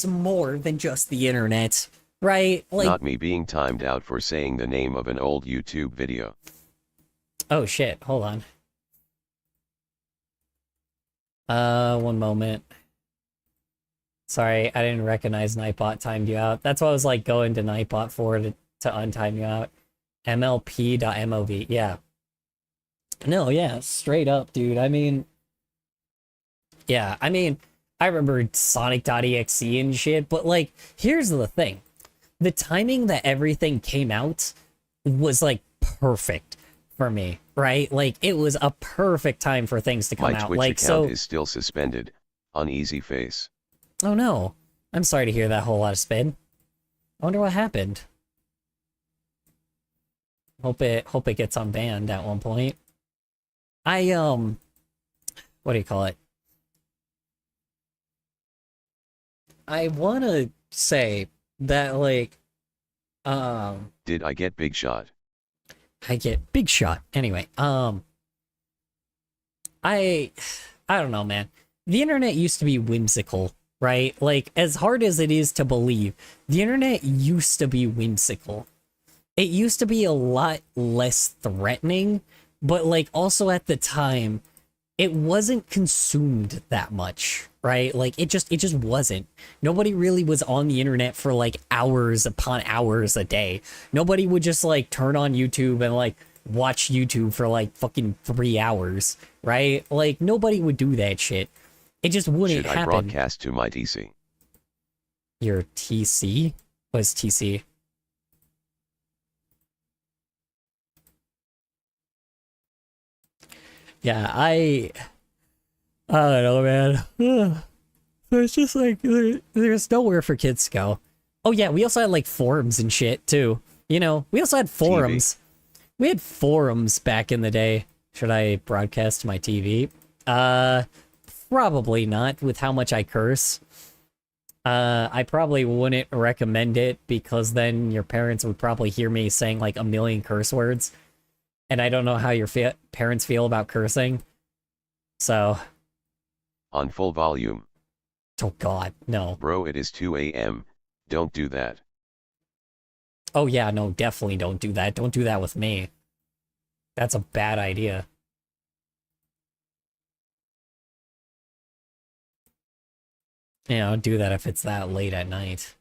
more than just the internet, right? Like, Not me being timed out for saying the name of an old YouTube video. oh shit, hold on. One moment. Sorry, I didn't recognize Nightbot timed you out. That's why I was like going to Nightbot for to untime you out. MLP.mov, yeah. No, yeah, straight up, dude. I mean, yeah, I mean, I remember Sonic.exe and shit, but like, here's the thing. The timing that everything came out was like perfect for me, right? Like, it was a perfect time for things to come My out. Twitch Like, account so, is still suspended. Uneasy face. oh no, I'm sorry to hear that whole lot of spin. I wonder what happened. Hope it gets unbanned at one point. What do you call it? I want to say that, like, Did I get big shot? I get big shot. Anyway, I don't know, man. The internet used to be whimsical, right? Like, as hard as it is to believe, the internet used to be whimsical. It used to be a lot less threatening, but like also at the time, it wasn't consumed that much, right? Like, it just wasn't. Nobody really was on the internet for like hours upon hours a day. Nobody would just like turn on YouTube and like watch YouTube for like fucking 3 hours, right? Like, nobody would do that shit. It just wouldn't Should I happen. broadcast to my TC? Your TC? What is TC? Yeah, I don't know, man. There's just like, there's nowhere for kids to go. Oh yeah, we also had like forums and shit too. You know, we also had forums. We had forums back in the day. Should I broadcast to my TV? Probably not, with how much I curse. I probably wouldn't recommend it, because then your parents would probably hear me saying like a million curse words. And I don't know how your parents feel about cursing. So... On full volume. Oh god, no. Bro, it is 2 a.m. Don't do that. Oh yeah, no, definitely don't do that. Don't do that with me. That's a bad idea. Yeah, don't do that if it's that late at night.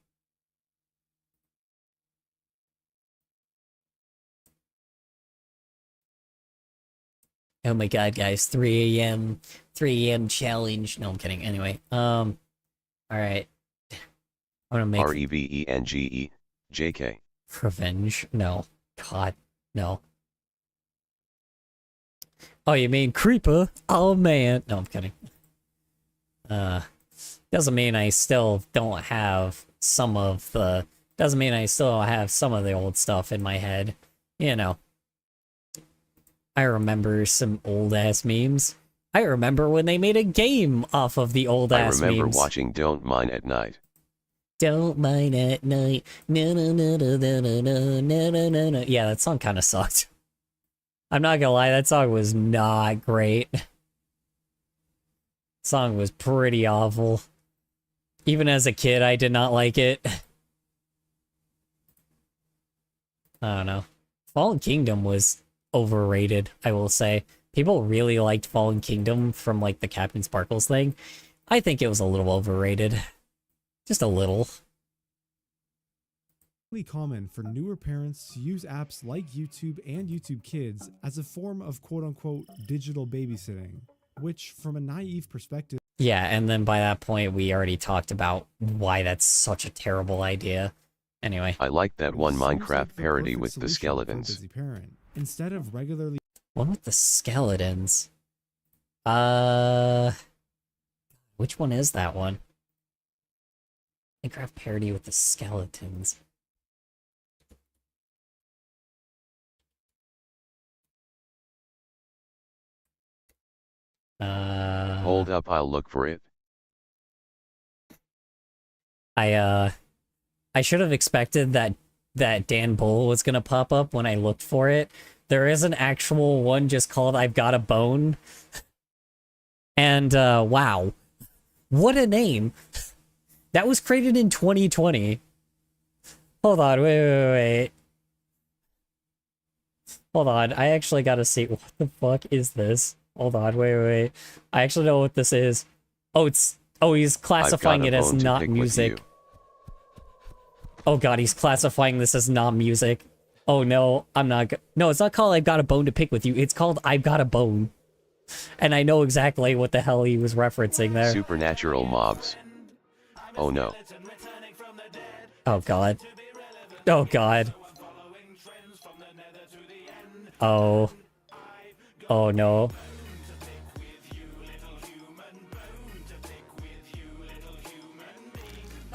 Oh my god, guys, 3 a.m. 3 a.m. challenge. No, I'm kidding. Anyway, alright. I'm gonna make... REVENGE, JK. Revenge? No. God, no. Oh, you mean Creeper? Oh man. No, I'm kidding. Doesn't mean I still don't have some of the... Doesn't mean I still have some of the old stuff in my head. You know. I remember some old-ass memes. I remember when they made a game off of the old-ass memes. I remember watching Don't Mine at Night. Don't mine at night. No, no, no, no, no, no, no, no, no, no, no. Yeah, that song kind of sucked. I'm not gonna lie, that song was not great. Song was pretty awful. Even as a kid, I did not like it. I don't know. Fallen Kingdom was overrated, I will say. People really liked Fallen Kingdom from, like, the Captain Sparkles thing. I think it was a little overrated. Just a little. Common for newer parents to use apps like YouTube and YouTube Kids as a form of quote-unquote digital babysitting, which from a naive perspective... Yeah, and then by that point we already talked about why that's such a terrible idea. Anyway. I like that one Minecraft parody with the skeletons. Instead of regularly... One with the skeletons? Which one is that one? Minecraft parody with the skeletons. Hold up, I'll look for it. I should have expected that Dan Bull was gonna pop up when I looked for it. There is an actual one just called I've Got a Bone. And, wow. What a name. That was created in 2020. Hold on, wait. Hold on, I actually gotta see, what the fuck is this? Hold on, wait. I actually know what this is. Oh, he's classifying it as not music. Oh god, he's classifying this as not music. Oh no, I'm not no, it's not called I've Got a Bone to Pick With You, it's called I've Got a Bone. And I know exactly what the hell he was referencing there. Supernatural mobs. Oh no. Oh god. Oh god. Oh. Oh no.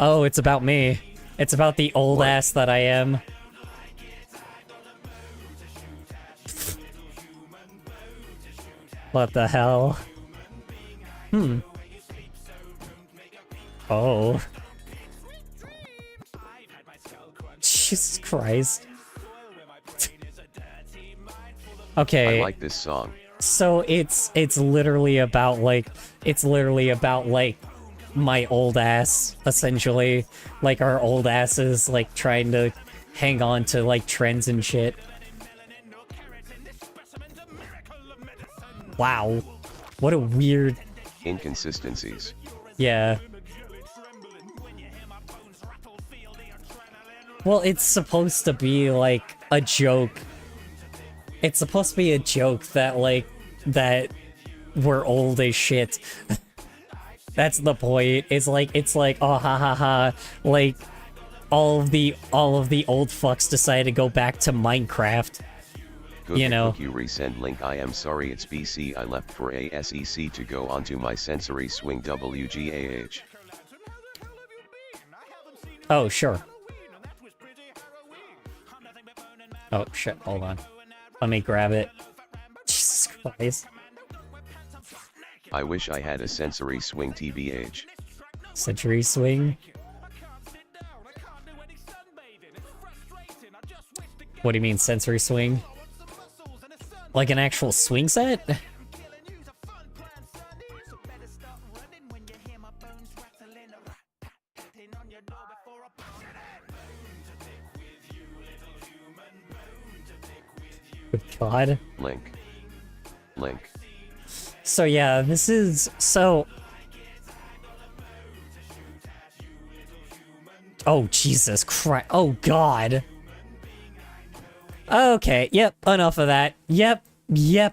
Oh, it's about me. It's about the old ass that I am. What the hell? Oh. Jesus Christ. Okay. I like this song. So it's literally about like my old ass, essentially. Like our old asses like trying to hang on to like trends and shit. Wow. What a weird inconsistencies. Yeah. Well, it's supposed to be like a joke. It's supposed to be a joke that like that we're old as shit. That's the point. It's like oh ha ha ha, like all of the old fucks decided to go back to Minecraft. Good, you know. You resend link. I am sorry, it's BC. I left for ASEC to go onto my sensory swing WGAH. Oh sure. Oh shit, hold on. Let me grab it. Jesus Christ. Christ. I wish I had a sensory swing TBH. Century swing. What do you mean sensory swing? Like an actual swing set? Good God. Link. So yeah, this is so. Oh Jesus Christ! Oh God. Okay. Yep. Enough of that. Yep.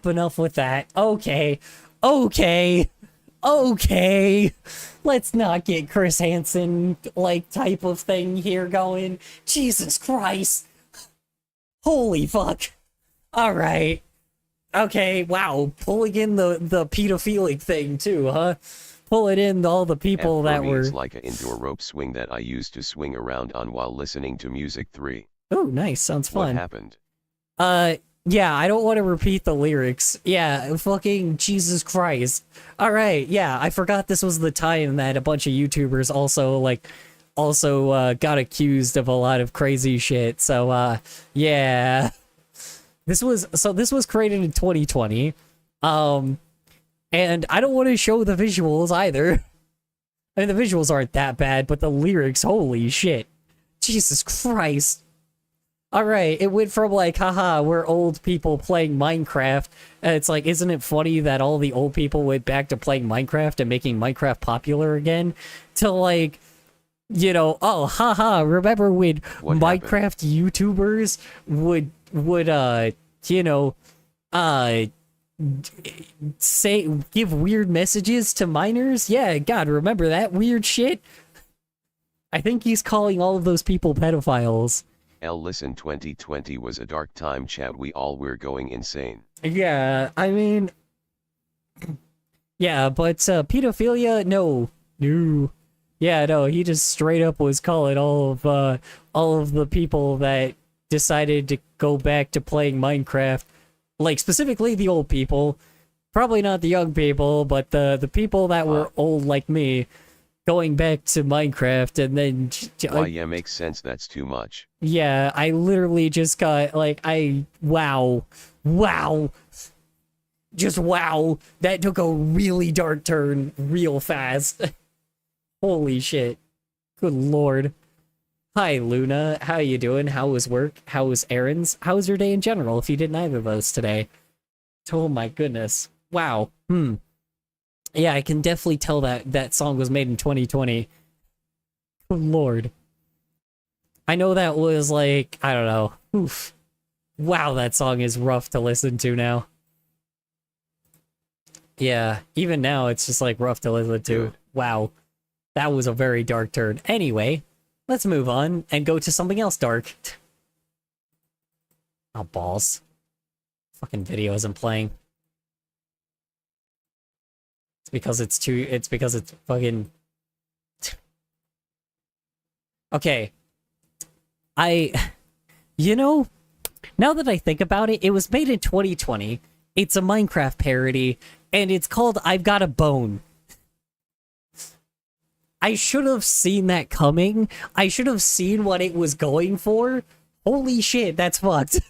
Enough with that. Okay. Let's not get Chris Hansen like type of thing here going. Jesus Christ. Holy fuck. All right. Okay, wow, pulling in the pedophilic thing too, huh? Pulling in all the people that were... is like an indoor rope swing that I used to swing around on while listening to music 3. Oh, nice, sounds fun. What happened? Yeah, I don't want to repeat the lyrics. Yeah, fucking Jesus Christ. Alright, yeah, I forgot this was the time that a bunch of YouTubers also got accused of a lot of crazy shit, so, yeah... This was created in 2020, and I don't want to show the visuals either. I mean, the visuals aren't that bad, but the lyrics, holy shit. Jesus Christ. Alright, it went from like, haha, we're old people playing Minecraft, and it's like, isn't it funny that all the old people went back to playing Minecraft and making Minecraft popular again? To like, you know, oh, haha, remember when Minecraft YouTubers would you know, give weird messages to minors? Yeah, God, remember that weird shit? I think he's calling all of those people pedophiles. Listen, 2020 was a dark time, chat. We all were going insane. Yeah, I mean... Yeah, but pedophilia, no. Yeah, no, he just straight up was calling all of the people that decided to go back to playing Minecraft, like specifically the old people, probably not the young people, but the people that were old like me, going back to Minecraft, and then Yeah, makes sense. That's too much. Yeah, I literally just got like wow, just wow, that took a really dark turn real fast. Holy shit, good lord. Hi, Luna. How you doing? How was work? How was errands? How was your day in general, if you did neither of those today? Oh my goodness. Wow. Yeah, I can definitely tell that song was made in 2020. Good lord. I know that was like, I don't know. Oof. Wow, that song is rough to listen to now. Yeah, even now it's just like rough to listen to. Dude. Wow. That was a very dark turn. Anyway, let's move on and go to something else dark. Oh, balls. Fucking video isn't playing. It's because it's fucking... Okay. You know, now that I think about it, it was made in 2020. It's a Minecraft parody, and it's called I've Got a Bone. I should have seen that coming. I should have seen what it was going for. Holy shit, that's fucked.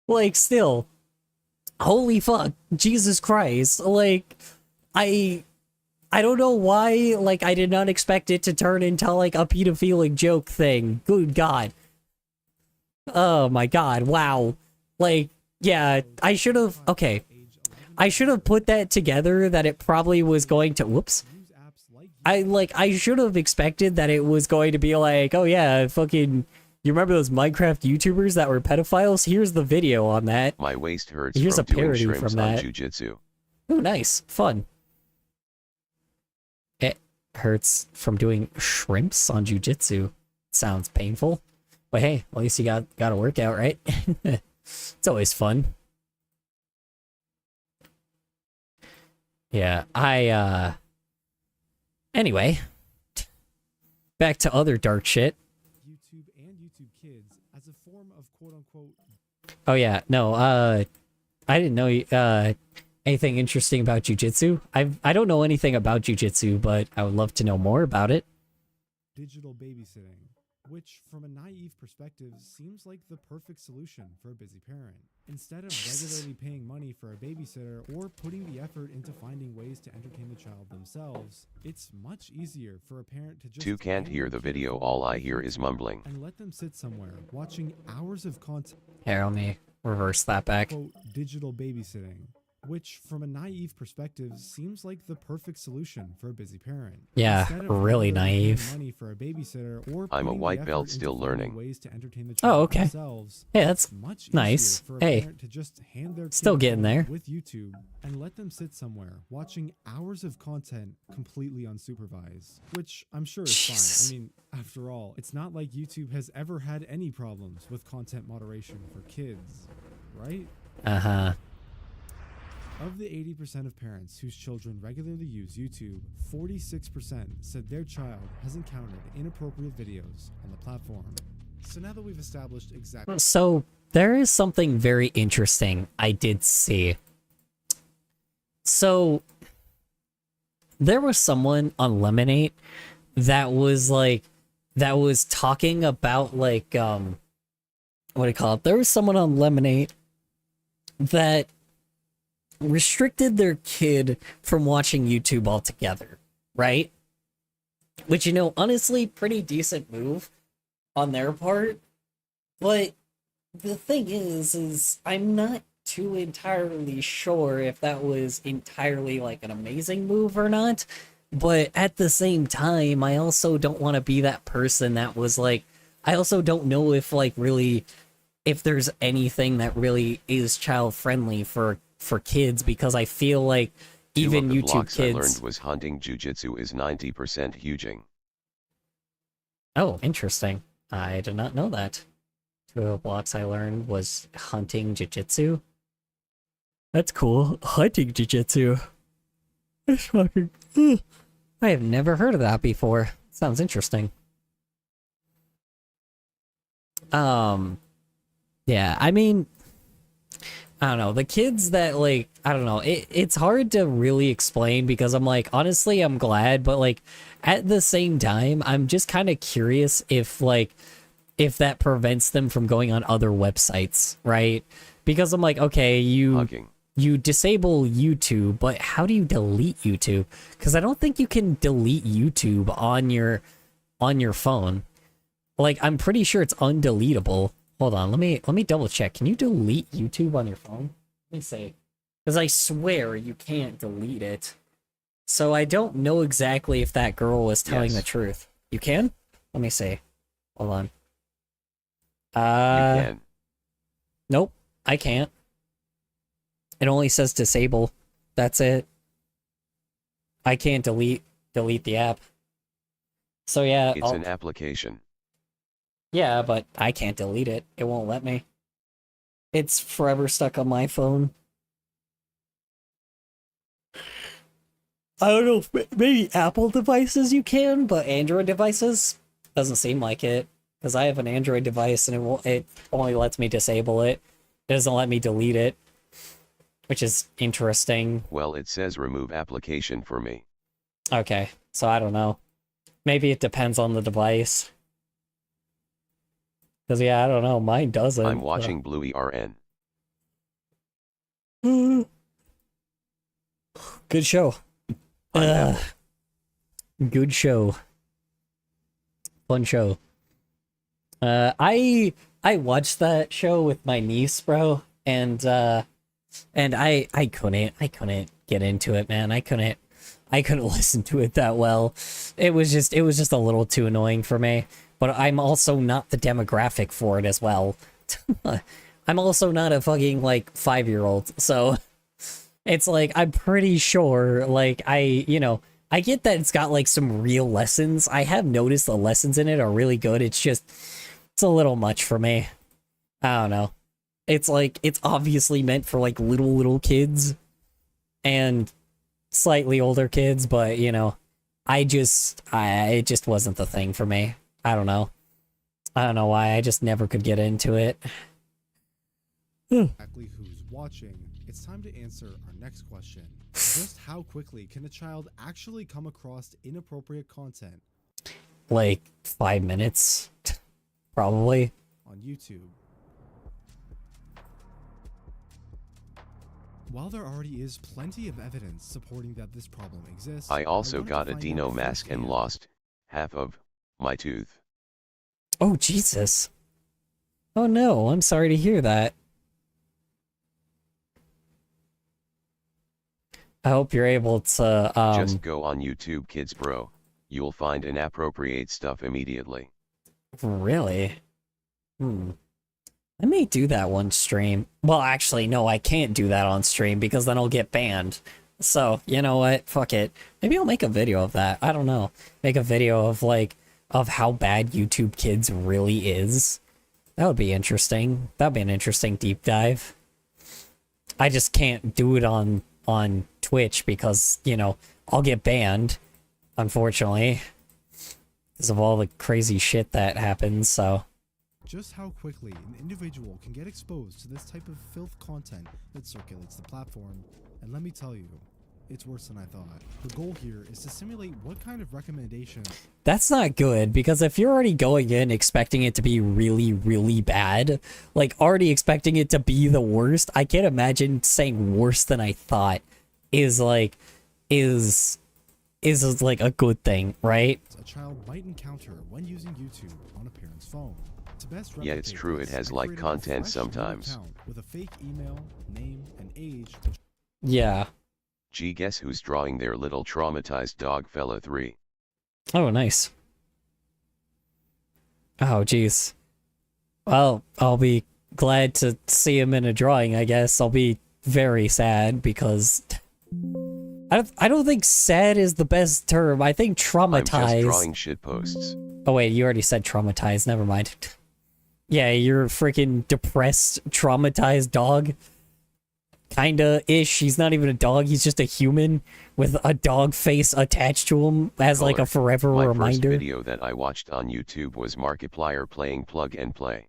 Like, still. Holy fuck. Jesus Christ. Like, I don't know why, like, I did not expect it to turn into, like, a pedophilic joke thing. Good God. Oh my God, wow. Like, yeah, I should have, okay. I should have put that together that it probably was going to, whoops. I should have expected that it was going to be like, oh yeah, fucking, you remember those Minecraft YouTubers that were pedophiles? Here's the video on that. My waist hurts Here's from a parody doing shrimps from that. on jujitsu. Oh, nice. Fun. It hurts from doing shrimps on jujitsu. Sounds painful. But hey, at least you got a workout, right? It's always fun. Yeah, anyway, back to other dark shit. YouTube and YouTube Kids as a form of quote unquote. Oh yeah, no, I didn't know anything interesting about jujitsu. I don't know anything about jujitsu, but I would love to know more about it. Digital babysitting, which from a naive perspective seems like the perfect solution for a busy parent. Instead of regularly paying money for a babysitter or putting the effort into finding ways to entertain the child themselves, it's much easier for a parent to just Two can't hear the video, all I hear is mumbling. and let them sit somewhere watching hours of content. Here, let me reverse that back. Quote, digital babysitting, which from a naive perspective seems like the perfect solution for a busy parent. Yeah, Instead of really regularly paying naive. money for a babysitter or I'm a putting the white effort belt into still finding learning. ways to entertain the Oh, child okay. themselves, Hey, that's it's much nice. easier for a Hey, parent to just hand their still kid getting home there. with YouTube and let them sit somewhere watching hours of content completely unsupervised, which I'm sure is Jesus. fine. I mean, after all, it's not like YouTube has ever had any problems with content moderation for kids, right? Uh-huh. Of the 80% of parents whose children regularly use YouTube, 46% said their child has encountered inappropriate videos on the platform. So now that we've established exactly So there is something very interesting I did see. So there was someone on Lemonade that was talking about what do you call it? There was someone on Lemonade that restricted their kid from watching YouTube altogether, right? Which, honestly, pretty decent move on their part. But the thing is I'm not too entirely sure if that was entirely like an amazing move or not. But at the same time, I also don't want to be that person that was like, I also don't know if really if there's anything that really is child friendly for kids, because I feel like even Two of the YouTube blocks I learned kids. was hunting jujitsu is 90% huging. Oh, interesting. I did not know that. Two of the blocks I learned was hunting jujitsu. That's cool. Hunting jujitsu. That's fucking. I have never heard of that before. Sounds interesting. Yeah, I mean, I don't know. The kids that I don't know. It's hard to really explain because I'm like, honestly, I'm glad, but at the same time, I'm just kind of curious if that prevents them from going on other websites, right? Because I'm like, okay, Hugging. you disable YouTube, but how do you delete YouTube? Because I don't think you can delete YouTube on your phone. I'm pretty sure it's undeletable. Hold on, let me double check. Can you delete YouTube on your phone? Let me see. Because I swear you can't delete it. So I don't know exactly if that girl was telling Yes. the truth. You can? Let me see. Hold on. You can. Nope, I can't. It only says disable. That's it. I can't delete the app. So yeah, It's an application. yeah, but I can't delete it. It won't let me. It's forever stuck on my phone. I don't know, maybe Apple devices you can, but Android devices doesn't seem like it. Because I have an Android device and it only lets me disable it. It doesn't let me delete it, which is interesting. Well, it says remove application for me. Okay, so I don't know. Maybe it depends on the device. Because, yeah, I don't know. Mine doesn't. I'm watching Bluey RN. Good show. I'm Apple. Good show. Fun show. I watched that show with my niece, bro, and I couldn't get into it, man. I couldn't listen to it that well. It was just a little too annoying for me. But I'm also not the demographic for it as well. I'm also not a fucking 5-year-old, so it's I'm pretty sure I get that it's got some real lessons. I have noticed the lessons in it are really good. It's a little much for me. I don't know. It's it's obviously meant for little kids and slightly older kids, but it just wasn't the thing for me. I don't know. I don't know why. I just never could get into it. exactly who's watching, it's time to answer our next question. Just how quickly can a child actually come across inappropriate content Like 5 minutes, probably. on YouTube? While there already is plenty of evidence supporting that this problem exists, I also wanted to got a find Dino out mask and firsthand. lost half of my tooth. Oh, Jesus. Oh no, I'm sorry to hear that. I hope you're able to, Just go on YouTube Kids bro. You'll find inappropriate stuff immediately. really? I may do that one stream. Well, actually, no, I can't do that on stream because then I'll get banned. So, you know what? Fuck it. Maybe I'll make a video of that. I don't know. Make a video of, like, of how bad YouTube Kids really is. That would be interesting. That'd be an interesting deep dive. I just can't do it on Twitch because, you know, I'll get banned, unfortunately, because of all the crazy shit that happens, so... Just how quickly an individual can get exposed to this type of filth content that circulates the platform. And let me tell you, it's worse than I thought. The goal here is to simulate what kind of recommendation. That's not good, because if you're already going in expecting it to be really, really bad, like already expecting it to be the worst, I can't imagine saying worse than I thought is like a good thing, right? A child might encounter when using YouTube on a parent's phone. To best Yeah, it's replicate true, it this, has I like created a content fresh new sometimes. account with a fake email, name, and age, which Yeah. Gee, guess who's drawing their little traumatized dog fella 3? Oh, nice. Oh, jeez. Well, I'll be glad to see him in a drawing, I guess. I'll be very sad because... I don't think sad is the best term. I think traumatized... I'm just drawing shit posts. Oh wait, you already said traumatized. Never mind. Yeah, you're a freaking depressed, traumatized dog. Kinda-ish. He's not even a dog. He's just a human with a dog face attached to him as like a forever My reminder. first video that I watched on YouTube was Markiplier playing Plug and Play.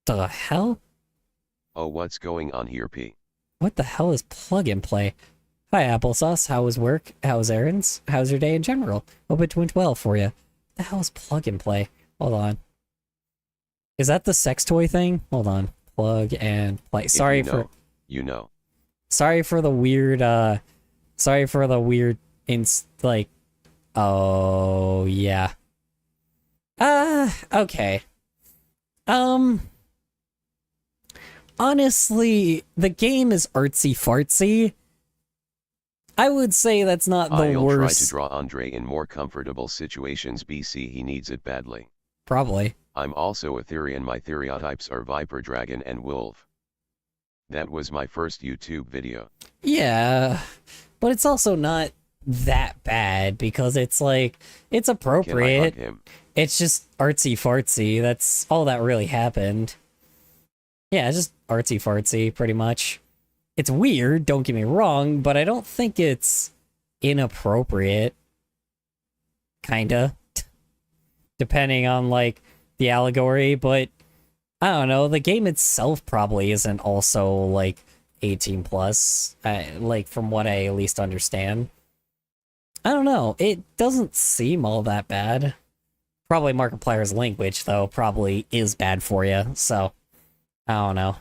The hell? Oh, what's going on here, P? What the hell is plug and play? Hi, Applesauce. How was work? How was errands? How's your day in general? Hope it went well for you. The hell is plug and play? Hold on. Is that the sex toy thing? Hold on. Plug and play. Sorry for... You know. Sorry for the weird, sorry for the weird, like... Oh, yeah. Okay. Honestly, the game is artsy-fartsy. I would say that's not the I'll try to worst. draw Andre in more comfortable situations, BC he needs it badly. Probably. I'm also a Therian, my Theriotypes are Viper, Dragon and Wolf. That was my first YouTube video. Yeah, but it's also not that bad because it's like, it's appropriate. Can I hug him? It's just artsy-fartsy. That's all that really happened. Yeah, it's just artsy-fartsy, pretty much. It's weird, don't get me wrong, but I don't think it's inappropriate. Kinda. Depending on, like, the allegory, but I don't know, the game itself probably isn't also, like, 18 plus, like, from what I at least understand. I don't know, it doesn't seem all that bad. Probably Markiplier's language, though, probably is bad for you, so... I don't know.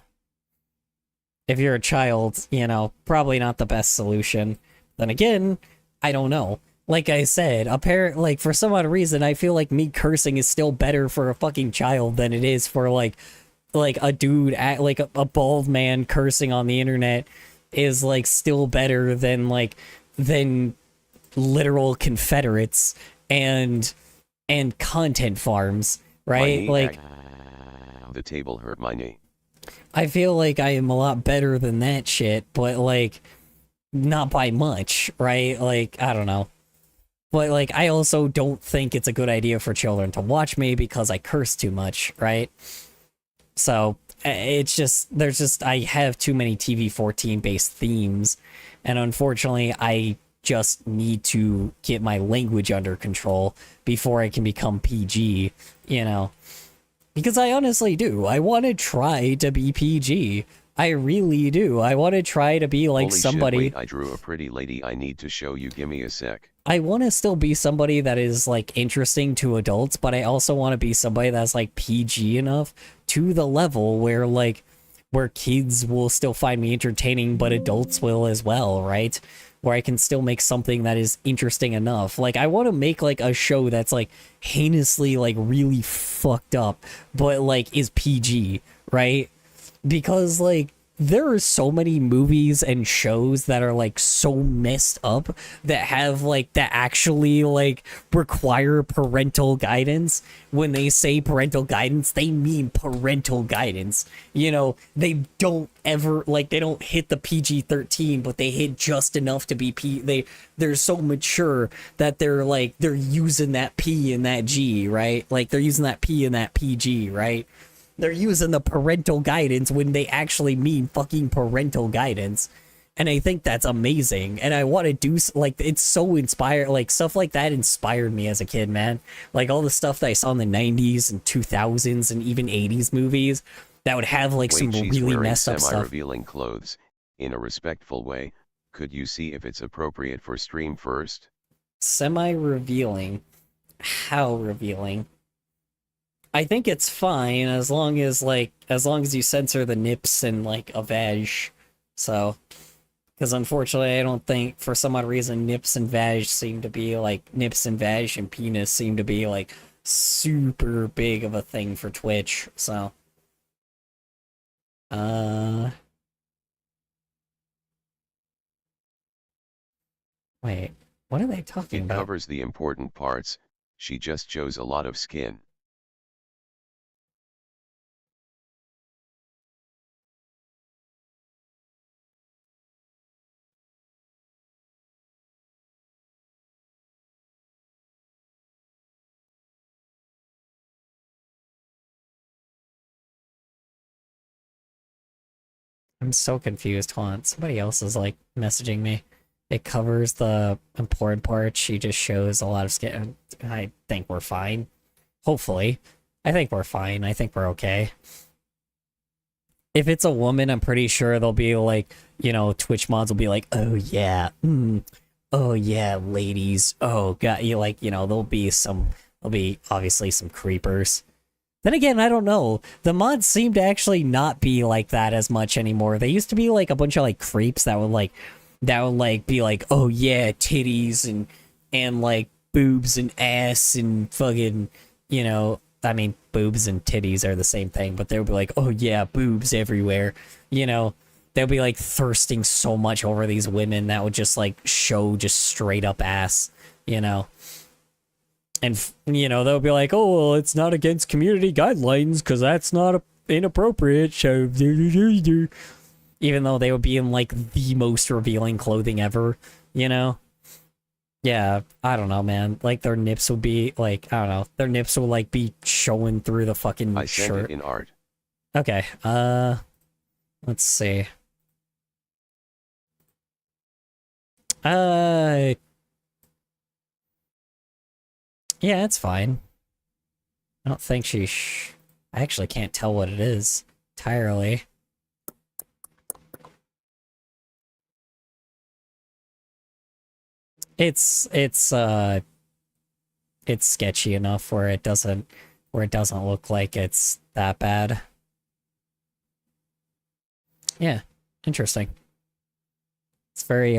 If you're a child, you know, probably not the best solution. Then again, I don't know. Like I said, like, for some odd reason, I feel like me cursing is still better for a fucking child than it is for, like a dude, like, a bald man cursing on the internet is, like, still better than, like, than literal Confederates and content farms, right? Like... The table hurt my knee. I feel like I am a lot better than that shit, but, like, not by much, right? Like, I don't know. But, like, I also don't think it's a good idea for children to watch me because I curse too much, right? So, it's just, I have too many TV-14 based themes, and unfortunately, I just need to get my language under control before I can become PG, you know? Because I honestly do. I want to try to be PG. I really do. I want to try to be like Holy somebody. Shit, wait, I drew a pretty lady I need to show you, gimme a sec. I want to still be somebody that is like interesting to adults, but I also want to be somebody that's like PG enough to the level where like where kids will still find me entertaining, but adults will as well, right? Where I can still make something that is interesting enough. Like I want to make like a show that's like heinously like really fucked up, but like is PG, right? Because like there are so many movies and shows that are like so messed up that have like that actually like require parental guidance. When they say parental guidance, they mean parental guidance. You know, they don't ever like they don't hit the PG-13, but they hit just enough to be they're so mature that they're using that P and that G, right? Like they're using that P and that PG, right? They're using the parental guidance when they actually mean fucking parental guidance. And I think that's amazing. And I want to do, like, it's so inspired. Like, stuff like that inspired me as a kid, man. Like, all the stuff that I saw in the 90s and 2000s and even 80s movies that would have, like, Wait, some she's really wearing messed up stuff. semi-revealing clothes, in a respectful way. Could you see if it's appropriate for stream first? Semi-revealing? How revealing? I think it's fine as long as you censor the nips and like a vag. So, because unfortunately I don't think for some odd reason nips and vag seem to be like nips and vag and penis seem to be like super big of a thing for Twitch. So, wait, what are they talking It about? covers the important parts. She just shows a lot of skin. I'm so confused. Hold on, somebody else is like messaging me. It covers the important parts. She just shows a lot of skin. I think we're fine. Hopefully. I think we're fine. I think we're okay. If it's a woman, I'm pretty sure they'll be like, you know, Twitch mods will be like, oh yeah, oh yeah, ladies. Oh god, there'll be obviously some creepers. Then again, I don't know. The mods seem to actually not be like that as much anymore. They used to be like a bunch of like creeps that would be like, oh yeah, titties and like boobs and ass and fucking, you know, I mean, boobs and titties are the same thing, but they would be like, oh yeah, boobs everywhere, you know. They'll be like thirsting so much over these women that would just like show just straight up ass, you know. And, you know, they'll be like, oh, well, it's not against community guidelines because that's not inappropriate. So, even though they would be in, like, the most revealing clothing ever, you know? Yeah, I don't know, man. Like, their nips would be, like, I don't know. Their nips will, like, be showing through the fucking I sent shirt. it in art. Okay, let's see. Yeah, it's fine. I don't think I actually can't tell what it is entirely. It's sketchy enough where it doesn't look like it's that bad. Yeah, interesting. It's very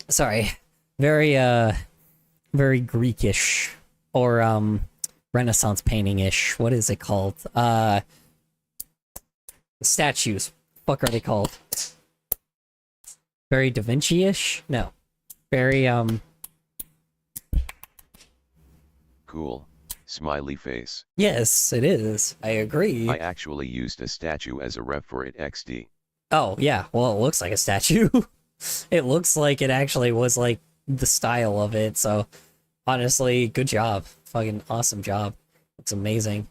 sorry. Very very Greekish or Renaissance painting-ish. What is it called? Statues. Fuck are they called? Very Da Vinci-ish? No. Very Cool. Smiley face. Yes, it is. I agree. I actually used a statue as a ref for it XD. Oh, yeah. Well, it looks like a statue. It looks like it actually was like the style of it, so honestly, good job. Fucking awesome job. Looks amazing.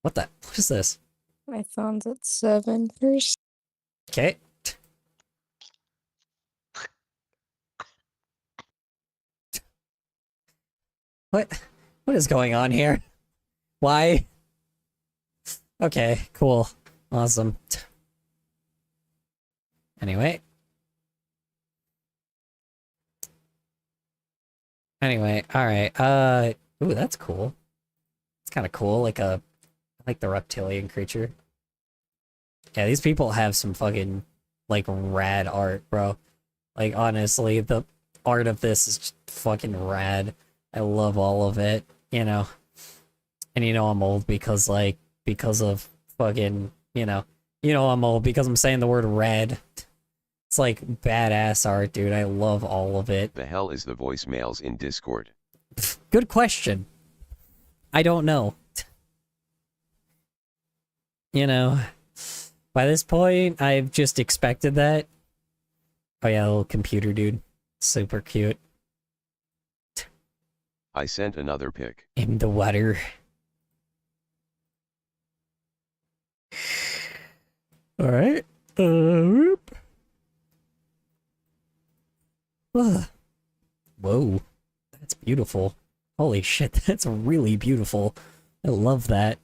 What is this? My phone's at 7%. Okay. What? What is going on here? Why? Okay, cool. Awesome. Anyway. Alright. Ooh, that's cool. It's kind of cool, like I like the reptilian creature. Yeah, these people have some fucking, like, rad art, bro. Like, honestly, the art of this is just fucking rad. I love all of it, you know. And you know I'm old because, like, because of fucking, you know I'm old because I'm saying the word red. It's like badass art, dude. I love all of it. The hell is the voicemails in Discord? Good question. I don't know. You know, by this point, I've just expected that. Oh yeah, little computer dude. Super cute. I sent another pic. In the water. Alright. Whoop. Whoa. That's beautiful. Holy shit, that's really beautiful. I love that.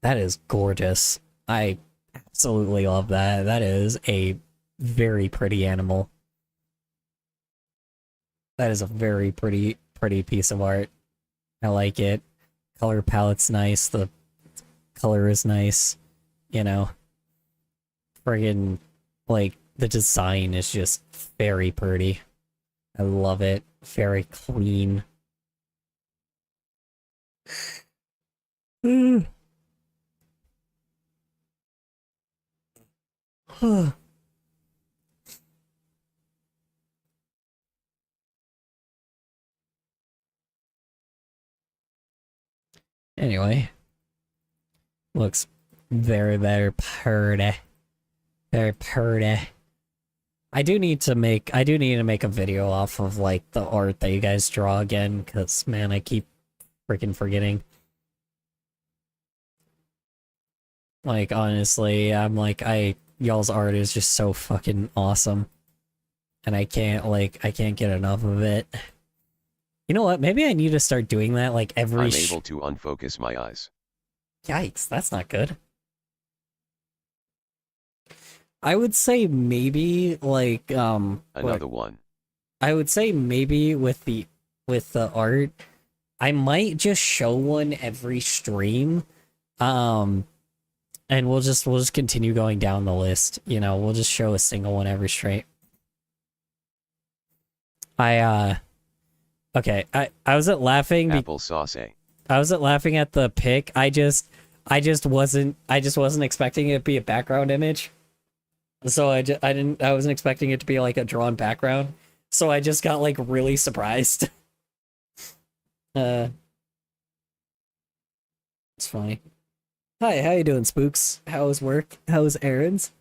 That is gorgeous. I absolutely love that. That is a very pretty animal. That is a very pretty piece of art. I like it. Color palette's nice. The color is nice. You know. Friggin', like, the design is just very pretty. I love it. Very clean. Anyway. Looks very pretty. Very pretty. I do need to make a video off of, like, the art that you guys draw again, because, man, I keep freaking forgetting. Like, honestly, I'm like, y'all's art is just so fucking awesome. And I can't get enough of it. You know what? Maybe I need to start doing that, like, every I'm able to unfocus my eyes. Yikes, that's not good. I would say maybe, like, Another one. I would say maybe with the art, I might just show one every stream. And we'll just continue going down the list. You know, we'll just show a single one every stream. Okay, I wasn't laughing. Apple sauce. I wasn't laughing at the pic. I just wasn't expecting it to be a background image. So I wasn't expecting it to be like a drawn background. So I just got, like, really surprised. It's funny. Hi, how you doing, Spooks? How was work? How was errands?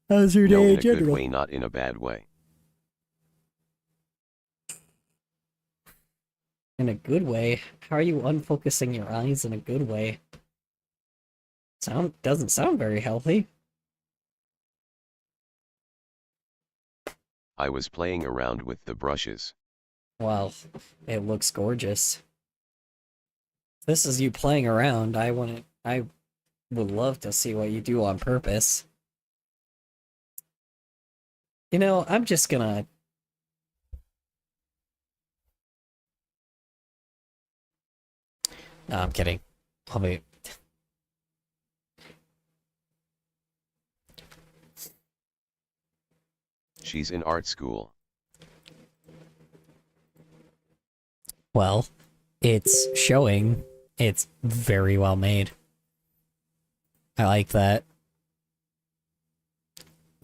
How's your No, day in in a general? good way, not in a bad way. In a good way? How are you unfocusing your eyes in a good way? Doesn't sound very healthy. I was playing around with the brushes. Well, it looks gorgeous. This is you playing around. I would love to see what you do on purpose. You know, I'm just gonna... No, I'm kidding. I'll be... She's in art school. Well, it's showing. It's very well made. I like that.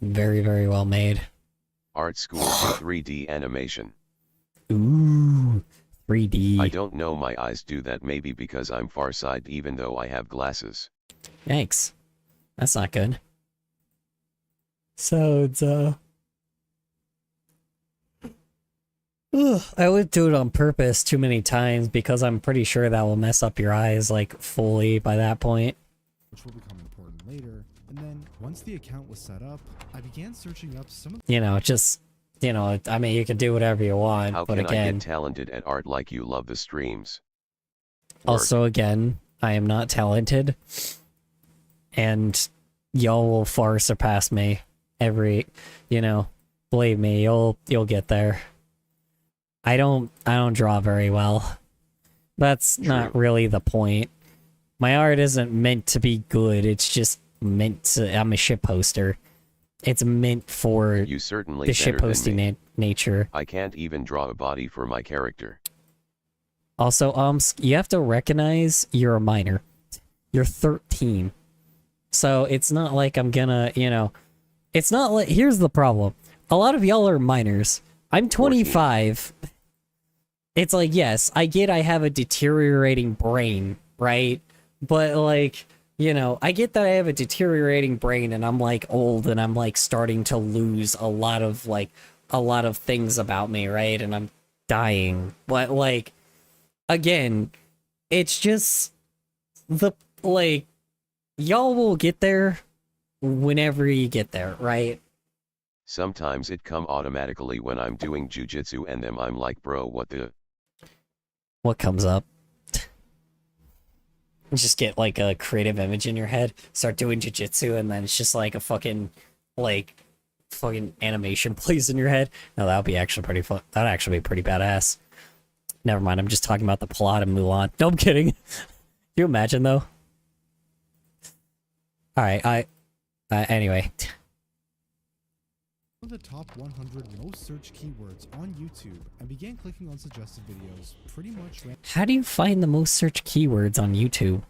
Very, very well made. Art school for 3D animation. Ooh, 3D. I don't know, my eyes do that, maybe because I'm farsighted even though I have glasses. Thanks. That's not good. So it's I would do it on purpose too many times because I'm pretty sure that will mess up your eyes, like, fully by that point. Which will become important later. And then once the account was set up, I began searching up some of You know, just you know, I mean, you can do whatever you want, How but can I again, get talented at art like you love the streams? Work. also again, I am not talented, and y'all will far surpass me every, you know, believe me, you'll get there. I don't draw very well. That's not really the point. My art isn't meant to be good, it's just meant to, I'm a shitposter. It's meant for You certainly the better than shitposting me. nature. I can't even draw a body for my character. Also, you have to recognize you're a minor. You're 13. So it's not like I'm gonna, you know, it's not like, here's the problem. A lot of y'all are minors. I'm 25. 14. It's like, yes, I get I have a deteriorating brain, right? But like, you know, I get that I have a deteriorating brain and I'm like old and I'm like starting to lose a lot of things about me, right? And I'm dying. But like, again, it's just like, y'all will get there whenever you get there, right? Sometimes it come automatically when I'm doing jujitsu and then I'm like, bro, what the? What comes up? Just get like a creative image in your head, start doing jujitsu, and then it's just like a fucking animation plays in your head. No, that would be actually pretty fun. That'd actually be pretty badass. Never mind, I'm just talking about the plot of Mulan. No, I'm kidding. Can you imagine though? Alright, anyway. The top 100 most searched keywords on YouTube and began clicking on suggested videos pretty much How do you find the most searched keywords on YouTube?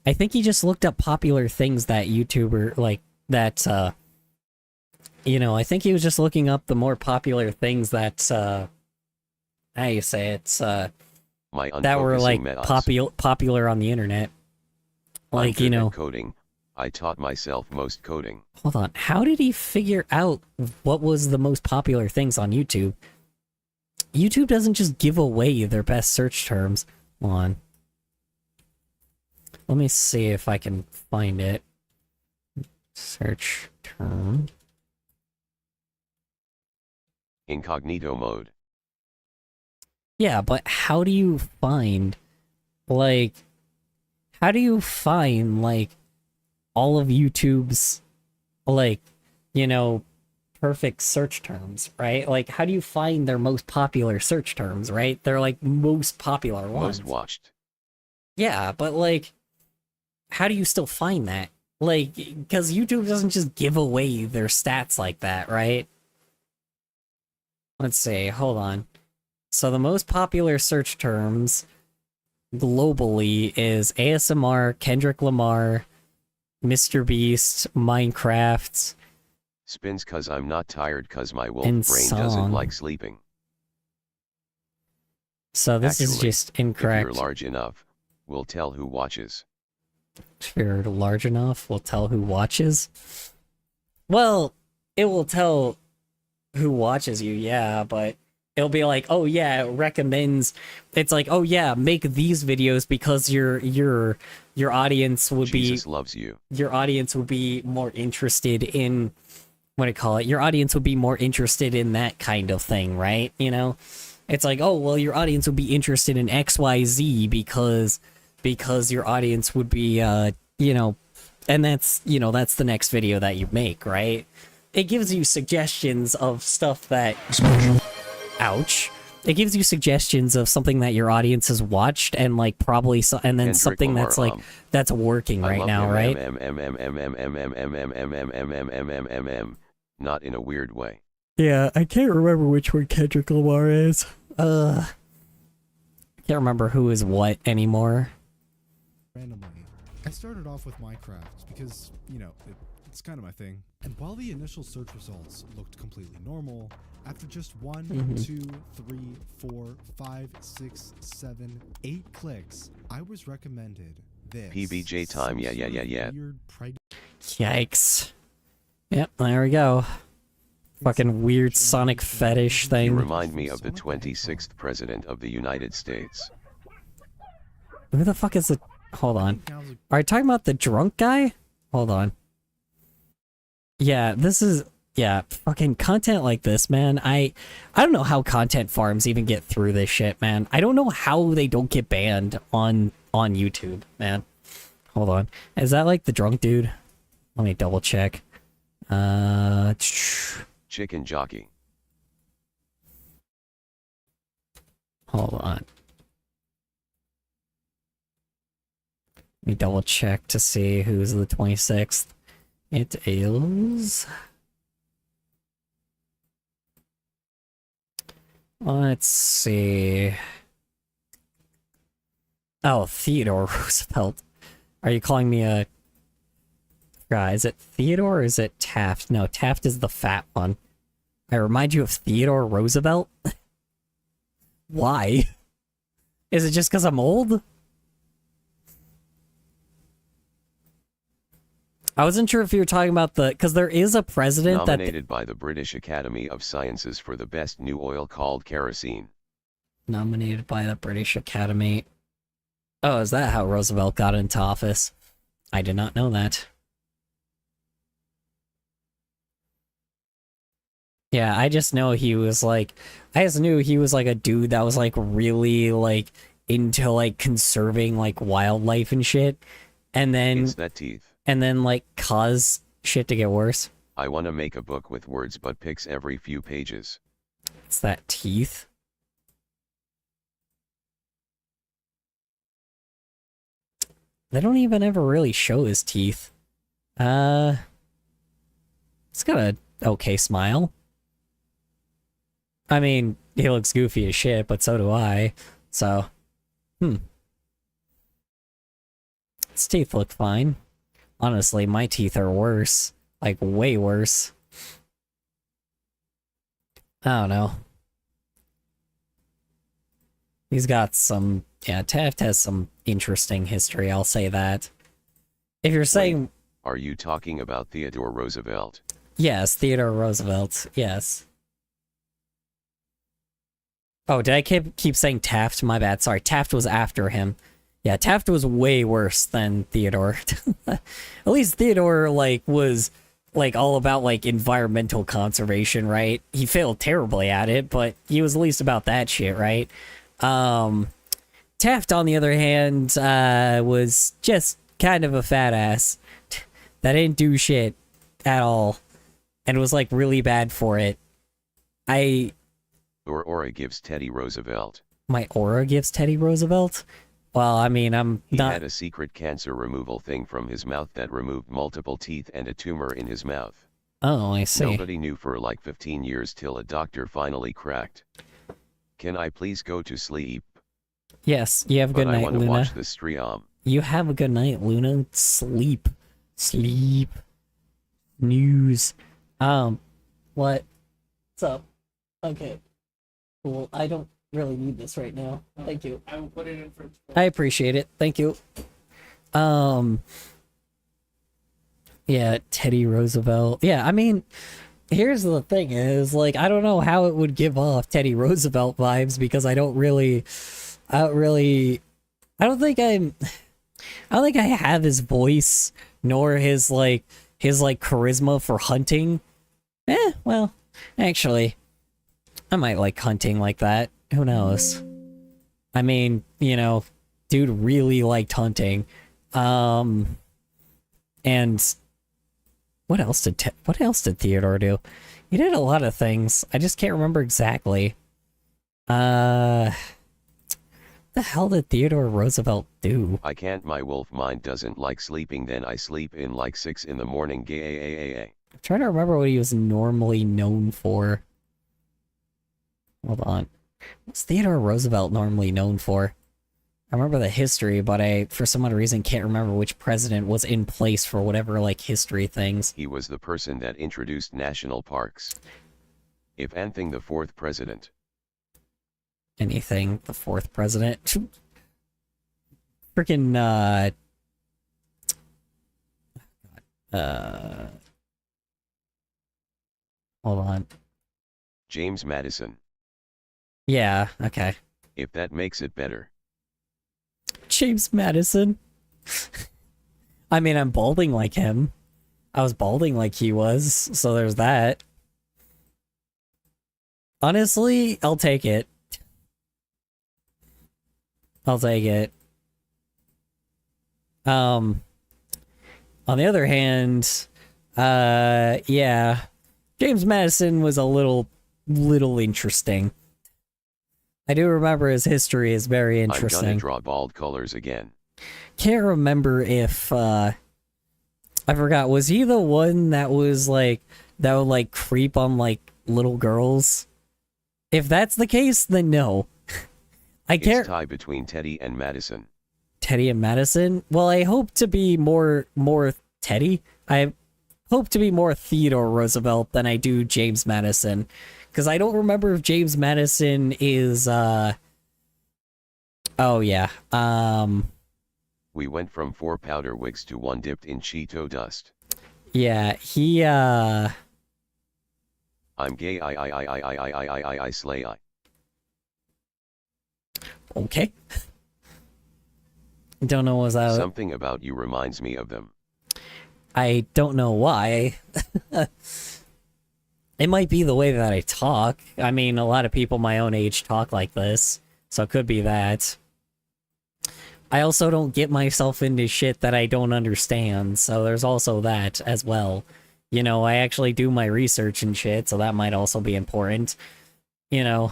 I think he just looked up popular things that YouTuber, like, that, you know, I think he was just looking up the more popular things that, how do you say it, that were, like, popular on the internet. Like, you know... Coding. I taught myself most coding. Hold on. How did he figure out what was the most popular things on YouTube? YouTube doesn't just give away their best search terms. Hold on. Let me see if I can find it. Search term. Incognito mode. Yeah, but how do you find, like, all of YouTube's, like, you know, perfect search terms, right? Like, how do you find their most popular search terms, right? They're, like, most popular ones. Most watched. Yeah, but, like, how do you still find that? Like, because YouTube doesn't just give away their stats like that, right? Let's see, hold on. So the most popular search terms globally is ASMR, Kendrick Lamar, Mr. Beast, Minecraft. Spins cause I'm not tired cause my wolf and brain song. doesn't like sleeping. So this is just incorrect. If you're large enough, we'll tell who watches. If you're large enough, we'll tell who watches. Well, it will tell who watches you, yeah, but it'll be like, oh yeah, it recommends. It's like, oh yeah, make these videos because your audience would Jesus loves you. Your audience would be more interested in, what do you call it? Your audience would be more interested in that kind of thing, right? You know, it's like, oh well, your audience would be interested in XYZ because your audience would be, you know, and that's, you know, that's the next video that you make, right? It gives you suggestions of stuff that, ouch. It gives you suggestions of something that your audience has watched and like probably and then something that's like that's working right now, right? Not in a weird way. Yeah, I can't remember which one Kendrick Lamar is. I can't remember who is what anymore. Randomly. I started off with Minecraft because, you know, it's kind of my thing. And while the initial search results looked completely normal, after just 1, 2, 3, 4, 5, 6, 7, 8 clicks, I was recommended this. PBJ time, yeah. Yikes. Yep, there we go. Fucking weird Sonic fetish thing. You remind me of the 26th President of the United States. Who the fuck is the... Hold on. Are you talking about the drunk guy? Hold on. Yeah, this is... yeah, fucking content like this, man. I don't know how content farms even get through this shit, man. I don't know how they don't get banned on YouTube, man. Hold on. Is that like the drunk dude? Let me double check. Chicken jockey. Hold on. Let me double check to see who's the 26th. It is... Let's see. Oh, Theodore Roosevelt. Are you calling me a... Is it Theodore or is it Taft? No, Taft is the fat one. I remind you of Theodore Roosevelt? Why? Is it just because I'm old? I wasn't sure if you were talking about the... Because there is a president nominated by the British Academy of Sciences for the best new oil called kerosene. Nominated by the British Academy. Oh, is that how Roosevelt got into office? I did not know that. Yeah, I just know he was like... I just knew he was like a dude that was like really like into like conserving like wildlife and shit. And then... It's that teeth. And then, like, cause shit to get worse. I want to make a book with words but pics every few pages. It's that teeth. They don't even ever really show his teeth. It's got a okay smile. I mean, he looks goofy as shit, but so do I. So, his teeth look fine. Honestly, my teeth are worse. Like, way worse. I don't know. He's got some... Yeah, Taft has some interesting history, I'll say that. If you're saying... Wait, are you talking about Theodore Roosevelt? Yes, Theodore Roosevelt, yes. Oh, did I keep saying Taft? My bad, sorry. Taft was after him. Yeah, Taft was way worse than Theodore. At least Theodore, like, was, like, all about, like, environmental conservation, right? He failed terribly at it, but he was at least about that shit, right? Taft, on the other hand, was just kind of a fat ass that didn't do shit at all and was, like, really bad for it. Your aura gives Teddy Roosevelt. My aura gives Teddy Roosevelt? Well, I mean, He had a secret cancer removal thing from his mouth that removed multiple teeth and a tumor in his mouth. Oh, I see. Nobody knew for like 15 years till a doctor finally cracked. Can I please go to sleep? Yes, you have a good night, I want Luna. to watch the stream. You have a good night, Luna. Sleep. Sleep. News. What's up? Okay. Cool. I don't really need this right now. Thank you. I will put it in for... I appreciate it. Thank you. Yeah, Teddy Roosevelt. Yeah, I mean, here's the thing is, like, I don't know how it would give off Teddy Roosevelt vibes because I don't think I have his voice nor his charisma for hunting. Well, actually, I might like hunting like that. Who knows? I mean, you know, dude really liked hunting. And what else did Theodore do? He did a lot of things. I just can't remember exactly. What the hell did Theodore Roosevelt do? I can't, my wolf mind doesn't like sleeping, then I sleep in like 6 in the morning. I'm trying to remember what he was normally known for. Hold on. What's Theodore Roosevelt normally known for? I remember the history, but I, for some odd reason, can't remember which president was in place for whatever, like, history things. He was the person that introduced national parks. If anything, the 4th president. Anything, the 4th president? Freaking, hold on. James Madison. Yeah, okay. If that makes it better. James Madison. I mean, I'm balding like him. I was balding like he was, so there's that. Honestly, I'll take it. I'll take it. On the other hand, yeah, James Madison was a little interesting. I do remember his history is very interesting. I'm gonna draw bald colors again. Can't remember if, I forgot, was he the one that was like, that would like creep on like little girls? If that's the case, then no. I can't. It's tie between Teddy and Madison. Teddy and Madison? Well, I hope to be more Teddy. I hope to be more Theodore Roosevelt than I do James Madison. Because I don't remember if James Madison is, oh yeah, We went from 4 powder wigs to 1 dipped in Cheeto dust. yeah, he, I'm gay, I slay, I. okay. Don't know what's that. Something about you reminds me of them. I don't know why. It might be the way that I talk. I mean, a lot of people my own age talk like this, so it could be that. I also don't get myself into shit that I don't understand, so there's also that as well. You know, I actually do my research and shit, so that might also be important. You know,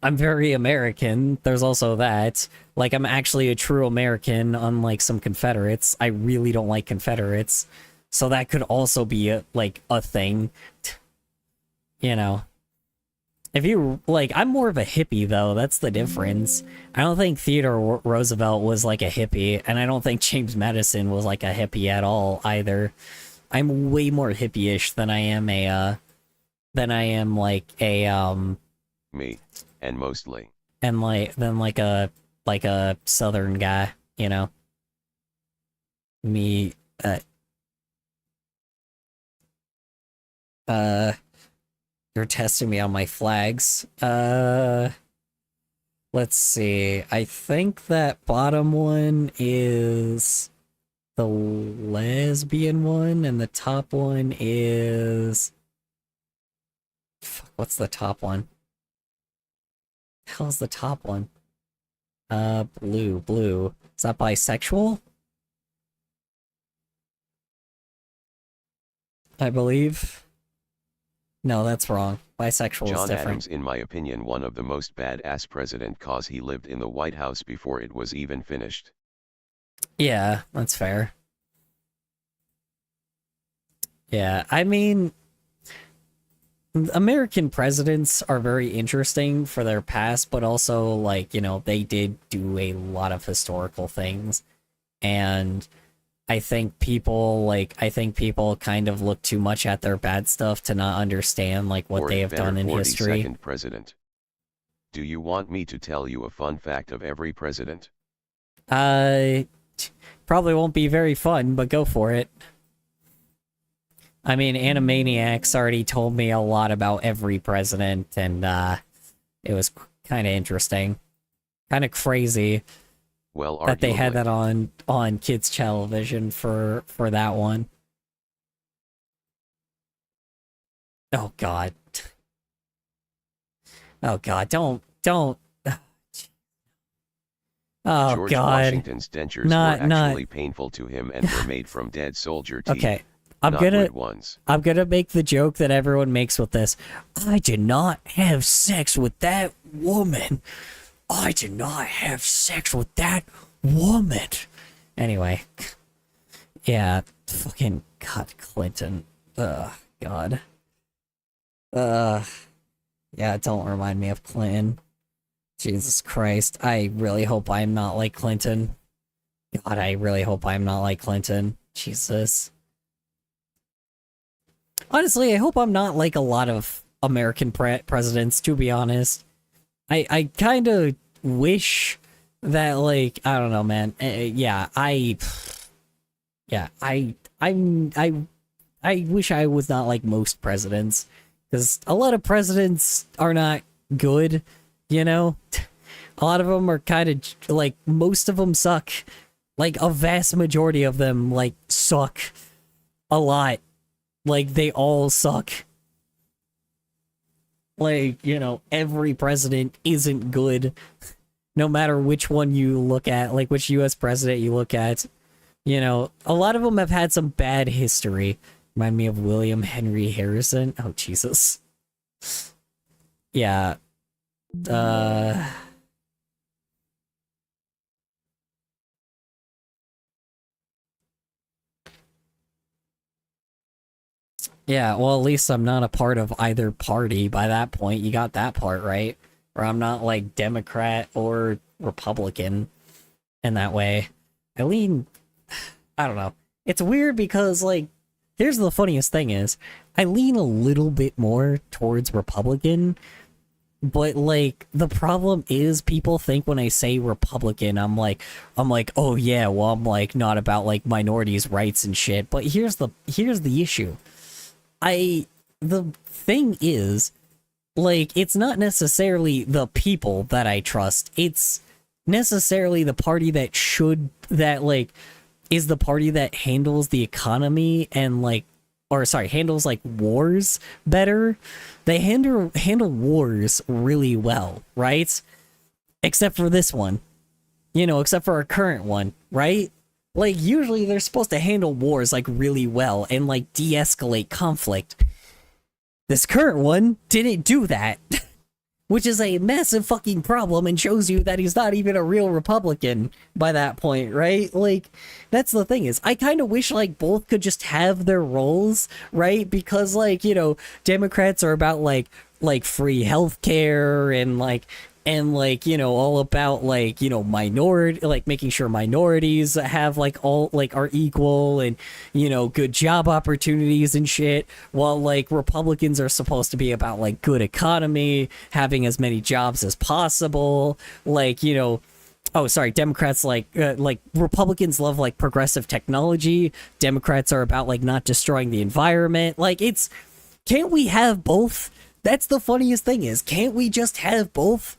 I'm very American. There's also that. Like, I'm actually a true American, unlike some Confederates. I really don't like Confederates. So that could also be a thing. You know. If you, like, I'm more of a hippie, though. That's the difference. I don't think Theodore Roosevelt was, like, a hippie. And I don't think James Madison was, like, a hippie at all, either. I'm way more hippie-ish than I am Me. And mostly. And than like a southern guy, you know. Me, you're testing me on my flags. Let's see. I think that bottom one is the lesbian one, and the top one is... Fuck, what's the top one? Hell's the top one? Blue. Is that bisexual? I believe. No, that's wrong. Bisexual is John different. Adams, in my opinion, one of the most badass president cause he lived in the White House before it was even finished. Yeah, that's fair. Yeah, I mean, American presidents are very interesting for their past, but also, like, you know, they did do a lot of historical things. And I think people kind of look too much at their bad stuff to not understand, like, what they have done in history. 42nd president. Do you want me to tell you a fun fact of every president? Probably won't be very fun, but go for it. I mean, Animaniacs already told me a lot about every president, and it was kind of interesting. Kind of crazy Well, that they had arguably. that on kids' television for that one. Oh god. Oh god, don't. Oh George god. Washington's dentures Not- were not- actually painful to him and were made from dead soldier teeth. Okay. not wood ones. I'm gonna make the joke that everyone makes with this. I did not have sex with that woman. I did not have sex with that woman. Anyway. Yeah, fucking God, Clinton. Ugh, God. Yeah, don't remind me of Clinton. Jesus Christ. I really hope I'm not like Clinton. God, I really hope I'm not like Clinton. Jesus. Honestly, I hope I'm not like a lot of American presidents, to be honest. I kind of wish that, like, I don't know, man. I wish I was not like most presidents, because a lot of presidents are not good, you know? A lot of them are kind of, like, most of them suck. Like, a vast majority of them, like, suck. A lot. Like, they all suck. Like, you know, every president isn't good. No matter which one you look at, like which US president you look at. You know, a lot of them have had some bad history. Remind me of William Henry Harrison. Oh, Jesus. Yeah. Yeah, well, at least I'm not a part of either party by that point. You got that part right. Or I'm not, like, Democrat or Republican in that way. I lean... I don't know. It's weird because, like, here's the funniest thing is, I lean a little bit more towards Republican, but, like, the problem is people think when I say Republican, I'm like, oh yeah, well, I'm, like, not about, like, minorities' rights and shit. But here's the issue. The thing is, like, it's not necessarily the people that I trust. It's necessarily the party that like, is the party that handles the economy and, like, or sorry, handles, like, wars better. They handle wars really well, right? Except for this one. You know, except for our current one, right? Like, usually they're supposed to handle wars, like, really well and, like, de-escalate conflict. This current one didn't do that. Which is a massive fucking problem and shows you that he's not even a real Republican by that point, right? Like, that's the thing is, I kind of wish, like, both could just have their roles, right? Because, like, you know, Democrats are about, like free healthcare and, you know, all about, like, you know, making sure minorities have, like, all, like, are equal and, you know, good job opportunities and shit, while, like, Republicans are supposed to be about, like, good economy, having as many jobs as possible, like, you know, oh, sorry, Democrats, like, Republicans love, like, progressive technology, Democrats are about, like, not destroying the environment, like, can't we have both? That's the funniest thing is, can't we just have both?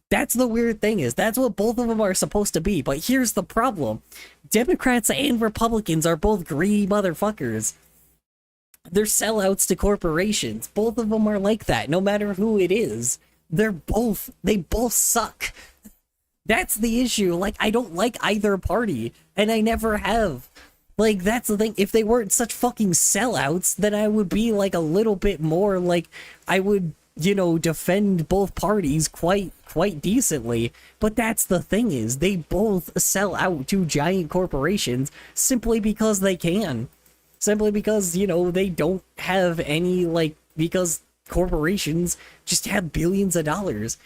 That's the weird thing is, that's what both of them are supposed to be, but here's the problem. Democrats and Republicans are both greedy motherfuckers. They're sellouts to corporations. Both of them are like that, no matter who it is. They both suck. That's the issue. Like, I don't like either party, and I never have. Like, that's the thing. If they weren't such fucking sellouts, then I would be, like, a little bit more, like, I would, you know, defend both parties quite decently. But that's the thing is, they both sell out to giant corporations simply because they can. Simply because, you know, they don't have any, like, because corporations just have billions of dollars.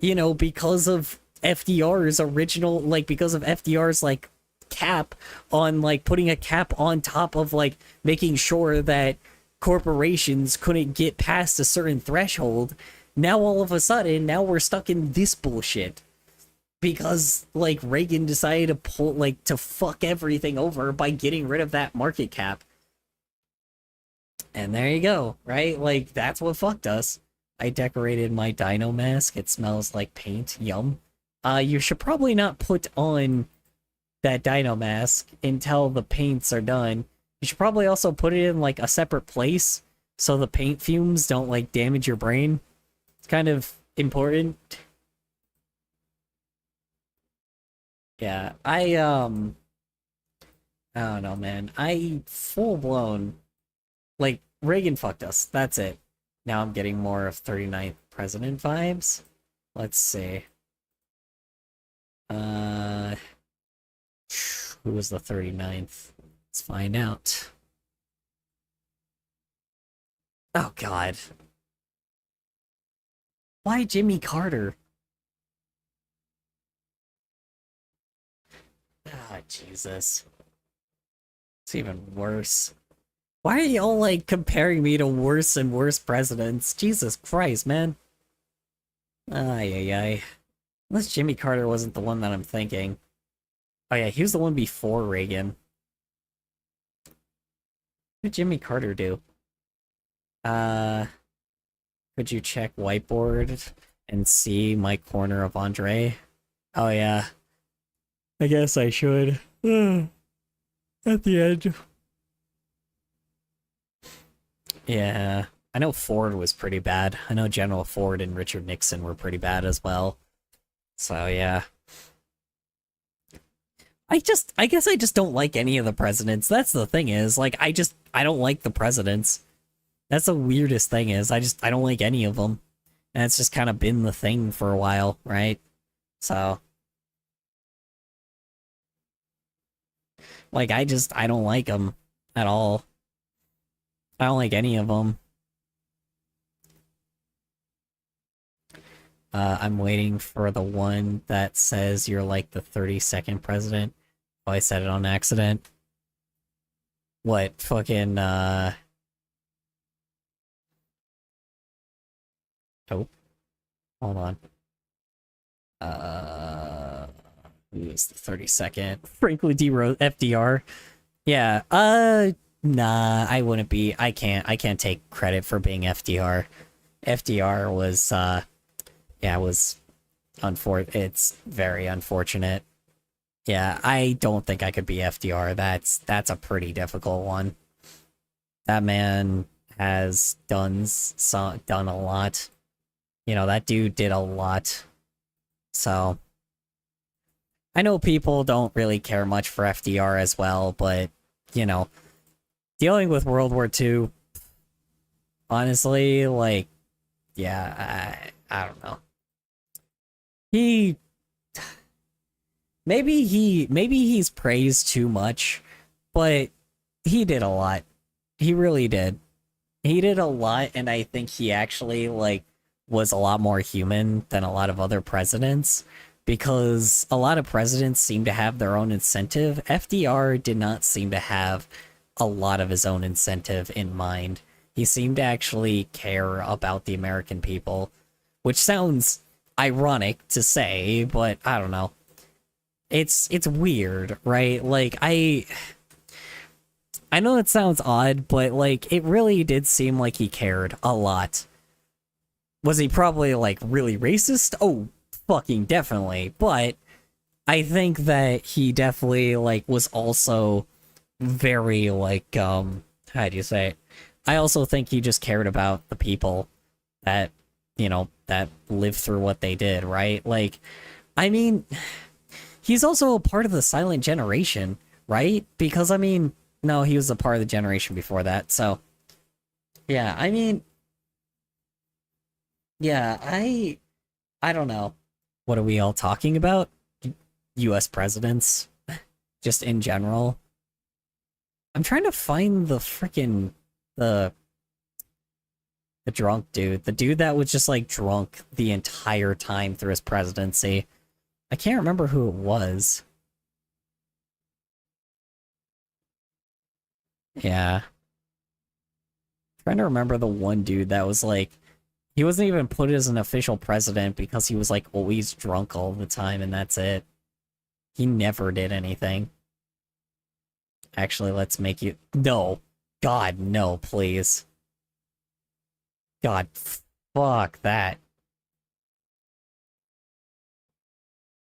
You know, because of FDR's original, like, because of FDR's, like, cap on, like, putting a cap on top of, like, making sure that corporations couldn't get past a certain threshold. Now all of a sudden, now we're stuck in this bullshit because, like, Reagan decided to pull, like, to fuck everything over by getting rid of that market cap. And there you go, right? Like, that's what fucked us. I decorated my dino mask. It smells like paint. Yum. You should probably not put on that dino mask until the paints are done. You should probably also put it in, like, a separate place so the paint fumes don't, like, damage your brain. It's kind of important. Yeah, I don't know, man. I full-blown, like, Reagan fucked us. That's it. Now I'm getting more of 39th president vibes. Let's see. Who was the 39th? Let's find out. Oh, God. Why Jimmy Carter? Ah, Jesus. It's even worse. Why are y'all, like, comparing me to worse and worse presidents? Jesus Christ, man. Ay, ay, ay. Unless Jimmy Carter wasn't the one that I'm thinking. Oh yeah, he was the one before Reagan. What did Jimmy Carter do? Could you check whiteboard and see my corner of Andre? Oh yeah. I guess I should. At the end. Yeah. I know Ford was pretty bad. I know General Ford and Richard Nixon were pretty bad as well. So yeah. I guess I just don't like any of the presidents. That's the thing is, like, I don't like the presidents. That's the weirdest thing is, I don't like any of them. And it's just kind of been the thing for a while, right? So, like, I don't like them at all. I don't like any of them. I'm waiting for the one that says you're like the 32nd president. Oh, I said it on accident. What, fucking, oh. Hold on. Who's the 32nd? Frankly, FDR. Yeah, nah, I wouldn't be. I can't take credit for being FDR. FDR was, yeah, was it's very unfortunate. Yeah, I don't think I could be FDR. That's a pretty difficult one. That man has done a lot. You know, that dude did a lot. So I know people don't really care much for FDR as well, but you know, dealing with World War II, honestly, like, yeah, I don't know. Maybe he's praised too much, but he did a lot. He really did. He did a lot, and I think he actually, like, was a lot more human than a lot of other presidents, because a lot of presidents seem to have their own incentive. FDR did not seem to have a lot of his own incentive in mind. He seemed to actually care about the American people, which sounds ironic to say, but I don't know. It's weird, right? Like, I know it sounds odd, but, like, it really did seem like he cared a lot. Was he probably, like, really racist? Oh, fucking definitely. But I think that he definitely, like, was also very, like, how do you say it? I also think he just cared about the people that, you know, that lived through what they did, right? Like, I mean, he's also a part of the silent generation, right? Because, I mean, no, he was a part of the generation before that, so... Yeah, I mean... Yeah, I don't know. What are we all talking about? US presidents? Just in general? I'm trying to find the frickin' the drunk dude. The dude that was just, like, drunk the entire time through his presidency. I can't remember who it was. Yeah. Trying to remember the one dude that was, like... He wasn't even put as an official president because he was, like, always drunk all the time, and that's it. He never did anything. Actually, let's make you... No. God, no, please. God, fuck that.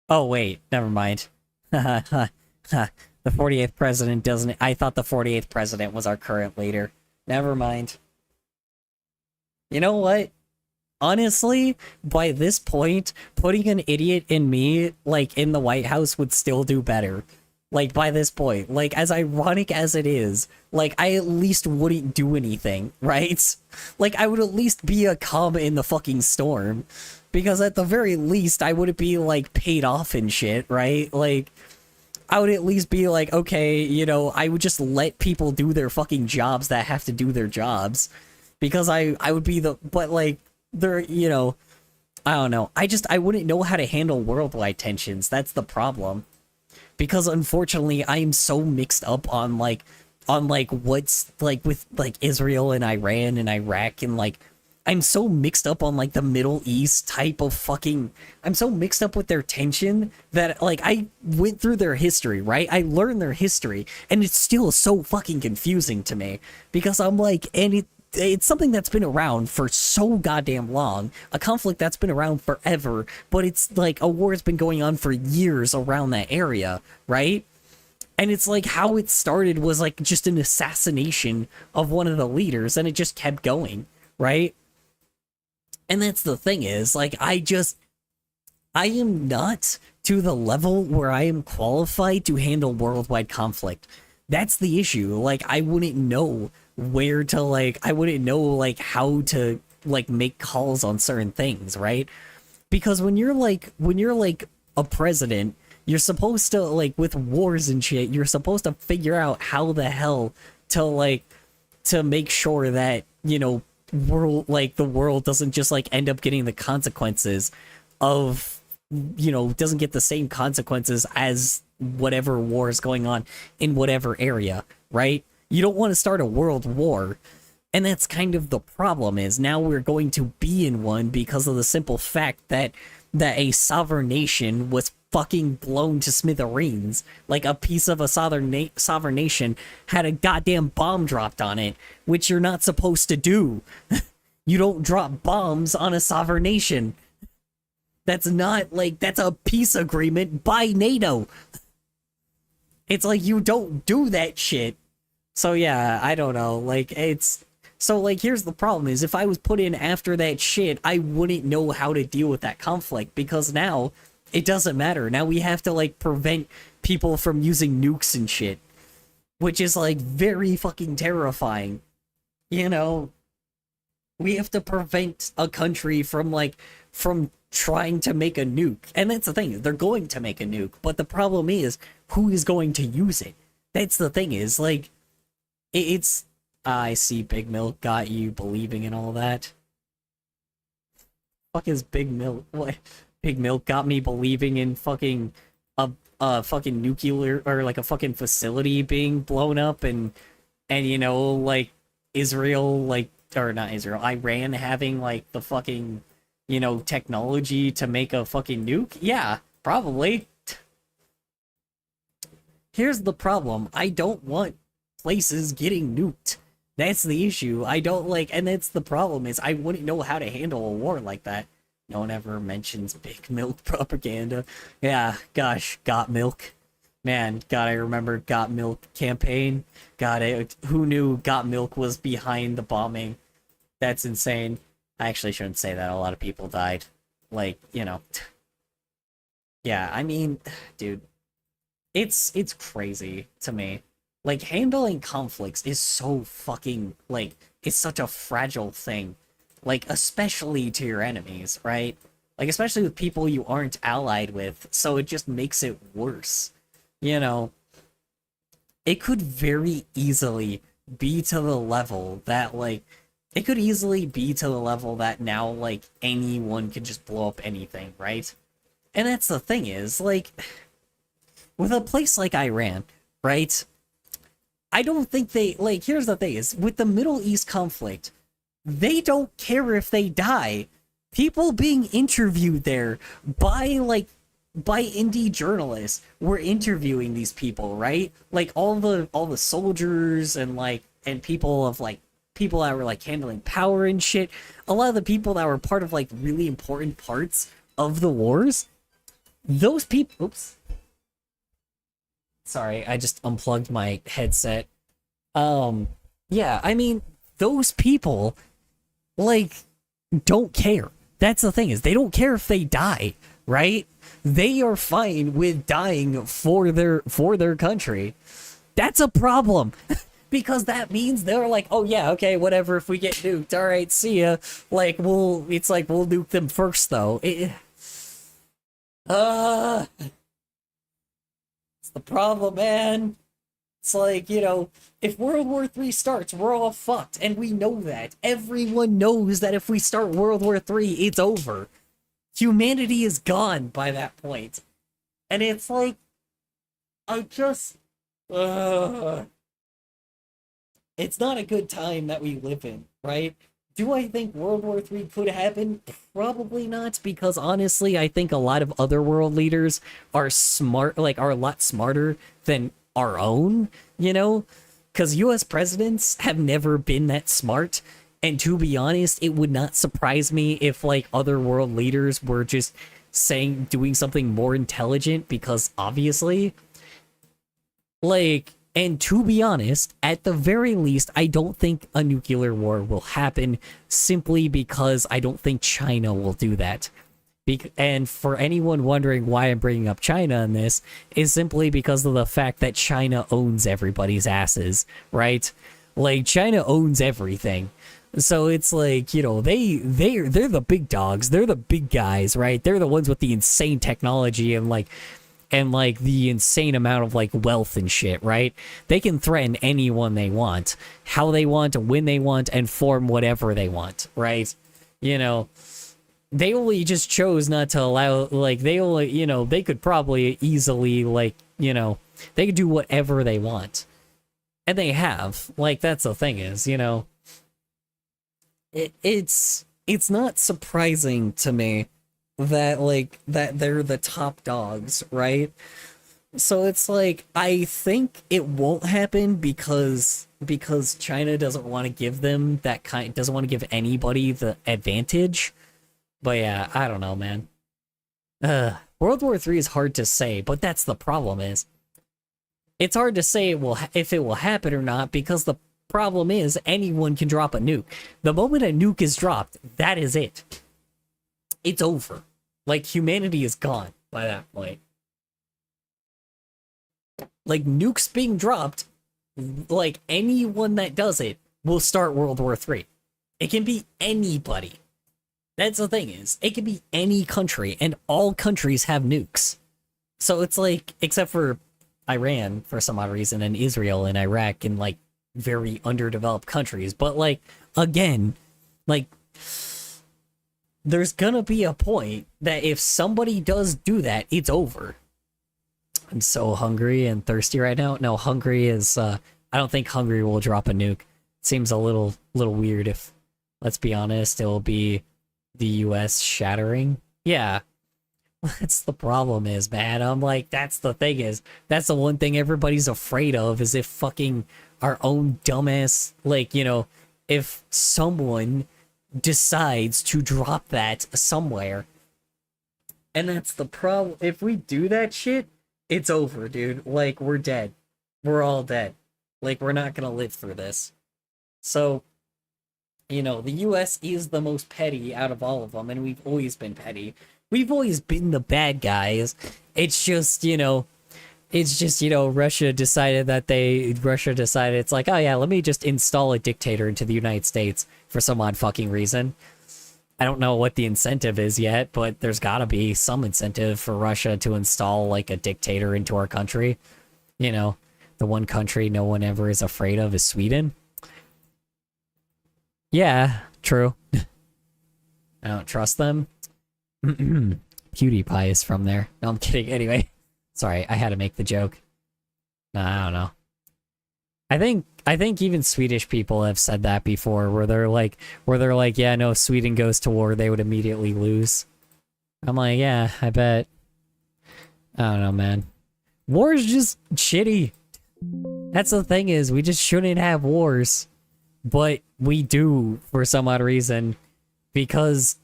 Oh, wait, never mind. The 48th president doesn't... I thought the 48th president was our current leader. Never mind. You know what? Honestly, by this point, putting an idiot in me, like, in the White House would still do better. Like, by this point. Like, as ironic as it is, like, I at least wouldn't do anything, right? Like, I would at least be a calm in the fucking storm. Because at the very least, I wouldn't be, like, paid off and shit, right? Like, I would at least be like, okay, you know, I would just let people do their fucking jobs that have to do their jobs. Because I would be the... But, like, they're, you know... I don't know. I wouldn't know how to handle worldwide tensions. That's the problem. Because unfortunately, I am so mixed up on what's, like, with, like, Israel and Iran and Iraq and, like, I'm so mixed up on, like, the Middle East type of fucking... I'm so mixed up with their tension that, like, I went through their history, right? I learned their history, and it's still so fucking confusing to me. Because I'm like, and it's something that's been around for so goddamn long, a conflict that's been around forever, but it's like a war has been going on for years around that area, right? And it's like how it started was like just an assassination of one of the leaders, and it just kept going, right? And that's the thing is, like, I am not to the level where I am qualified to handle worldwide conflict. That's the issue. Like, I wouldn't know where to, like, I wouldn't know, like, how to, like, make calls on certain things, right? Because when you're like a president, you're supposed to, like, with wars and shit, you're supposed to figure out how the hell to, like, to make sure that, you know, the world doesn't just, like, end up getting the consequences of, you know, doesn't get the same consequences as whatever war is going on in whatever area, right? You don't want to start a world war. And that's kind of the problem, is now we're going to be in one because of the simple fact that a sovereign nation was fucking blown to smithereens. Like, a piece of a sovereign nation had a goddamn bomb dropped on it, which you're not supposed to do. You don't drop bombs on a sovereign nation. That's not, like, that's a peace agreement by NATO. It's like, you don't do that shit. So yeah, I don't know, like, it's... So, like, here's the problem, is if I was put in after that shit, I wouldn't know how to deal with that conflict, because now, it doesn't matter. Now we have to, like, prevent people from using nukes and shit. Which is, like, very fucking terrifying. You know? We have to prevent a country from, like, from trying to make a nuke. And that's the thing, they're going to make a nuke, but the problem is, who is going to use it? That's the thing, is, like, it's... I see Big Milk got you believing in all that. Fuck is Big Milk? What? Big Milk got me believing in fucking a fucking nuclear, or like a fucking facility being blown up, and you know, like, Israel, like, or not Israel, Iran having, like, the fucking, you know, technology to make a fucking nuke? Yeah, probably. Here's the problem. I don't want places getting nuked. That's the issue. I don't like, and that's the problem, is I wouldn't know how to handle a war like that. No one ever mentions Big Milk propaganda. Yeah, gosh, Got Milk. Man, God, I remember Got Milk campaign. God, who knew Got Milk was behind the bombing? That's insane. I actually shouldn't say that. A lot of people died. Like, you know. Yeah, I mean, dude, it's crazy to me. Like, handling conflicts is so fucking, like, it's such a fragile thing. Like, especially to your enemies, right? Like, especially with people you aren't allied with, so it just makes it worse. You know? It could very easily be to the level that, like, it could easily be to the level that now, like, anyone can just blow up anything, right? And that's the thing, is, like, with a place like Iran, right? I don't think they, like, here's the thing, is with the Middle East conflict, they don't care if they die. People being interviewed there by indie journalists were interviewing these people, right? Like, all the soldiers and people that were, like, handling power and shit. A lot of the people that were part of, like, really important parts of the wars, those people... Oops. Sorry, I just unplugged my headset. Yeah, I mean, those people, like, don't care. That's the thing, is they don't care if they die, right? They are fine with dying for their country. That's a problem. Because that means they're like, oh yeah, okay, whatever, if we get nuked, alright, see ya. Like, we'll nuke them first, though. It's the problem, man. It's like, you know, if World War III starts, we're all fucked, and we know that. Everyone knows that if we start World War III, it's over. Humanity is gone by that point. And it's like, it's not a good time that we live in, right? Do I think World War III could happen? Probably not, because honestly, I think a lot of other world leaders are are a lot smarter than our own, you know? Because US presidents have never been that smart, and to be honest, it would not surprise me if, like, other world leaders were just doing something more intelligent, because obviously Like, and to be honest, at the very least, I don't think a nuclear war will happen simply because I don't think China will do that. And for anyone wondering why I'm bringing up China in this, is simply because of the fact that China owns everybody's asses, right? Like, China owns everything. So it's like, you know, they're the big dogs. They're the big guys, right? They're the ones with the insane technology and the insane amount of like wealth and shit, right? They can threaten anyone they want, how they want, when they want, and form whatever they want, right? You know, they only just chose not to allow, like, they only, you know, they could probably easily, like, you know, they could do whatever they want. And they have. Like, that's the thing is, you know, it's not surprising to me that, like, that they're the top dogs, right? So it's like, I think it won't happen because China doesn't want to give them that kind, doesn't want to give anybody the advantage. But yeah, I don't know, man. World War III is hard to say, but that's the problem is. It's hard to say if it will happen or not, because the problem is anyone can drop a nuke. The moment a nuke is dropped, that is it. It's over. Like, humanity is gone by that point. Like, nukes being dropped, like, anyone that does it will start World War III. It can be anybody. That's the thing is, it can be any country, and all countries have nukes. So it's like, except for Iran, for some odd reason, and Israel and Iraq, and, like, very underdeveloped countries. But, like, again, like, there's gonna be a point that if somebody does do that, it's over. I'm so hungry and thirsty right now. No, Hungary is, I don't think Hungary will drop a nuke. Seems a little weird if, let's be honest, it will be the US shattering. Yeah. That's the problem is, man. I'm like, that's the thing is, that's the one thing everybody's afraid of is if fucking our own dumbass, like, you know, if someone decides to drop that somewhere. And that's the problem. If we do that shit, it's over, dude. Like, we're dead. We're all dead. Like, we're not gonna live through this. So, you know, the US is the most petty out of all of them, and we've always been petty. We've always been the bad guys. It's just, you know, Russia decided it's like, oh yeah, let me just install a dictator into the United States for some odd fucking reason. I don't know what the incentive is yet, but there's gotta be some incentive for Russia to install, like, a dictator into our country. You know, the one country no one ever is afraid of is Sweden. Yeah, true. I don't trust them. PewDiePie is from there. No, I'm kidding. Anyway, sorry, I had to make the joke. I don't know. I think even Swedish people have said that before, where they're like, yeah, no, if Sweden goes to war, they would immediately lose. I'm like, yeah, I bet. I don't know, man. War is just shitty. That's the thing is, we just shouldn't have wars. But we do for some odd reason. Because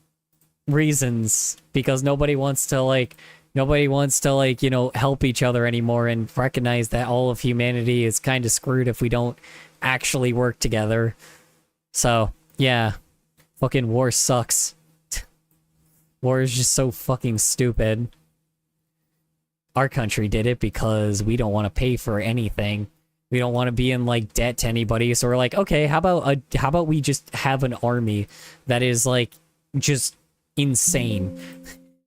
nobody wants to, like, you know, help each other anymore and recognize that all of humanity is kind of screwed if we don't actually work together. So, yeah. Fucking war sucks. War is just so fucking stupid. Our country did it because we don't want to pay for anything. We don't want to be in, like, debt to anybody. So we're like, okay, how about we just have an army that is, like, just insane.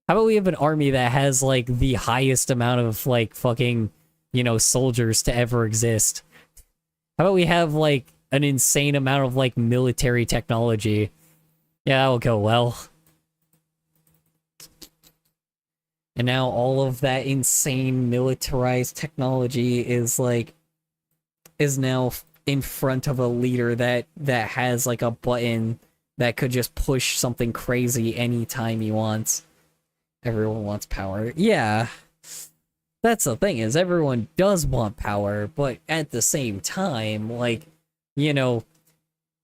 How about we have an army that has, like, the highest amount of, like, fucking, you know, soldiers to ever exist? How about we have, like, an insane amount of, like, military technology? Yeah, that will go well. And now all of that insane militarized technology is, like, is now in front of a leader that has, like, a button that could just push something crazy anytime he wants. Everyone wants power. Yeah. That's the thing is, everyone does want power, but at the same time, like, you know,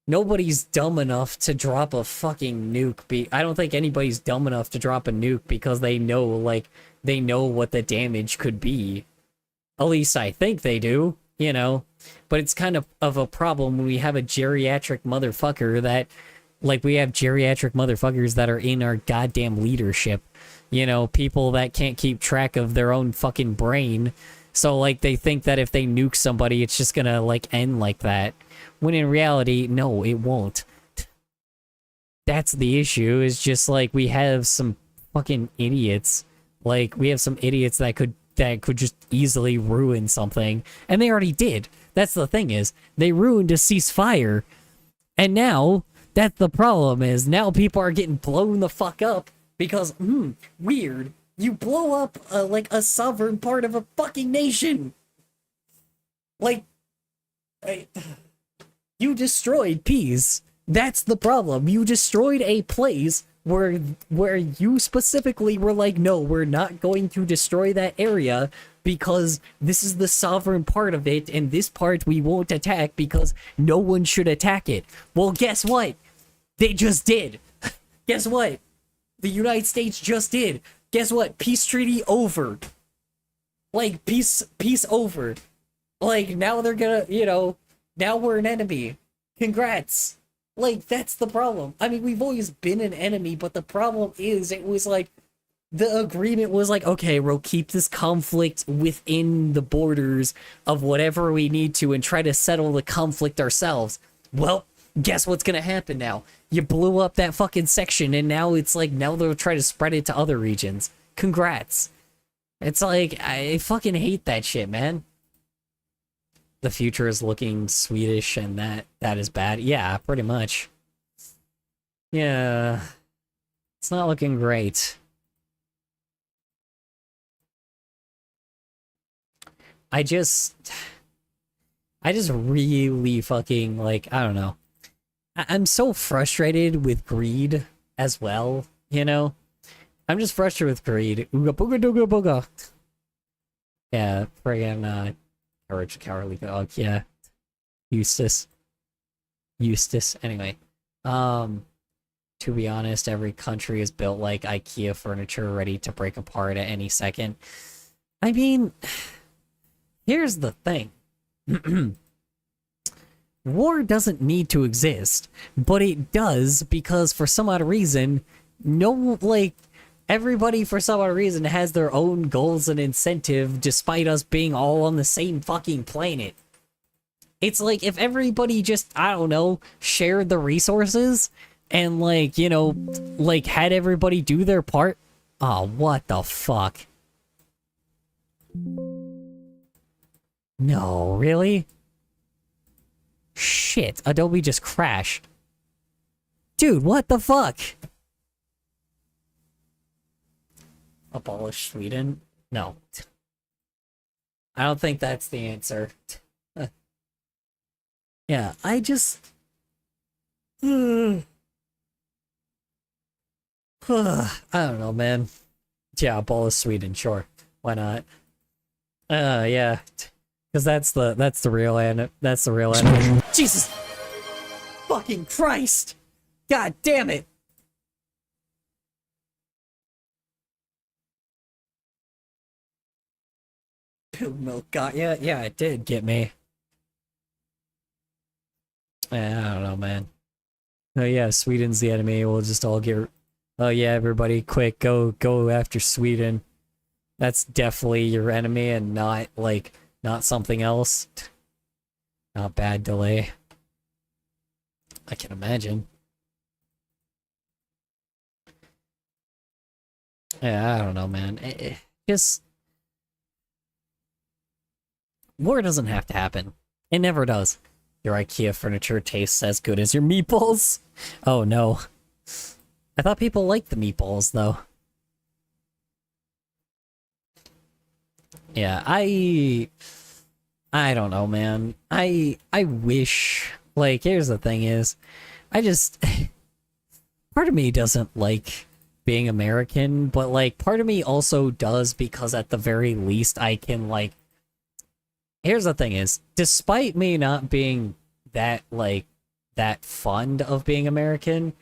nobody's dumb enough to drop a fucking nuke. I don't think anybody's dumb enough to drop a nuke because they know, like, they know what the damage could be. At least I think they do, you know. But it's kind of a problem when we have a geriatric motherfucker that, like, we have geriatric motherfuckers that are in our goddamn leadership. You know, people that can't keep track of their own fucking brain. So, like, they think that if they nuke somebody, it's just gonna, like, end like that. When in reality, no, it won't. That's the issue, is just, like, we have some fucking idiots. Like, we have some idiots that could just easily ruin something. And they already did. That's the thing is, they ruined a ceasefire. And now, that's the problem is, now people are getting blown the fuck up because, weird. You blow up, like, a sovereign part of a fucking nation. Like, you destroyed peace. That's the problem. You destroyed a place where you specifically were like, no, we're not going to destroy that area because this is the sovereign part of it, and this part we won't attack because no one should attack it. Well, guess what? They just did. Guess what? The United States just did. Guess what? Peace treaty over. Like, peace over. Like, now they're gonna, you know, now we're an enemy. Congrats. Like, that's the problem. I mean, we've always been an enemy, but the problem is, it was like, the agreement was like, okay, we'll keep this conflict within the borders of whatever we need to and try to settle the conflict ourselves. Well, guess what's gonna happen now? You blew up that fucking section, and now it's like, now they'll try to spread it to other regions. Congrats. It's like, I fucking hate that shit, man. The future is looking Swedish, and that is bad. Yeah, pretty much. Yeah. It's not looking great. I just really fucking, like, I don't know. I'm so frustrated with greed as well, you know? I'm just frustrated with greed. Ooga booga dooga booga. Yeah, friggin', courage, cowardly dog, yeah. Eustace. Anyway. To be honest, every country is built like IKEA furniture, ready to break apart at any second. I mean, here's the thing. War doesn't need to exist, but it does because for some odd reason, everybody for some odd reason has their own goals and incentive despite us being all on the same fucking planet. It's like if everybody just, I don't know, shared the resources and, like, you know, like, had everybody do their part. Oh, what the fuck? No, really? Shit, Adobe just crashed. Dude, what the fuck? Abolish Sweden? No. I don't think that's the answer. Yeah, I just... I don't know, man. Yeah, abolish Sweden, sure. Why not? Yeah. Because that's the real end. Jesus fucking Christ! God damn it! Pig milk got ya? Yeah, it did get me. Yeah, I don't know, man. Oh yeah, Sweden's the enemy. We'll just all get... Oh yeah, everybody, quick, go after Sweden. That's definitely your enemy and not, like, not something else. Not bad delay. I can imagine. Yeah, I don't know, man. Just... War doesn't have to happen. It never does. Your IKEA furniture tastes as good as your meatballs? Oh no. I thought people liked the meatballs, though. Yeah, I don't know, man. I wish... Like, here's the thing is... I just... Part of me doesn't like being American, but, like, part of me also does because at the very least I can, like... Here's the thing is, despite me not being that, like, that fond of being American,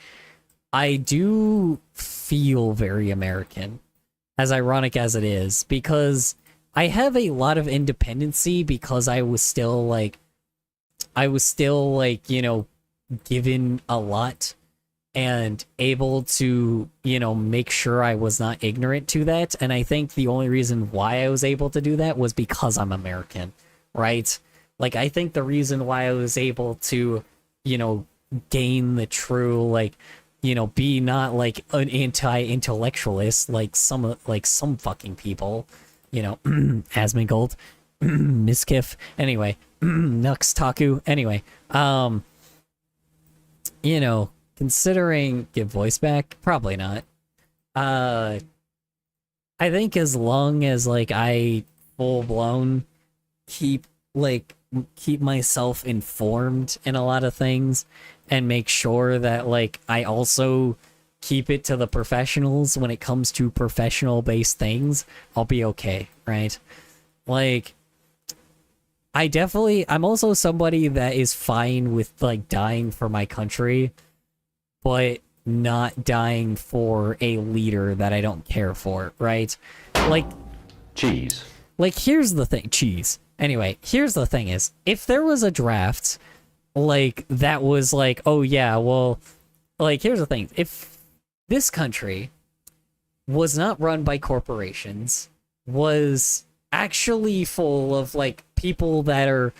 I do feel very American, as ironic as it is, because I have a lot of independency because I was still like, you know, given a lot and able to, you know, make sure I was not ignorant to that. And I think the only reason why I was able to do that was because I'm American, right? Like, I think the reason why I was able to, you know, gain the true, like, you know, be not like an anti-intellectualist like some fucking people, you know, Asmongold, Miskiff, anyway, Nux Taku, anyway, you know, considering get voice back, probably not. I think as long as like I full blown keep myself informed in a lot of things and make sure that like I also keep it to the professionals when it comes to professional based things, I'll be okay, right? Like I'm also somebody that is fine with like dying for my country, but not dying for a leader that I don't care for, right? Like Cheese. Like here's the thing, cheese. Anyway, here's the thing is, if there was a draft like that was like, oh yeah, well, like here's the thing. If this country was not run by corporations, was actually full of like people that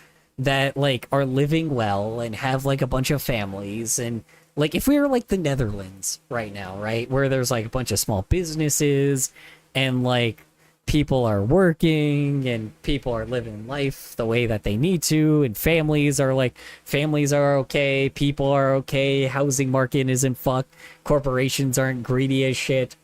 like are living well and have like a bunch of families, and like if we were like the Netherlands right now, right, where there's like a bunch of small businesses and like people are working and people are living life the way that they need to, and families are okay, people are okay, housing market isn't fucked, corporations aren't greedy as shit,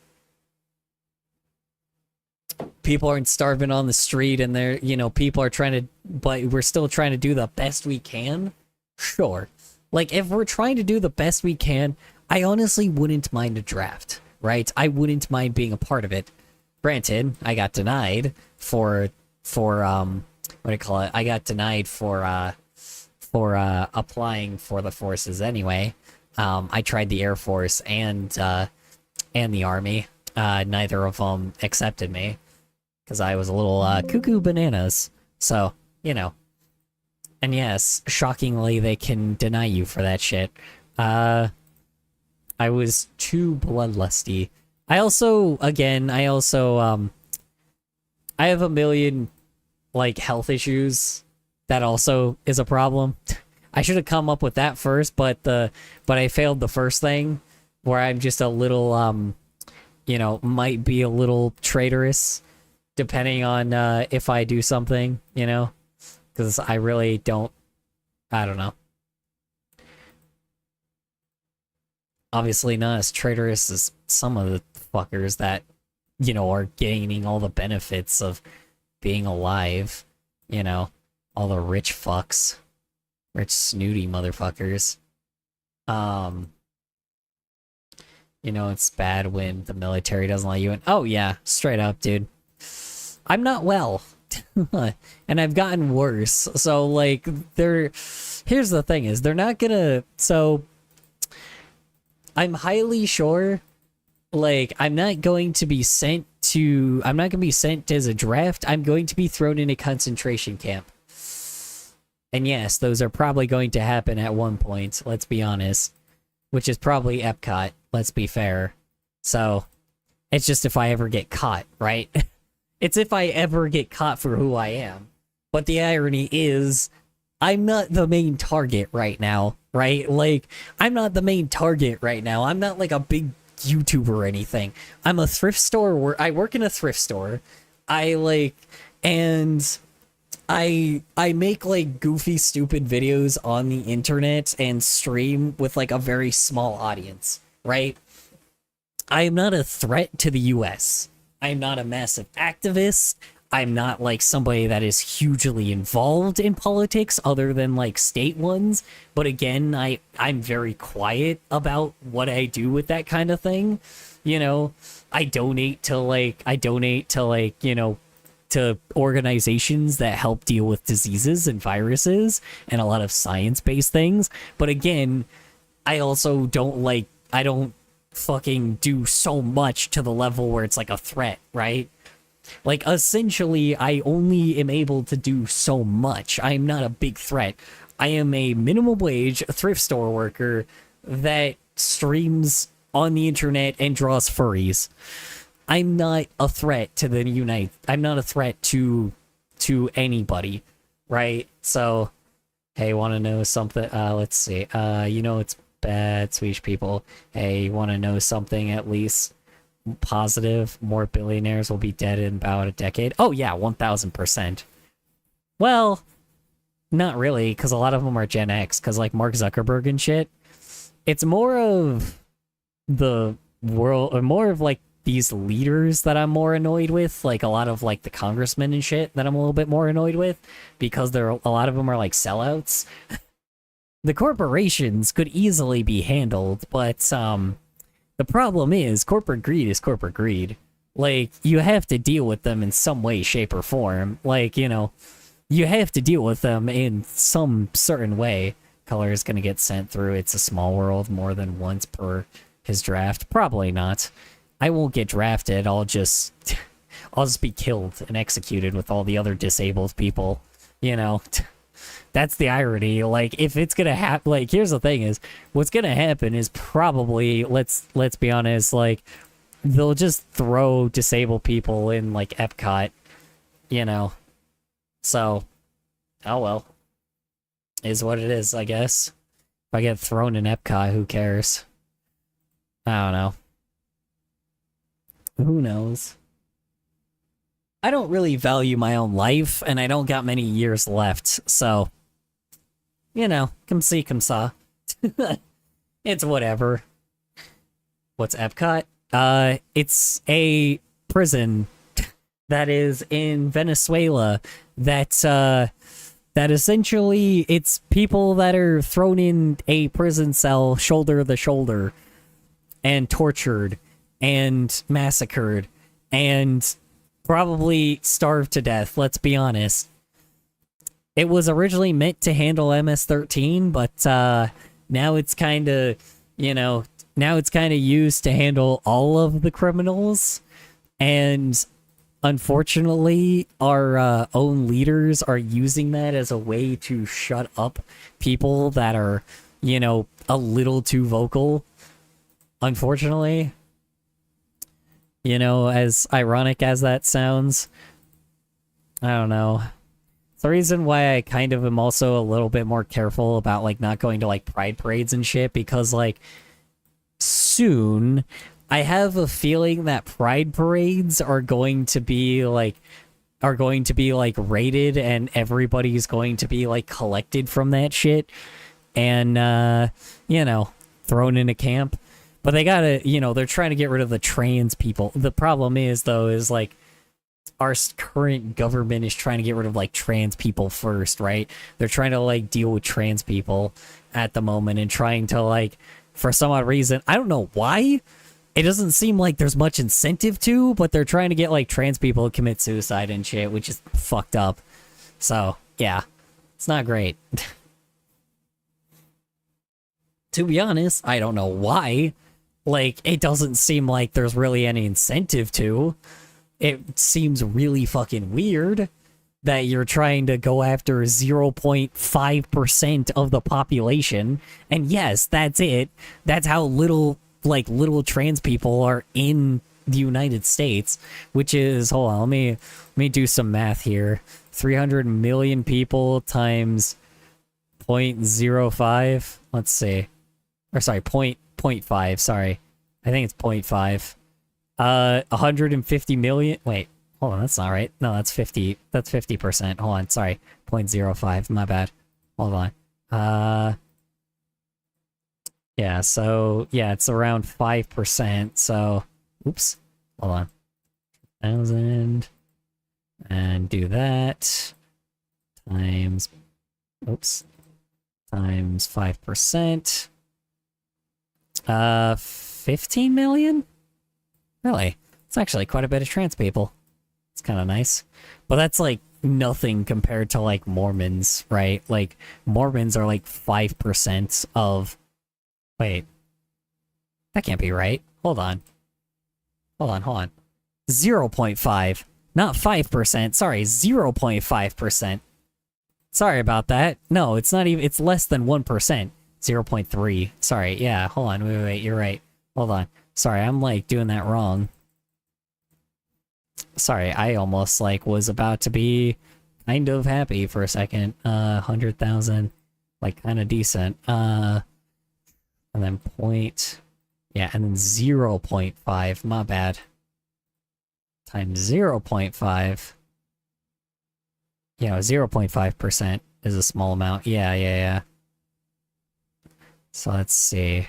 people aren't starving on the street, and they're, you know, people are trying to, but we're still trying to do the best we can. Sure, like if we're trying to do the best we can, I honestly wouldn't mind a draft, right? I wouldn't mind being a part of it. Granted, I got denied for what do you call it? I got denied for applying for the forces anyway. I tried the Air Force and the Army. Neither of them accepted me because I was a little cuckoo bananas. So, you know. And yes, shockingly, they can deny you for that shit. I was too bloodlusty. I have a million like health issues that also is a problem. I should have come up with that first, but I failed the first thing, where I'm just a little you know, might be a little traitorous depending on if I do something, you know, because I really don't, I don't know. Obviously not as traitorous as some of the fuckers that, you know, are gaining all the benefits of being alive, you know, all the rich fucks, rich snooty motherfuckers. You know, it's bad when the military doesn't let you in. Oh yeah, straight up, dude. I'm not well. And I've gotten worse. So like here's the thing is, they're not gonna, so I'm highly sure, like, I'm not going to be sent as a draft. I'm going to be thrown in a concentration camp. And yes, those are probably going to happen at one point, let's be honest. Which is probably Epcot, let's be fair. So, it's just if I ever get caught, right? It's if I ever get caught for who I am. But the irony is, I'm not the main target right now, right? Like, I'm not the main target right now. I'm not like a big YouTuber or anything. I'm a thrift store where I work in a thrift store. I make like goofy, stupid videos on the internet and stream with like a very small audience, right? I am not a threat to the US. I'm not a massive activist. I'm not like somebody that is hugely involved in politics other than like state ones. But again, I'm very quiet about what I do with that kind of thing. You know, I donate to you know, to organizations that help deal with diseases and viruses and a lot of science-based things. But again, I also don't fucking do so much to the level where it's like a threat, right? Like, essentially, I only am able to do so much. I am not a big threat. I am a minimum wage thrift store worker that streams on the internet and draws furries. I'm not a threat to the Unite. I'm not a threat to anybody, right? So, hey, want to know something? Let's see. It's bad, Swedish people. Hey, want to know something at least positive? More billionaires will be dead in about a decade. Oh yeah, 1000%. Well, not really, because a lot of them are Gen X, because like Mark Zuckerberg and shit. It's more of the world, or more of like these leaders that I'm more annoyed with, like a lot of like the congressmen and shit that I'm a little bit more annoyed with, because a lot of them are like sellouts. The corporations could easily be handled, but the problem is corporate greed is corporate greed. Like, you have to deal with them in some way, shape, or form. Like, you have to deal with them in some certain way. Color is going to get sent through It's a Small World more than once per his draft. Probably not. I won't get drafted. I'll just be killed and executed with all the other disabled people. That's the irony. Like, if it's gonna happen, like, here's the thing: is what's gonna happen is probably, let's be honest, like, they'll just throw disabled people in like Epcot, So, oh well, is what it is, I guess. If I get thrown in Epcot, who cares? I don't know. Who knows? I don't really value my own life, and I don't got many years left, so, come see, come saw. It's whatever. What's Epcot? It's a prison that is in Venezuela that essentially, it's people that are thrown in a prison cell shoulder to shoulder and tortured and massacred and probably starved to death, let's be honest. It was originally meant to handle MS-13, but now it's kind of, used to handle all of the criminals. And unfortunately, our own leaders are using that as a way to shut up people that are, a little too vocal. Unfortunately. As ironic as that sounds, I don't know. It's the reason why I kind of am also a little bit more careful about, like, not going to, like, pride parades and shit, because, like, soon, I have a feeling that pride parades are going to be, like, raided, and everybody's going to be, like, collected from that shit, and, thrown in a camp. But they gotta, they're trying to get rid of the trans people. The problem is, though, is, like, our current government is trying to get rid of, like, trans people first, right? They're trying to, like, deal with trans people at the moment and trying to, like, for some odd reason, I don't know why. It doesn't seem like there's much incentive to, but they're trying to get, like, trans people to commit suicide and shit, which is fucked up. So, yeah. It's not great. To be honest, I don't know why. Like, it doesn't seem like there's really any incentive to. It seems really fucking weird that you're trying to go after 0.5% of the population. And yes, that's it. That's how little trans people are in the United States, which is, hold on, let me do some math here. 300 million people times 0.05. Let's see. Or sorry, 0.5, sorry. I think it's 0.5. 150 million. Wait, hold on, that's not right. No, that's 50. That's 50%. Hold on, sorry. 0.05, my bad. Hold on. Yeah, so, yeah, it's around 5%, so, oops. Hold on. 1,000. And do that. Times, oops. Times 5%. 15 million? Really? It's actually quite a bit of trans people. It's kind of nice. But that's, like, nothing compared to, like, Mormons, right? Like, Mormons are, like, 5% of... Wait. That can't be right. Hold on. 0.5. Not 5%. Sorry, 0.5%. Sorry about that. No, it's not even, it's less than 1%. 0.3. Sorry, yeah, hold on, wait, you're right. Hold on. Sorry, I'm like doing that wrong. Sorry, I almost like was about to be kind of happy for a second. 100,000, like kind of decent. And then point, yeah, and then 0.5, my bad. Times 0.5. You know, 0.5% is a small amount. Yeah. So let's see.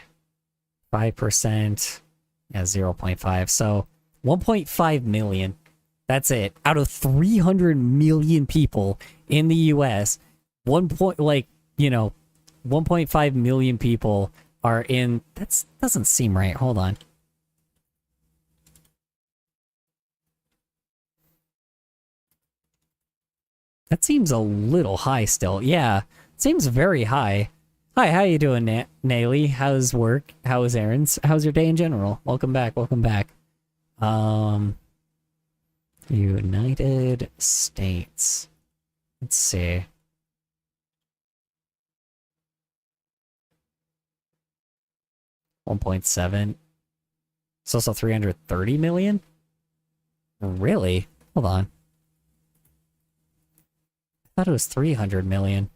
5%. Yeah, 0.5. So 1.5 million. That's it. Out of 300 million people in the US, 1.5 million people are in. That doesn't seem right. Hold on. That seems a little high still. Yeah, seems very high. Hi, how you doing, Nayli? How's work? How's errands? How's your day in general? Welcome back, welcome back. United States. Let's see. $1.7. It's also 330 million? Really? Hold on. I thought it was 300 million.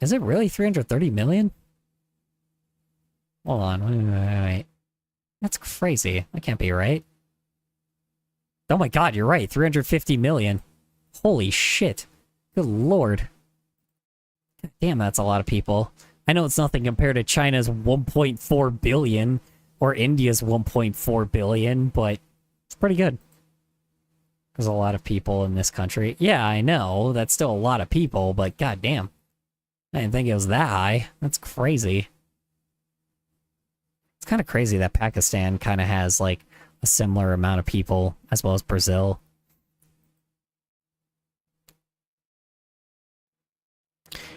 Is it really 330 million? Hold on, wait. That's crazy. That can't be right. Oh my god, you're right. 350 million. Holy shit. Good lord. God damn, that's a lot of people. I know it's nothing compared to China's 1.4 billion or India's 1.4 billion, but it's pretty good. There's a lot of people in this country. Yeah, I know. That's still a lot of people, but goddamn. I didn't think it was that high. That's crazy. It's kind of crazy that Pakistan kind of has, like, a similar amount of people, as well as Brazil.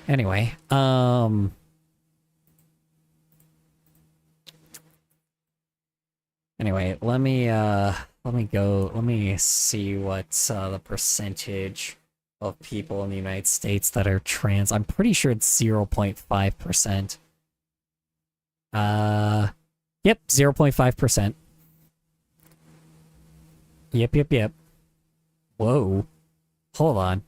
Anyway, Anyway, let me see what's the percentage of people in the United States that are trans. I'm pretty sure it's 0.5%. Yep, 0.5%. Yep. Whoa. Hold on.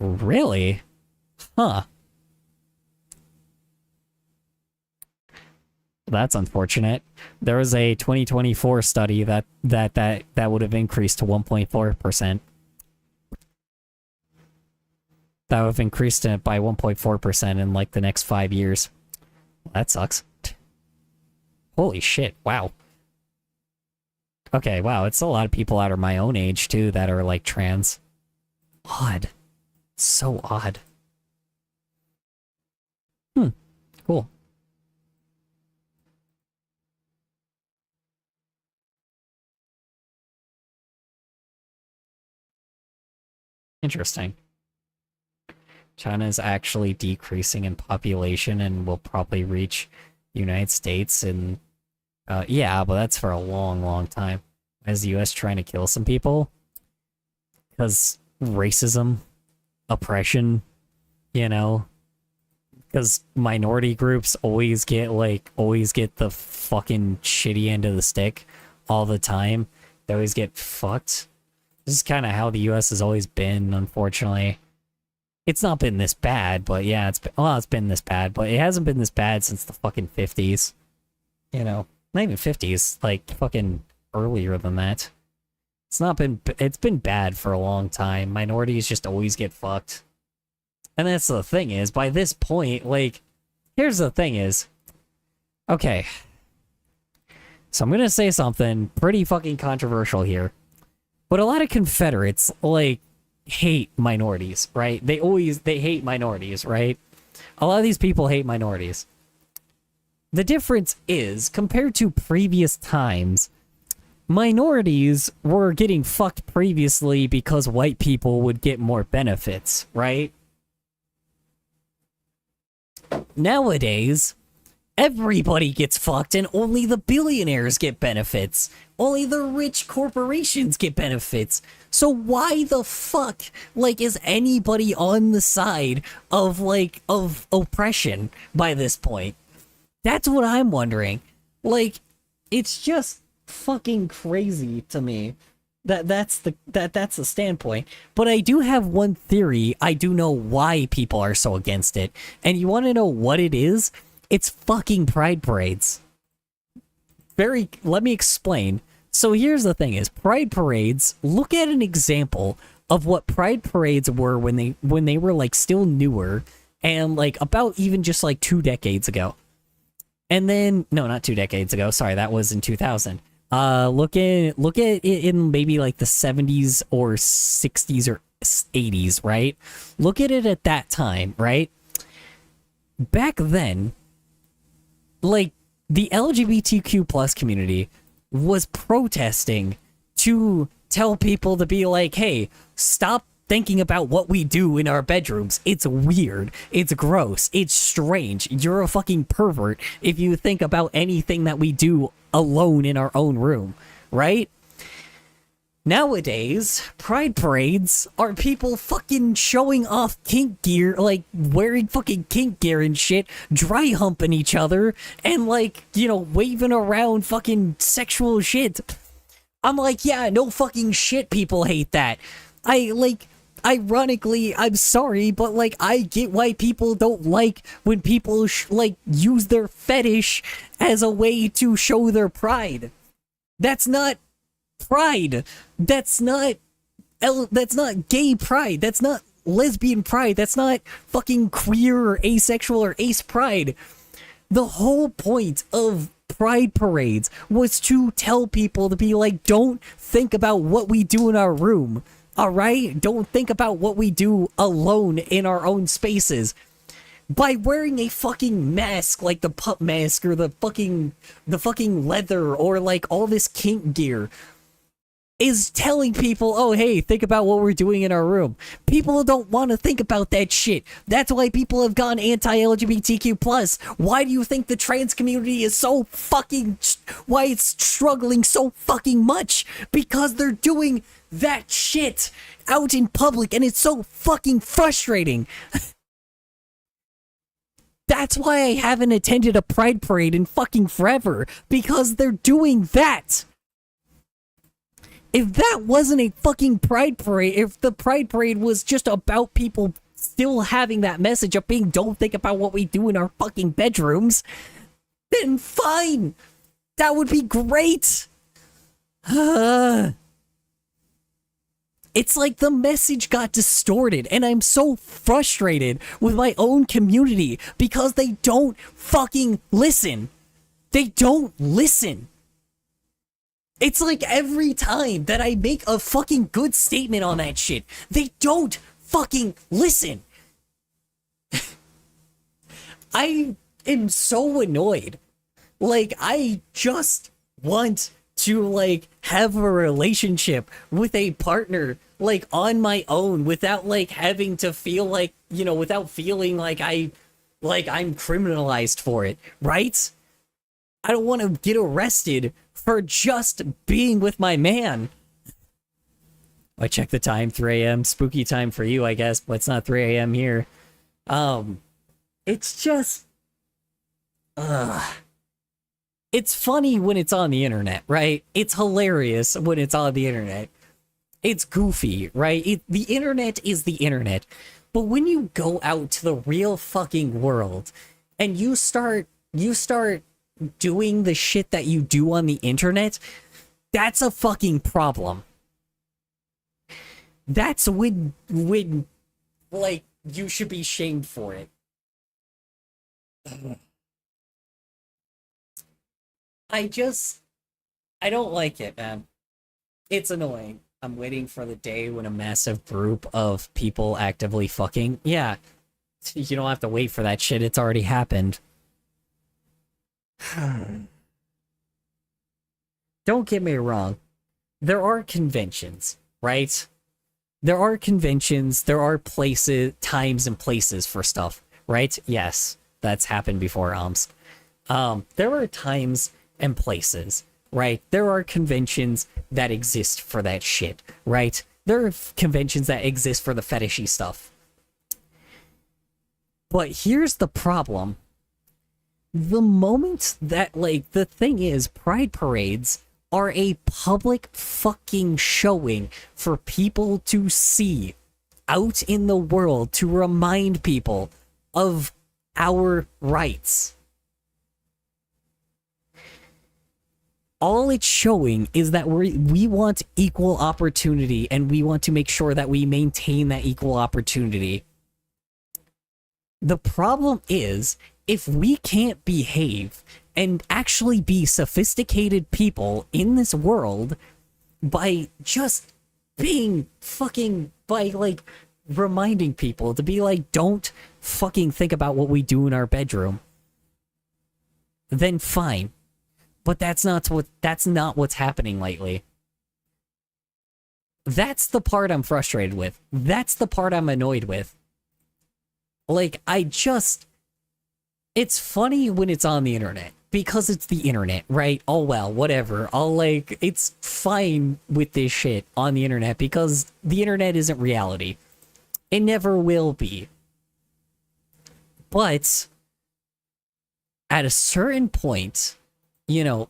Really? Huh. That's unfortunate. There was a 2024 study that would have increased to 1.4%. That would have increased it by 1.4% in like the next 5 years. Well, that sucks. Holy shit, wow. Okay, wow, it's a lot of people out of my own age too that are like trans. Odd. So odd. Cool. Interesting. China is actually decreasing in population and will probably reach United States in yeah, but that's for a long time. Is the US trying to kill some people? Because racism, oppression, you know, because minority groups always get the fucking shitty end of the stick all the time. They always get fucked. This is kind of how the US has always been, unfortunately. It's not been this bad, but yeah, it's been this bad, but it hasn't been this bad since the fucking 50s. You know, not even 50s, like fucking earlier than that. It's been bad for a long time. Minorities just always get fucked. And that's the thing is, by this point, like, here's the thing is, okay. So I'm gonna say something pretty fucking controversial here. But a lot of Confederates, like, hate minorities, right? They hate minorities, right? A lot of these people hate minorities. The difference is, compared to previous times, minorities were getting fucked previously because white people would get more benefits, right? Nowadays, Everybody gets fucked and only the billionaires get benefits. Only the rich corporations get benefits. So why the fuck, like, is anybody on the side of, like, of oppression by this point? That's what I'm wondering. Like, it's just fucking crazy to me. That's the standpoint. But I do have one theory. I do know why people are so against it. And you want to know what it is? It's fucking pride parades. Let me explain. So here's the thing is, pride parades, look at an example of what pride parades were when they were like still newer and like about even just like 2 decades ago. And then, no, not 2 decades ago. Sorry, that was in 2000. Look at it in maybe like the 70s or 60s or 80s, right? Look at it at that time, right? Back then, like, the LGBTQ plus community was protesting to tell people to be like, hey, stop thinking about what we do in our bedrooms. It's weird. It's gross. It's strange. You're a fucking pervert if you think about anything that we do alone in our own room, right? Nowadays, pride parades are people fucking showing off kink gear, like wearing fucking kink gear and shit, dry humping each other, and like, you know, waving around fucking sexual shit. I'm like, yeah, no fucking shit, people hate that. Ironically, I'm sorry, but like, I get why people don't like when people like use their fetish as a way to show their pride. That's not pride. That's not gay pride. That's not lesbian pride. That's not fucking queer or asexual or ace pride. The whole point of pride parades was to tell people to be like, don't think about what we do in our room. All right? Don't think about what we do alone in our own spaces. By wearing a fucking mask like the pup mask or the fucking leather or like all this kink gear is telling people, oh, hey, think about what we're doing in our room. People don't want to think about that shit. That's why people have gone anti-LGBTQ+. Why do you think the trans community is so fucking... why it's struggling so fucking much? Because they're doing that shit out in public, and it's so fucking frustrating. That's why I haven't attended a pride parade in fucking forever. Because they're doing that. If that wasn't a fucking pride parade, if the pride parade was just about people still having that message of being don't think about what we do in our fucking bedrooms, then fine. That would be great. It's like the message got distorted, and I'm so frustrated with my own community because they don't fucking listen. They don't listen. It's like every time that I make a fucking good statement on that shit, they don't fucking listen. I am so annoyed. Like, I just want to, like, have a relationship with a partner, like, on my own without, like, having to feel like, you know, without feeling like I'm criminalized for it, right? I don't want to get arrested for just being with my man. I check the time, 3 a.m. Spooky time for you, I guess, but it's not 3 a.m. here. It's just... It's funny when it's on the internet, right? It's hilarious when it's on the internet. It's goofy, right? The internet is the internet. But when you go out to the real fucking world and you start doing the shit that you do on the internet, that's a fucking problem. That's when like, you should be shamed for it. I don't like it, man. It's annoying. I'm waiting for the day when a massive group of people actively fucking. Yeah, you don't have to wait for that shit. It's already happened. Don't get me wrong. There are conventions, right? There are conventions, there are places, times and places for stuff, right? Yes, that's happened before, There are times and places, right? There are conventions that exist for that shit, right? There are conventions that exist for the fetishy stuff. But here's the problem. The moment that, like, the thing is, pride parades are a public fucking showing for people to see out in the world to remind people of our rights. All it's showing is that we want equal opportunity, and we want to make sure that we maintain that equal opportunity. The problem is, if we can't behave and actually be sophisticated people in this world by just being fucking, by, like, reminding people to be like, don't fucking think about what we do in our bedroom, then fine. But that's not what's happening lately. That's the part I'm frustrated with. That's the part I'm annoyed with. Like, it's funny when it's on the internet, because it's the internet, right? Oh well, whatever. It's fine with this shit on the internet because the internet isn't reality. It never will be. But at a certain point,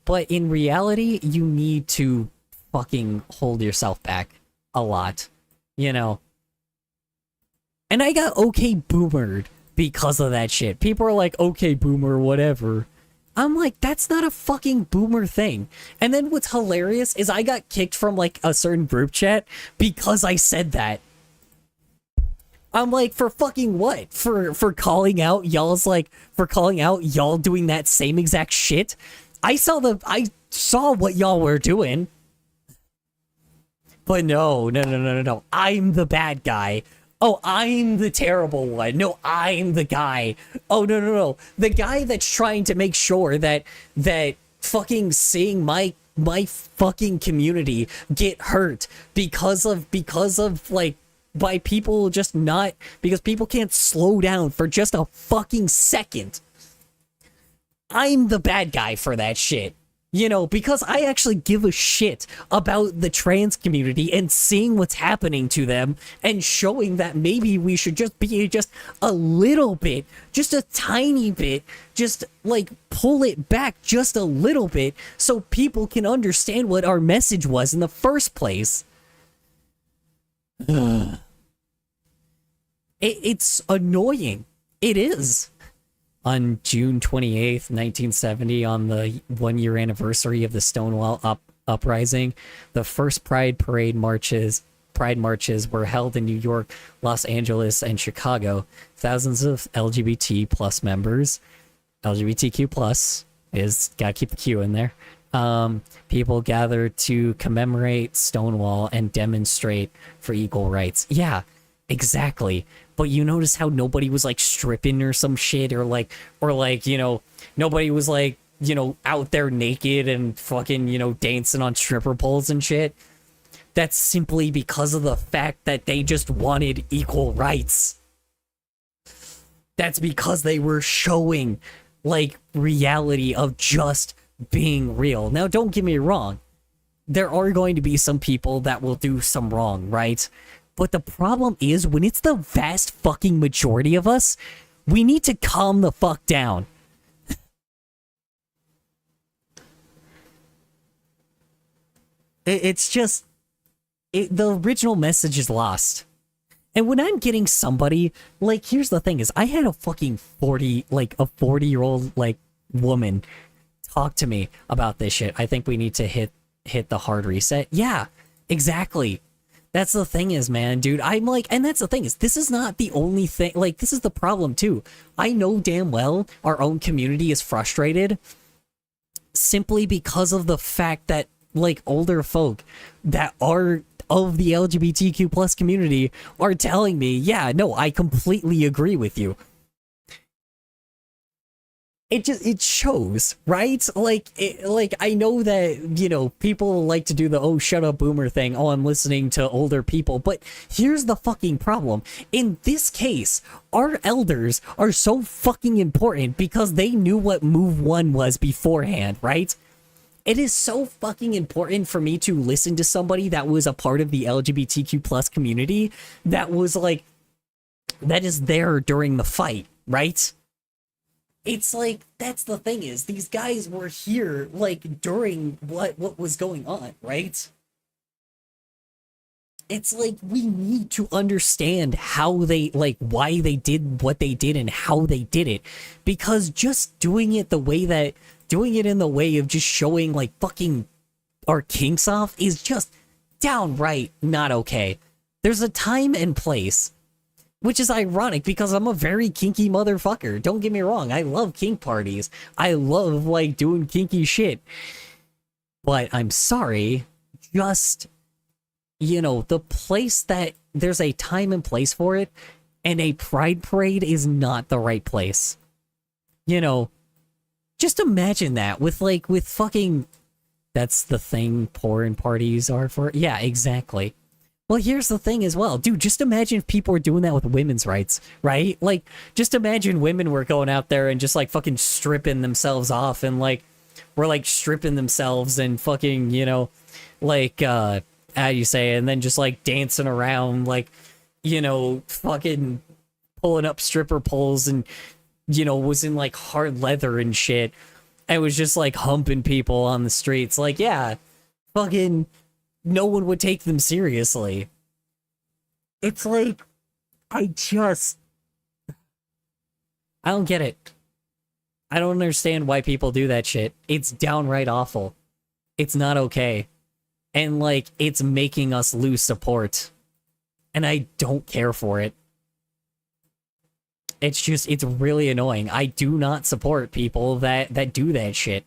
but in reality, you need to fucking hold yourself back a lot, And I got okay boomered because of that shit. People are like, okay boomer, whatever. I'm like, that's not a fucking boomer thing. And then what's hilarious is I got kicked from, like, a certain group chat because I said that. I'm like, for fucking what? For calling out y'all's, like, for calling out y'all doing that same exact shit? I saw what y'all were doing. But no. I'm the bad guy. Oh, I'm the terrible one. No, I'm the guy. Oh, no. The guy that's trying to make sure that fucking seeing my fucking community get hurt because of like, by people just not, because people can't slow down for just a fucking second. I'm the bad guy for that shit. Because I actually give a shit about the trans community and seeing what's happening to them and showing that maybe we should just be just a little bit, just a tiny bit, just, like, pull it back just a little bit so people can understand what our message was in the first place. It's annoying. It is. On June 28th, 1970, on the 1-year anniversary of the Stonewall Uprising, the first Pride marches were held in New York, Los Angeles, and Chicago. Thousands of LGBT plus members, LGBTQ plus gotta keep the Q in there. People gathered to commemorate Stonewall and demonstrate for equal rights. Yeah, exactly. But you notice how nobody was, like, stripping or some shit, or nobody was, like, out there naked and fucking, dancing on stripper poles and shit. That's simply because of the fact that they just wanted equal rights. That's because they were showing, like, reality of just being real. Now, don't get me wrong. There are going to be some people that will do some wrong, right? But the problem is, when it's the vast fucking majority of us, we need to calm the fuck down. It's just... the original message is lost. And when I'm getting somebody... Like, here's the thing is, I had a fucking 40-year-old, like, woman talk to me about this shit. I think we need to hit the hard reset. Yeah, exactly. That's the thing is, man, dude, I'm like, and that's the thing is, this is not the only thing, like, this is the problem too. I know damn well our own community is frustrated simply because of the fact that, like, older folk that are of the LGBTQ plus community are telling me, yeah, no, I completely agree with you. it shows, right? Like I know that, you know, people like to do the oh shut up boomer thing, oh I'm listening to older people, but here's the fucking problem. In this case, our elders are so fucking important because they knew what move 1 was beforehand, right? It is so fucking important for me to listen to somebody that was a part of the LGBTQ plus community that was like, that is there during the fight, right? It's like, that's the thing is, these guys were here, like, during what was going on, right? It's like, we need to understand how they, like, why they did what they did and how they did it. Because just doing it in the way of just showing, like, fucking our kinks off is just downright not okay. There's a time and place. Which is ironic because I'm a very kinky motherfucker. Don't get me wrong. I love kink parties. I love, like, doing kinky shit. But I'm sorry. Just, you know, the place that there's a time and place for it, and a pride parade is not the right place. You know, just imagine that with fucking... That's the thing porn parties are for? Yeah, exactly. Well, here's the thing as well. Dude, just imagine if people were doing that with women's rights, right? Like, just imagine women were going out there and just, like, fucking stripping themselves off and, like, were, like, stripping themselves and fucking, you know, like, how do you say it? And then just, like, dancing around, like, you know, fucking pulling up stripper poles and, you know, was in, like, hard leather and shit. And was just, like, humping people on the streets. Like, yeah, fucking... no one would take them seriously. It's like, I don't get it. I don't understand why people do that shit. It's downright awful. It's not okay. And, like, it's making us lose support. And I don't care for it. It's just, it's really annoying. I do not support people that do that shit.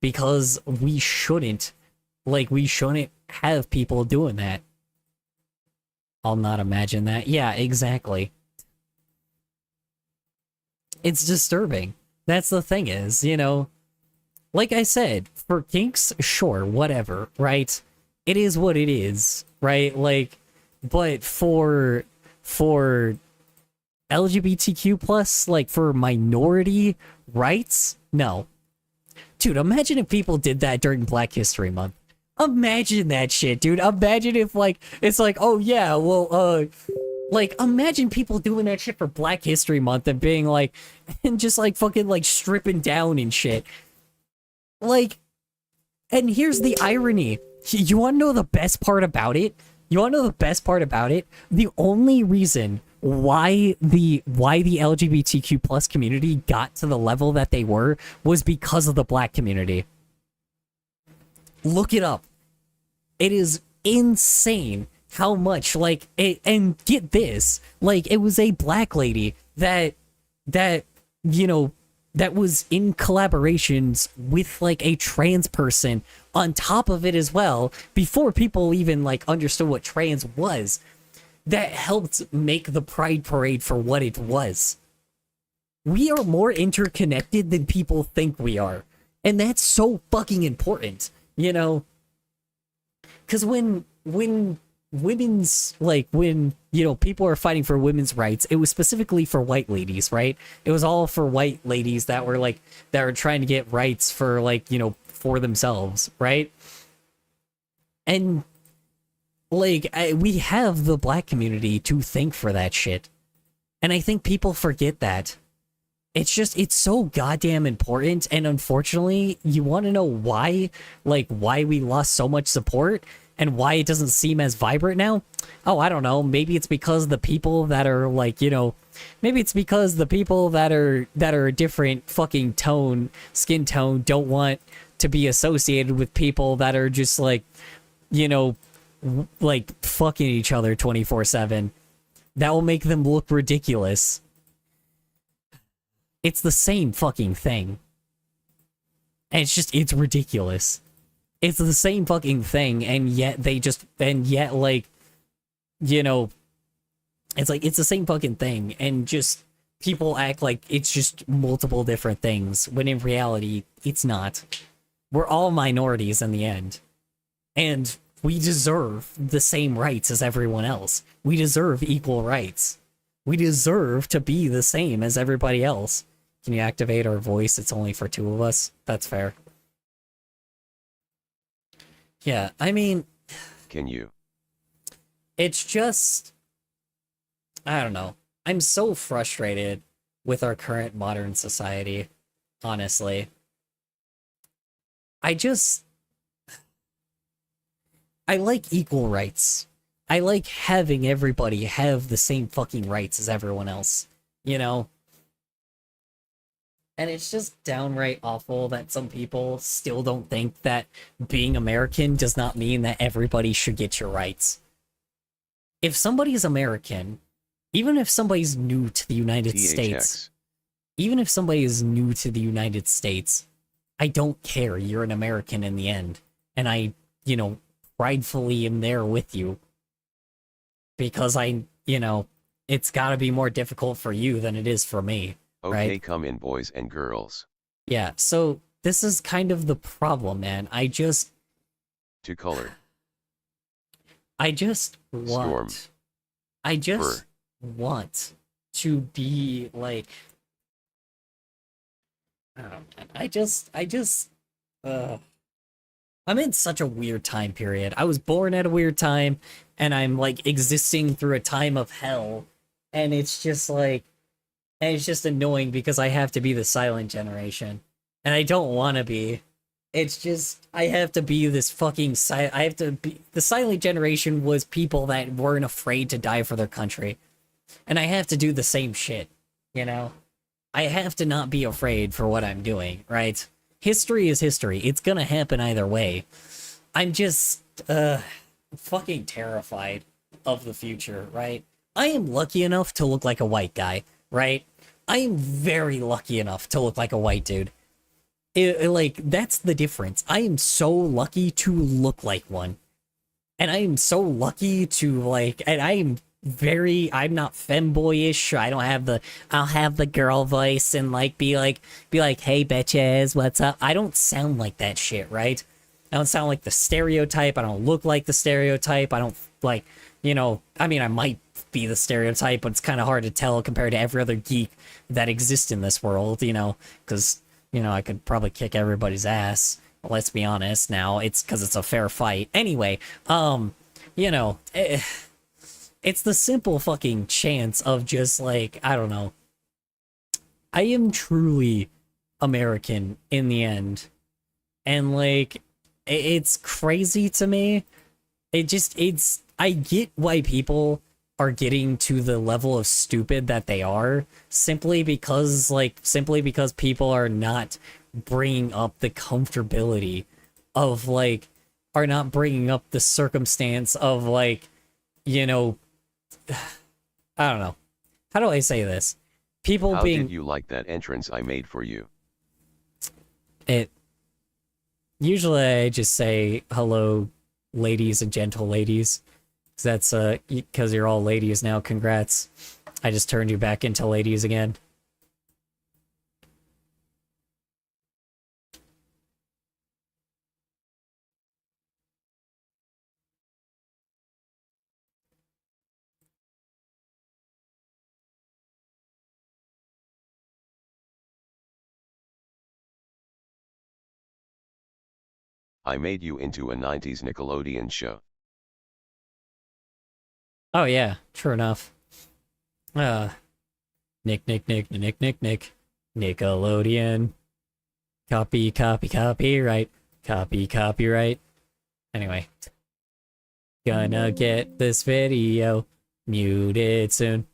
Because we shouldn't. Like, we shouldn't have people doing that. I'll not imagine that. Yeah, exactly. It's disturbing. That's the thing is, you know, like I said, for kinks, sure, whatever, right? It is what it is, right? Like, but for LGBTQ plus, like for minority rights, no. Dude, imagine if people did that during Black History Month. Imagine that shit, dude. Imagine if, like, it's like, oh yeah, well, like, imagine people doing that shit for Black History Month and being like, and just, like, fucking, like, stripping down and shit. Like, and here's the irony. You wanna know the best part about it? The only reason why the LGBTQ plus community got to the level that they were was because of the black community. Look it up. It is insane how much, like, and get this, like, it was a black lady that you know, that was in collaborations with, like, a trans person on top of it as well, before people even, like, understood what trans was, that helped make the Pride Parade for what it was. We are more interconnected than people think we are. And that's so fucking important, you know? Because when women's, like, when, you know, people are fighting for women's rights, it was specifically for white ladies, right? It was all for white ladies that were, like, that were trying to get rights for, like, you know, for themselves, right? And, like, we have the black community to thank for that shit. And I think people forget that. It's just, it's so goddamn important, and unfortunately, you want to know why, like, why we lost so much support, and why it doesn't seem as vibrant now? Oh, I don't know, maybe it's because the people that are, like, you know, maybe it's because the people that are a different fucking tone, skin tone, don't want to be associated with people that are just, like, you know, like, fucking each other 24/7. That will make them look ridiculous. It's the same fucking thing. And it's just, it's ridiculous. It's the same fucking thing, and yet they just, and yet, like, you know, it's like, it's the same fucking thing, and just people act like it's just multiple different things, when in reality, it's not. We're all minorities in the end. And we deserve the same rights as everyone else. We deserve equal rights. We deserve to be the same as everybody else. Can you activate our voice? It's only for 2 of us. That's fair. Yeah, I mean... Can you? It's just... I don't know. I'm so frustrated with our current modern society, honestly. I like equal rights. I like having everybody have the same fucking rights as everyone else, you know? And it's just downright awful that some people still don't think that being American does not mean that everybody should get your rights. If somebody's American, even if somebody's new to the United States, even if somebody is new to the United States, I don't care. You're an American in the end. And I, you know, pridefully am there with you. Because it's gotta be more difficult for you than it is for me. Okay, right? come in, boys and girls. Yeah, so this is kind of the problem, man. To color. I just Storm. want to be like, I don't know, I'm in such a weird time period. I was born at a weird time, and I'm like existing through a time of hell, and it's just like, and it's just annoying because I have to be the silent generation, and I don't want to be. It's just, I have to be this fucking I have to be, the silent generation was people that weren't afraid to die for their country. And I have to do the same shit, you know? I have to not be afraid for what I'm doing, right? History is history. It's gonna happen either way. I'm just, fucking terrified of the future, right? I am lucky enough to look like a white guy, right? I am very lucky enough to look like a white dude. Like, that's the difference. I am so lucky to look like one. And I am so lucky to, like, and I'm not femboyish. I'll have the girl voice and, like, be like, hey, bitches, what's up? I don't sound like that shit, right? I don't sound like the stereotype. I don't look like the stereotype. I don't, like, I mean, I might be the stereotype, but it's kind of hard to tell compared to every other geek that exists in this world, because, I could probably kick everybody's ass. Let's be honest now. It's because it's a fair fight. Anyway, it's the simple fucking chance of just, like, I don't know. I am truly American in the end. And, like, it's crazy to me. I get why people are getting to the level of stupid that they are, simply because people are not bringing up the comfortability of, like, are not bringing up the circumstance of, like, I don't know. How do I say this? How did you like that entrance I made for you? Usually I just say, hello, ladies and gentle ladies. That's, because you're all ladies now, congrats. I just turned you back into ladies again. I made you into a 90s Nickelodeon show. Oh yeah, true enough. Nick, Nickelodeon. Copyright. Copyright. Anyway. Gonna get this video muted soon.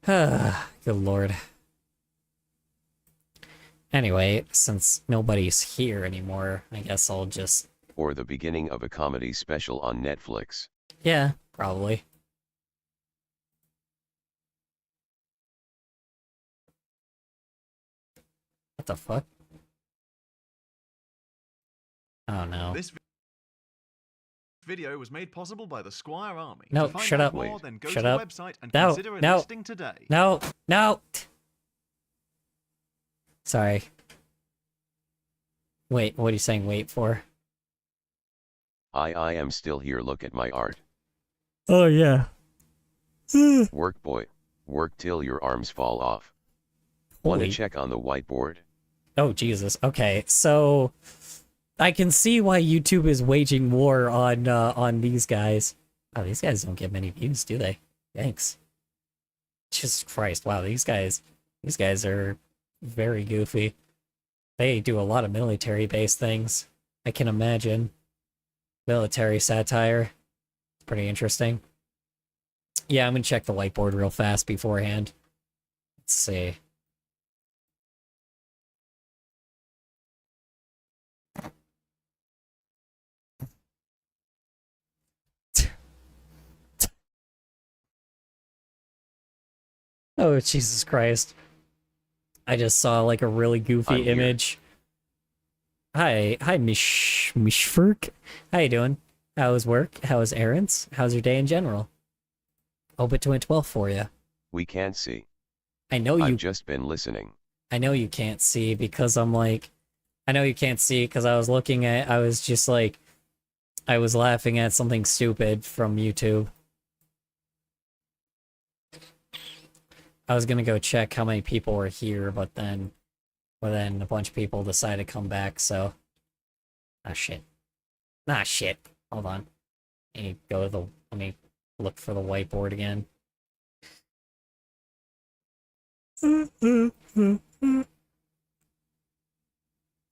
Good lord. Anyway, since nobody's here anymore, I guess I'll just... Or the beginning of a comedy special on Netflix. Yeah, probably. What the fuck? Oh no. This video was made possible by the Squire Army. No, To find shut out up. more, then go Shut to up. the website and No, consider no. enlisting today. No, no. Sorry. Wait, what are you saying wait for? I am still here, look at my art. Oh yeah. Work boy, work till your arms fall off. Wanna Holy- check on the whiteboard? Oh Jesus. Okay, so I can see why YouTube is waging war on these guys. Oh, these guys don't get many views, do they? Thanks. Jesus Christ! Wow, these guys are very goofy. They do a lot of military-based things. I can imagine. Military satire. Pretty interesting. Yeah, I'm gonna check the whiteboard real fast beforehand. Let's see. Oh, Jesus Christ. I just saw like a really I'm goofy here. image. Hi, Mishfurk. How you doing? How's work? How's errands? How's your day in general? Hope it went well for you. We can't see. I know you. I've just been listening. I know you can't see because I'm like, I know you can't see because I was looking at. I was just like, I was laughing at something stupid from YouTube. I was gonna go check how many people were here, but then a bunch of people decided to come back, so... Ah, shit. Ah, shit. Hold on. Let me go to the... Let me look for the whiteboard again.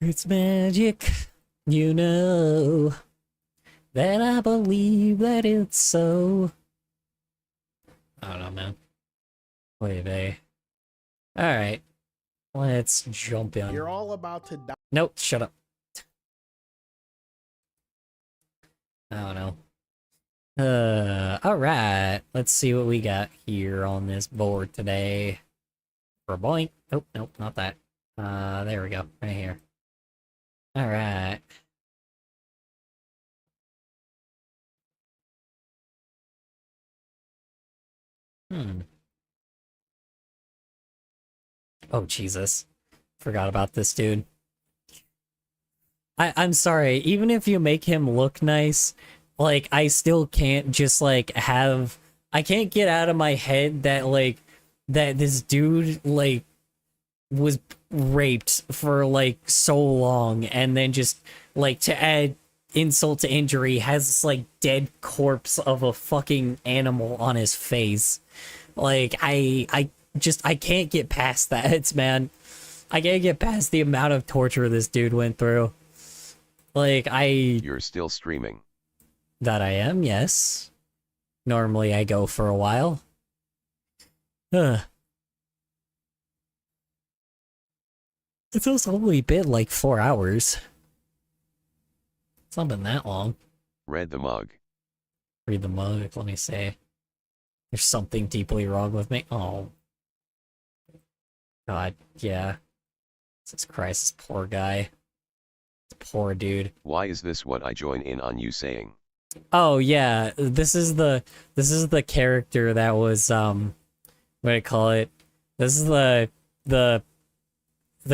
It's magic, you know, that I believe that it's so. I don't know, man. Wait, alright. Let's jump in. You're all about to die. Nope, shut up. I don't know. Alright. Let's see what we got here on this board today. For boink. Oh, nope, not that. There we go. Right here. Alright. Oh, Jesus. Forgot about this dude. I'm sorry, even if you make him look nice, like, I still can't just, like, have... I can't get out of my head that, like, that this dude, like, was raped for, like, so long, and then just, like, to add insult to injury, has this, like, dead corpse of a fucking animal on his face. Like, I can't get past that, man. I can't get past the amount of torture this dude went through. Like, You're still streaming. That I am, yes. Normally I go for a while. It's also only been like 4 hours. It's not been that long. Read the mug. Read the mug, let me see. There's something deeply wrong with me. Oh. God, yeah. Jesus Christ, this poor guy. This poor dude. Why is this what I join in on you saying? Oh yeah, this is the character that was what do I call it? This is the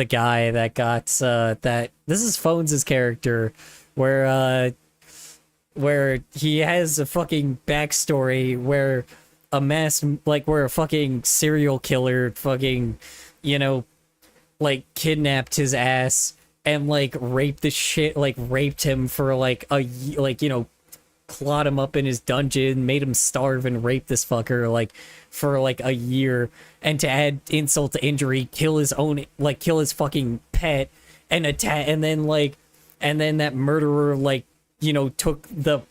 guy that got that this is Phones' character where he has a fucking backstory where where a fucking serial killer fucking, you know, like kidnapped his ass and like raped him for like you know, clawed him up in his dungeon, made him starve and rape this fucker like for like a year, and to add insult to injury, kill his fucking pet and and then that murderer, like, you know, took the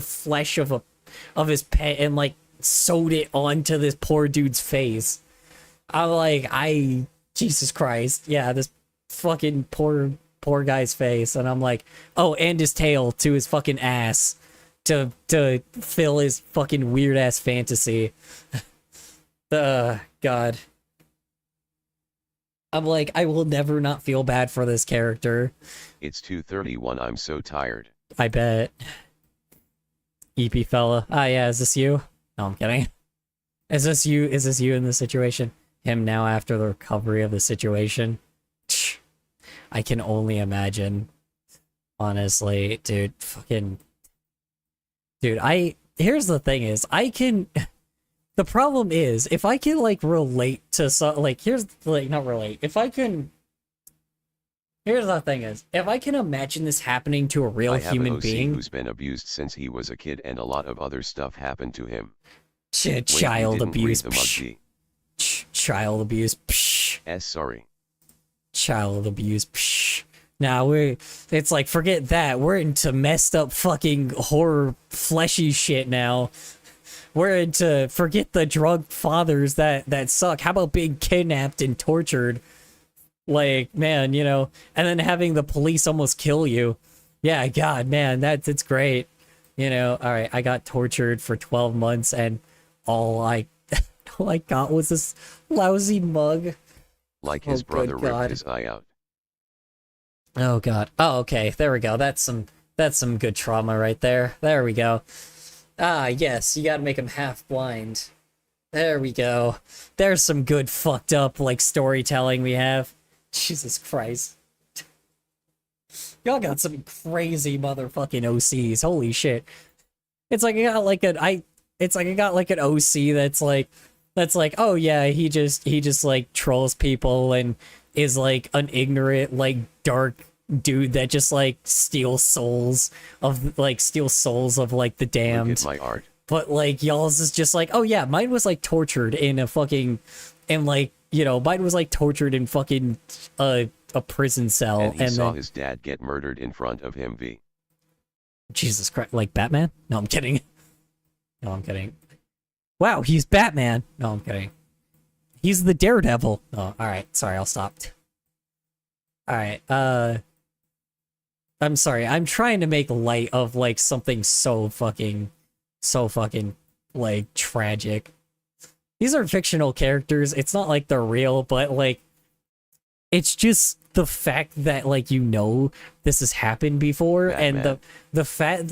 flesh of his pet and like sewed it onto this poor dude's face. I'm like, Jesus Christ, yeah, this fucking poor guy's face, and I'm like, oh, and his tail to his fucking ass to fill his fucking weird ass fantasy. God. I'm like, I will never not feel bad for this character It's 2:31. I'm so tired. I bet. EP fella. Ah, yeah, is this you? No, I'm kidding. Is this you? Is this you in this situation? Him now after the recovery of the situation? I can only imagine. Honestly, dude, fucking... Dude, here's the thing is, I can... The problem is, if I can, like, relate to some... Like, here's... Like, not relate. If I can... Here's the thing is, if I can imagine this happening to a real human being... who's been abused since he was a kid and a lot of other stuff happened to him. Shit, child abuse. Child abuse. Sorry. Child abuse. Now it's like, forget that. We're into messed up fucking horror fleshy shit now. We're into, forget the drug fathers that suck. How about being kidnapped and tortured? Like, man, you know, and then having the police almost kill you. Yeah, God, man, it's great. You know, all right, I got tortured for 12 months and all I got was this lousy mug. Like his brother ripped his eye out. Oh God. Oh, okay. There we go. That's some good trauma right there. There we go. Ah, yes. You gotta make him half blind. There we go. There's some good fucked up like storytelling we have. Jesus Christ. Y'all got some crazy motherfucking OCs. Holy shit. It's like I got like an OC that's like, oh yeah, he just like trolls people and is like an ignorant, like dark dude that just like steals souls of like the damned. Look at my art. But like y'all's is just like, oh yeah, mine was like tortured in a fucking, and like, you know, mine was like tortured in fucking a prison cell. And he saw his dad get murdered in front of him. Jesus Christ, like Batman? No, I'm kidding. No, I'm kidding. Wow, he's Batman. No, I'm kidding. He's the Daredevil. Oh, alright. Sorry, I'll stop. Alright, I'm sorry. I'm trying to make light of, like, something so fucking, like, tragic. These are fictional characters. It's not like they're real, but, like, it's just the fact that, like, you know this has happened before, Batman. and the fact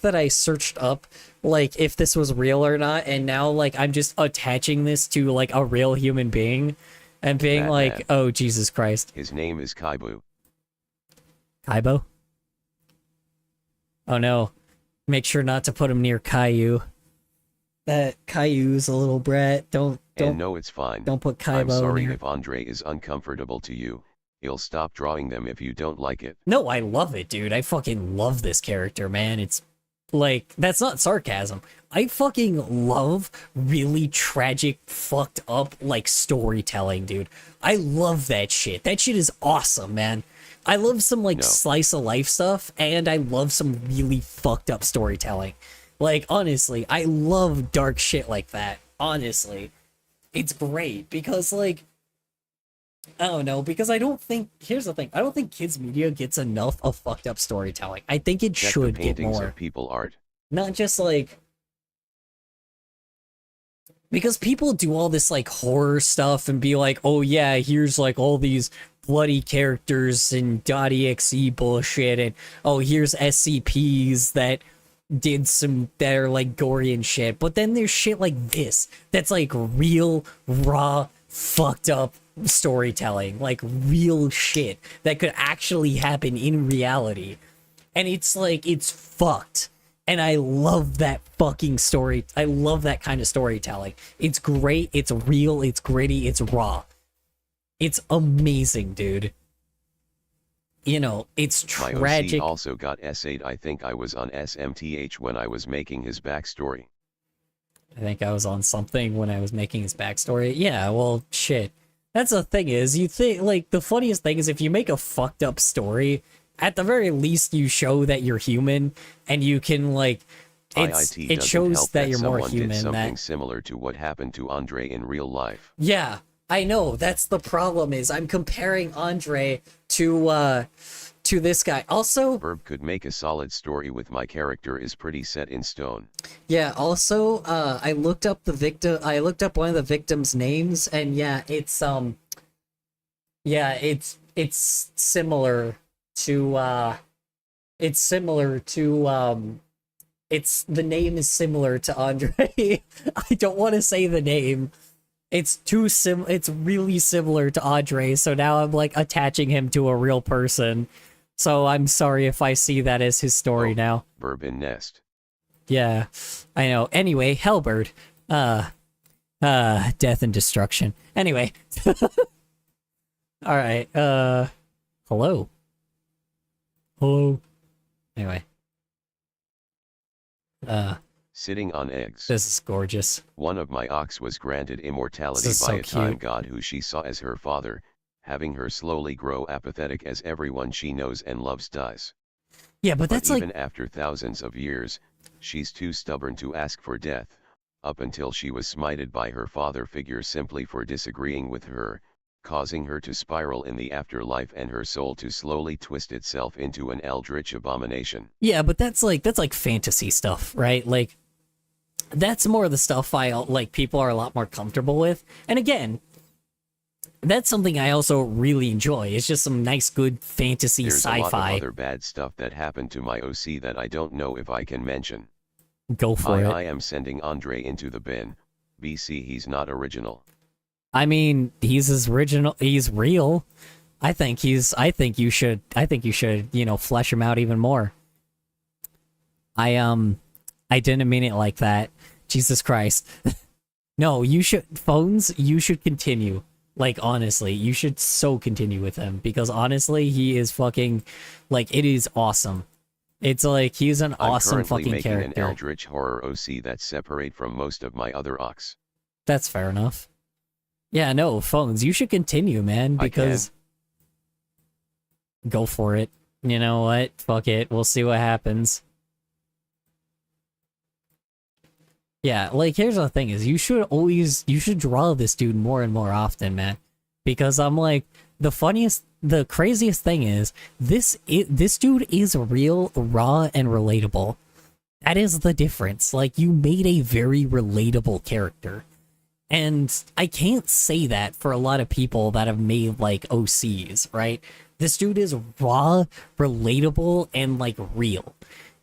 that I searched up, like, if this was real or not, and now, like, I'm just attaching this to, like, a real human being, and being Batman. like, oh, Jesus Christ. His name is Kaibu. Kaibo? Oh no. Make sure not to put him near Caillou. That Caillou's a little brat. Don't And no, it's fine. don't put Kaibo I'm sorry near. if Andre is uncomfortable to you. He'll stop drawing them if you don't like it. No, I love it, dude. I fucking love this character, man. It's like, that's not sarcasm. I fucking love really tragic, fucked up, like, storytelling, dude. I love that shit. That shit is awesome, man. I love some, like, slice of life stuff, and I love some really fucked up storytelling. Like, honestly, I love dark shit like that. Honestly. It's great, because, like, I don't know, because I don't think, here's the thing, I don't think kids media gets enough of fucked up storytelling. I think it Check should the get paintings more. of people art. Not just like, because people do all this like horror stuff and be like, oh yeah, here's like all these bloody characters and .exe bullshit, and oh, here's SCPs that are like gory and shit. But then there's shit like this that's like real, raw, fucked up storytelling, like real shit that could actually happen in reality. And it's like, it's fucked. And I love that fucking story. I love that kind of storytelling. It's great, it's real, it's gritty, it's raw. It's amazing, dude. You know, it's My tragic. OC also got S8. I think I was on SMTH when I was making his backstory. I think I was on something when I was making his backstory. Yeah, well, shit. That's the thing is, you think, like, the funniest thing is if you make a fucked up story, at the very least you show that you're human, and you can, like, it shows that you're more human. Did something similar to what happened to Andre in real life. Yeah, I know, that's the problem is I'm comparing Andre to this guy. Also, Burb could make a solid story with my character is pretty set in stone. yeah, also, I looked up one of the victims' names, and yeah, it's similar to it's similar to it's the name is similar to Andre. I don't want to say the name. It's it's really similar to Andre, so now I'm like attaching him to a real person. So I'm sorry if I see that as his story now. Bourbon Nest. Yeah, I know. Anyway, Hellbird. Death and destruction. Anyway. Alright, hello. Hello. Anyway. Sitting on eggs. This is gorgeous. One of my ox was granted immortality This is by so a time cute. god who she saw as her father, having her slowly grow apathetic as everyone she knows and loves dies. Yeah, but that's even like... after thousands of years, she's too stubborn to ask for death, up until she was smited by her father figure simply for disagreeing with her, causing her to spiral in the afterlife and her soul to slowly twist itself into an eldritch abomination. Yeah, but that's like fantasy stuff, right? Like, that's more of the stuff people are a lot more comfortable with. And again, that's something I also really enjoy. It's just some nice, good fantasy There's sci-fi. a lot of other bad stuff that happened to my OC that I don't know if I can mention. Go for it. I am sending Andre into the bin. BC, he's not original. I mean, he's as original. He's real. I think you should, flesh him out even more. I didn't mean it like that. Jesus Christ. No, you should continue. Like, honestly, you should so continue with him, because honestly, he is fucking, like, it is awesome. It's like, he's an awesome fucking making character. An eldritch horror OC that's separate from most of my other ox. That's fair enough. Yeah, no, Phones, you should continue, man, because... Go for it. You know what? Fuck it. We'll see what happens. Yeah, like, here's the thing is, you should draw this dude more and more often, man. Because I'm like, the craziest thing is, this dude is real, raw, and relatable. That is the difference. Like, you made a very relatable character. And I can't say that for a lot of people that have made, like, OCs, right? This dude is raw, relatable, and, like, real.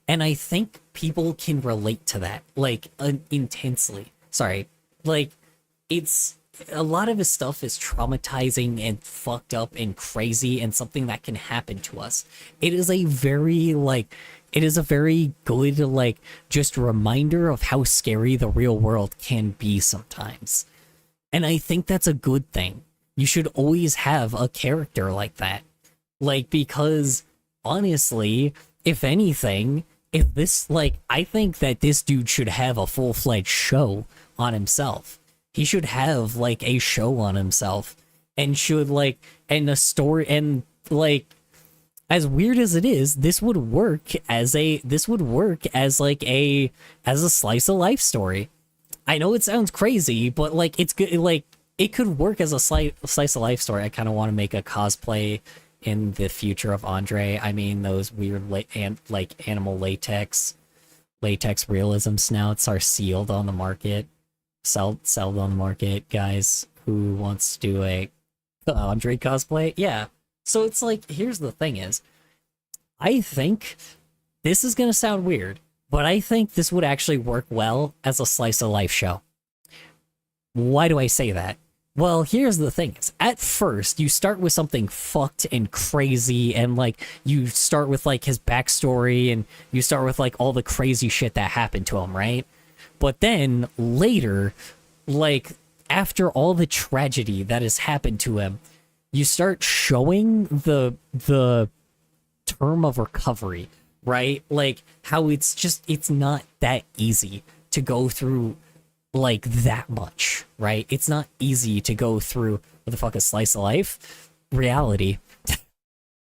And I think people can relate to that, like, intensely. Sorry. Like, it's... A lot of his stuff is traumatizing and fucked up and crazy and something that can happen to us. It is a very, like... It is a very good, like, just reminder of how scary the real world can be sometimes. And I think that's a good thing. You should always have a character like that. Like, because, honestly, if anything, if this, like, I think that this dude should have a full-fledged show on himself. He should have, like, a show on himself. And should, like, and a story, and, like, as weird as it is, this would work as a slice of life story. I know it sounds crazy, but like it's good. Like it could work as a slice of life story. I kind of want to make a cosplay in the future of Andre. I mean, those weird animal latex realism snouts are sealed on the market, sold on the market. Guys who wants to do a Andre cosplay, yeah. So it's like, here's the thing is, I think this is going to sound weird, but I think this would actually work well as a slice of life show. Why do I say that? Well, here's the thing is, at first, you start with something fucked and crazy, and like, you start with like his backstory, and you start with like all the crazy shit that happened to him, right? But then later, like, after all the tragedy that has happened to him, you start showing the term of recovery, right? Like how it's not that easy to go through like that much, right? It's not easy to go through what the fuck is slice of life? Reality.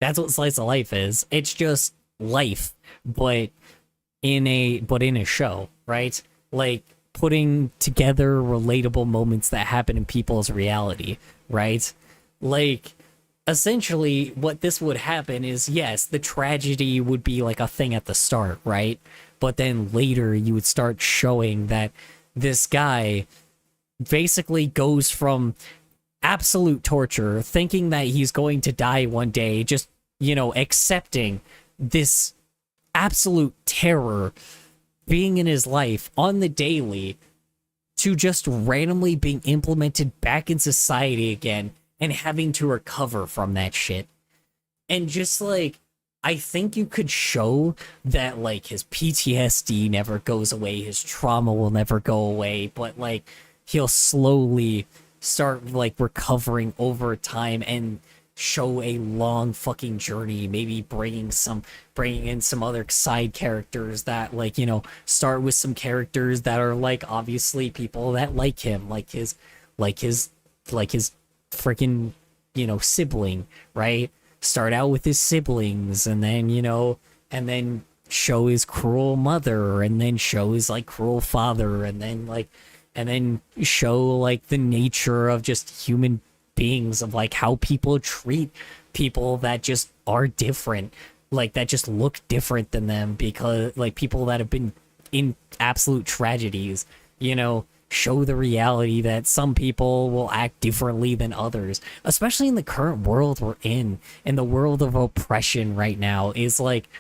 That's what slice of life is. It's just life, but in a show, right? Like putting together relatable moments that happen in people's reality, right? Like, essentially, what this would happen is, yes, the tragedy would be like a thing at the start, right? But then later you would start showing that this guy basically goes from absolute torture, thinking that he's going to die one day, just you know, accepting this absolute terror being in his life on the daily to just randomly being implemented back in society again and having to recover from that shit. And just like, I think you could show that like his PTSD never goes away, his trauma will never go away, but like he'll slowly start like recovering over time and show a long fucking journey, maybe bringing in some other side characters that like, you know, start with some characters that are like obviously people that like him, like his freaking, you know, sibling, right? Start out with his siblings and then, you know, and then show his cruel mother and then show his like cruel father and then show like the nature of just human beings, of like how people treat people that just are different, like that just look different than them, because like people that have been in absolute tragedies, you know, show the reality that some people will act differently than others, especially in the current world we're in the world of oppression right now, is like,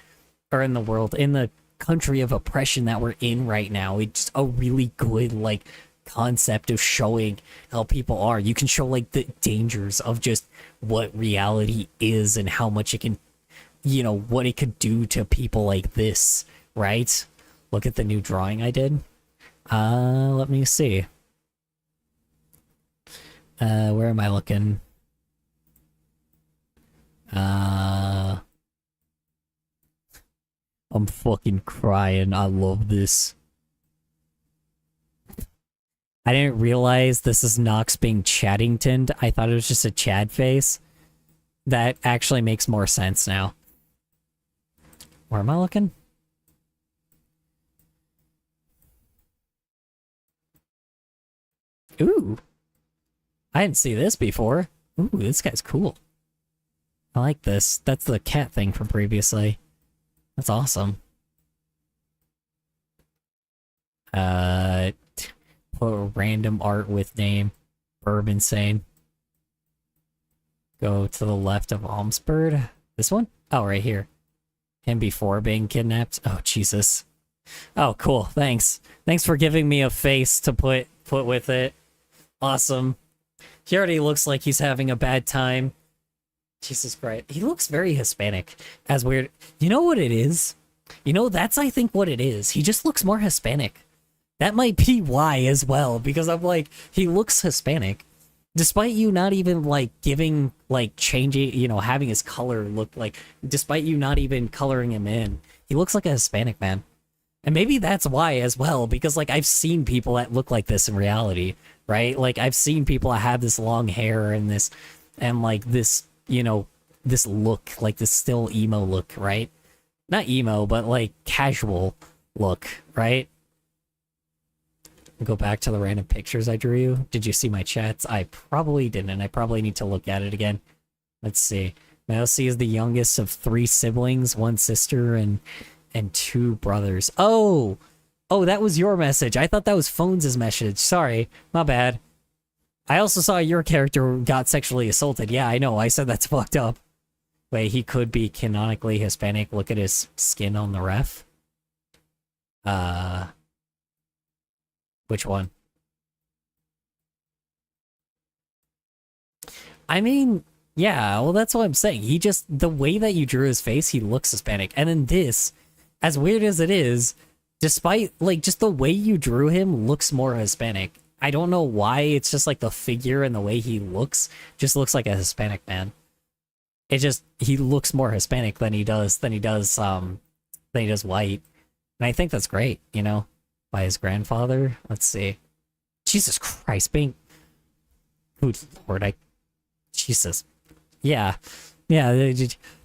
or in the country of oppression that we're in right now. It's a really good like concept of showing how people are. You can show like the dangers of just what reality is and how much it can, you know, what it could do to people like this, right? Look at the new drawing I did. Let me see. Where am I looking? I'm fucking crying. I love this. I didn't realize this is Nox being Chaddingtoned. I thought it was just a Chad face. That actually makes more sense now. Where am I looking? Ooh. I didn't see this before. Ooh, this guy's cool. I like this. That's the cat thing from previously. That's awesome. Put random art with name. Burb Insane. Go to the left of Almsbird. This one? Oh, right here. Him before being kidnapped. Oh, Jesus. Oh, cool. Thanks. Thanks for giving me a face to put with it. Awesome. He already looks like he's having a bad time. Jesus Christ. He looks very Hispanic. As weird. You know what it is? You know, that's I think what it is. He just looks more Hispanic. That might be why as well, because I'm like, he looks Hispanic. Despite you not even like giving, like changing, you know, having his color look like, despite you not even coloring him in, he looks like a Hispanic man. And maybe that's why as well, because like I've seen people that look like this in reality, right? Like I've seen people that have this long hair and this, and like this, you know, this look, like this still emo look, right? Not emo, but like casual look, right? Go back to the random pictures I drew you. Did you see my chats? I probably didn't. I probably need to look at it again. Let's see. Mousy is the youngest of 3 siblings, 1 sister and 2 brothers. Oh, that was your message. I thought that was Phones' message. Sorry, my bad. I also saw your character got sexually assaulted. Yeah, I know. I said that's fucked up. Wait, he could be canonically Hispanic. Look at his skin on the ref. Which one? I mean, yeah, well, that's what I'm saying. He just, the way that you drew his face, he looks Hispanic. And then this, as weird as it is, despite, like, just the way you drew him looks more Hispanic. I don't know why, it's just like the figure and the way he looks just looks like a Hispanic man. It just, he looks more Hispanic than he does white. And I think that's great, you know? By his grandfather. Let's see. Jesus Christ, being... Good Lord, Jesus. Yeah. Yeah,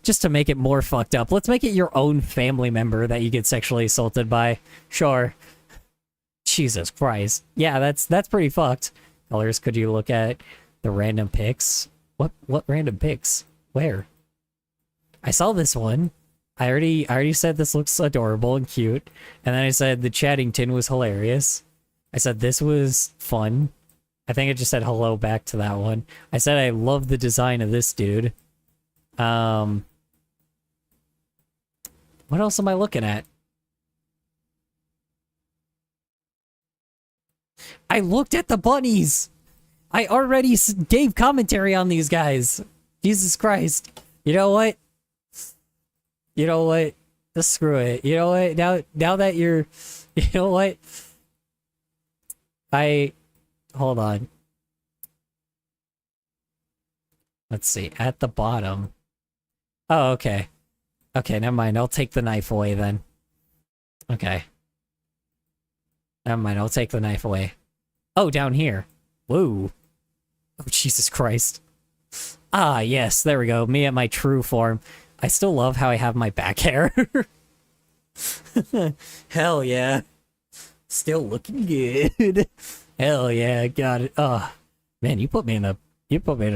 just to make it more fucked up. Let's make it your own family member that you get sexually assaulted by. Sure. Jesus Christ. Yeah, that's pretty fucked. Colors, could you look at the random pics? What random pics? Where? I saw this one. I already said this looks adorable and cute, and then I said the Chaddington was hilarious. I said this was fun. I think I just said hello back to that one. I said I love the design of this dude. What else am I looking at? I looked at the bunnies! I already gave commentary on these guys. Jesus Christ. You know what? You know what? Just screw it. You know what? Now that you're... You know what? Hold on. Let's see. At the bottom. Oh, okay. Okay, never mind. I'll take the knife away then. Okay. Never mind. I'll take the knife away. Oh, down here. Whoa. Oh, Jesus Christ. Ah, yes. There we go. Me at my true form. I still love how I have my back hair. Hell yeah. Still looking good. Hell yeah. Got it. Oh, man, you put me in a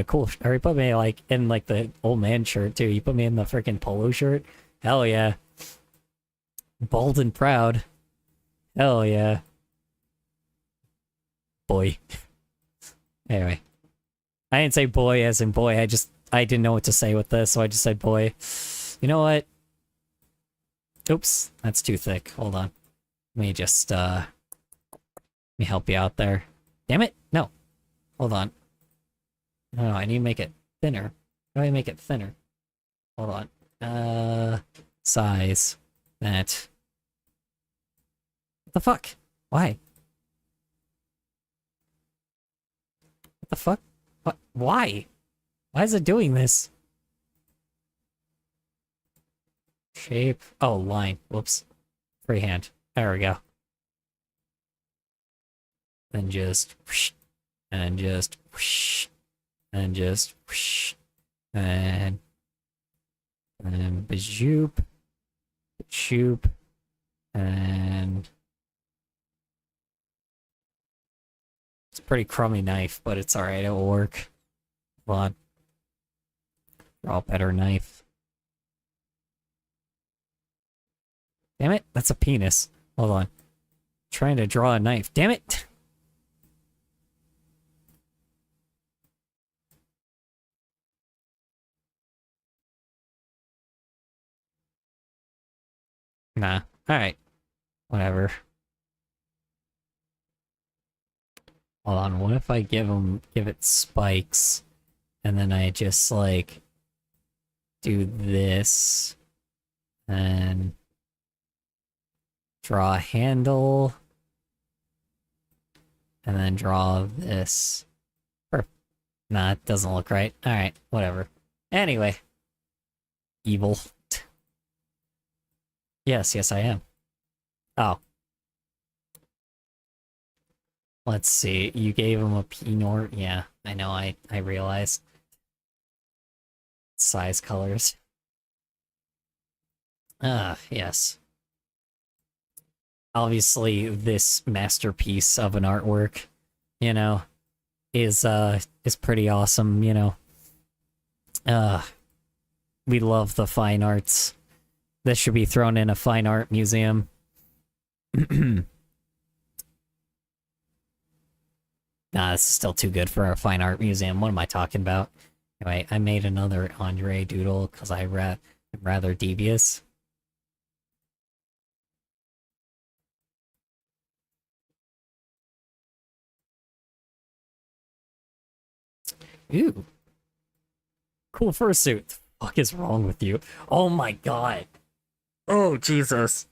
cool, or you put me like in like the old man shirt too. You put me in the freaking polo shirt. Hell yeah. Bold and proud. Hell yeah. Boy. Anyway. I didn't say boy as in boy, I didn't know what to say with this, so I just said boy. You know what? Oops, that's too thick. Hold on. Let me just, let me help you out there. Damn it! No. Hold on. No, I need to make it thinner. How do I make it thinner? Hold on. Size. That. What the fuck? Why? What the fuck? What? Why? Why is it doing this? Shape. Oh, line. Whoops. Freehand. There we go. Then just whoosh, and just whoosh, and just whoosh, and bajoop, shoop, and it's a pretty crummy knife, but it's alright, it'll work. Hold on. Draw a better knife. Damn it, that's a penis. Hold on. Trying to draw a knife. Damn it! Nah. Alright. Whatever. Hold on, what if I give it spikes, and then I just, like, do this, and draw a handle, and then draw this. Nah, it doesn't look right. Alright, whatever. Anyway. Evil. Yes, I am. Oh. Let's see, you gave him a Pinot. Yeah, I know, I realized. Size colors. Yes. Obviously, this masterpiece of an artwork, you know, is pretty awesome, you know. We love the fine arts. This should be thrown in a fine art museum. Nah, this is still too good for a fine art museum. What am I talking about? Anyway, I made another Andre doodle because I'm rather devious. Ooh. Cool fursuit. The fuck is wrong with you? Oh my god. Oh, Jesus.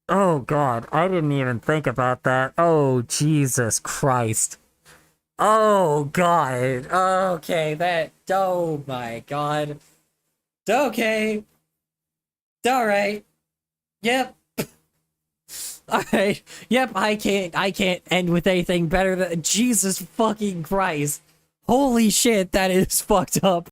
Oh god, I didn't even think about that. Oh, Jesus Christ. Oh god. Okay, oh my god. Okay. Alright. Yep. Alright. Yep, I can't end with anything better than Jesus fucking Christ. Holy shit, that is fucked up.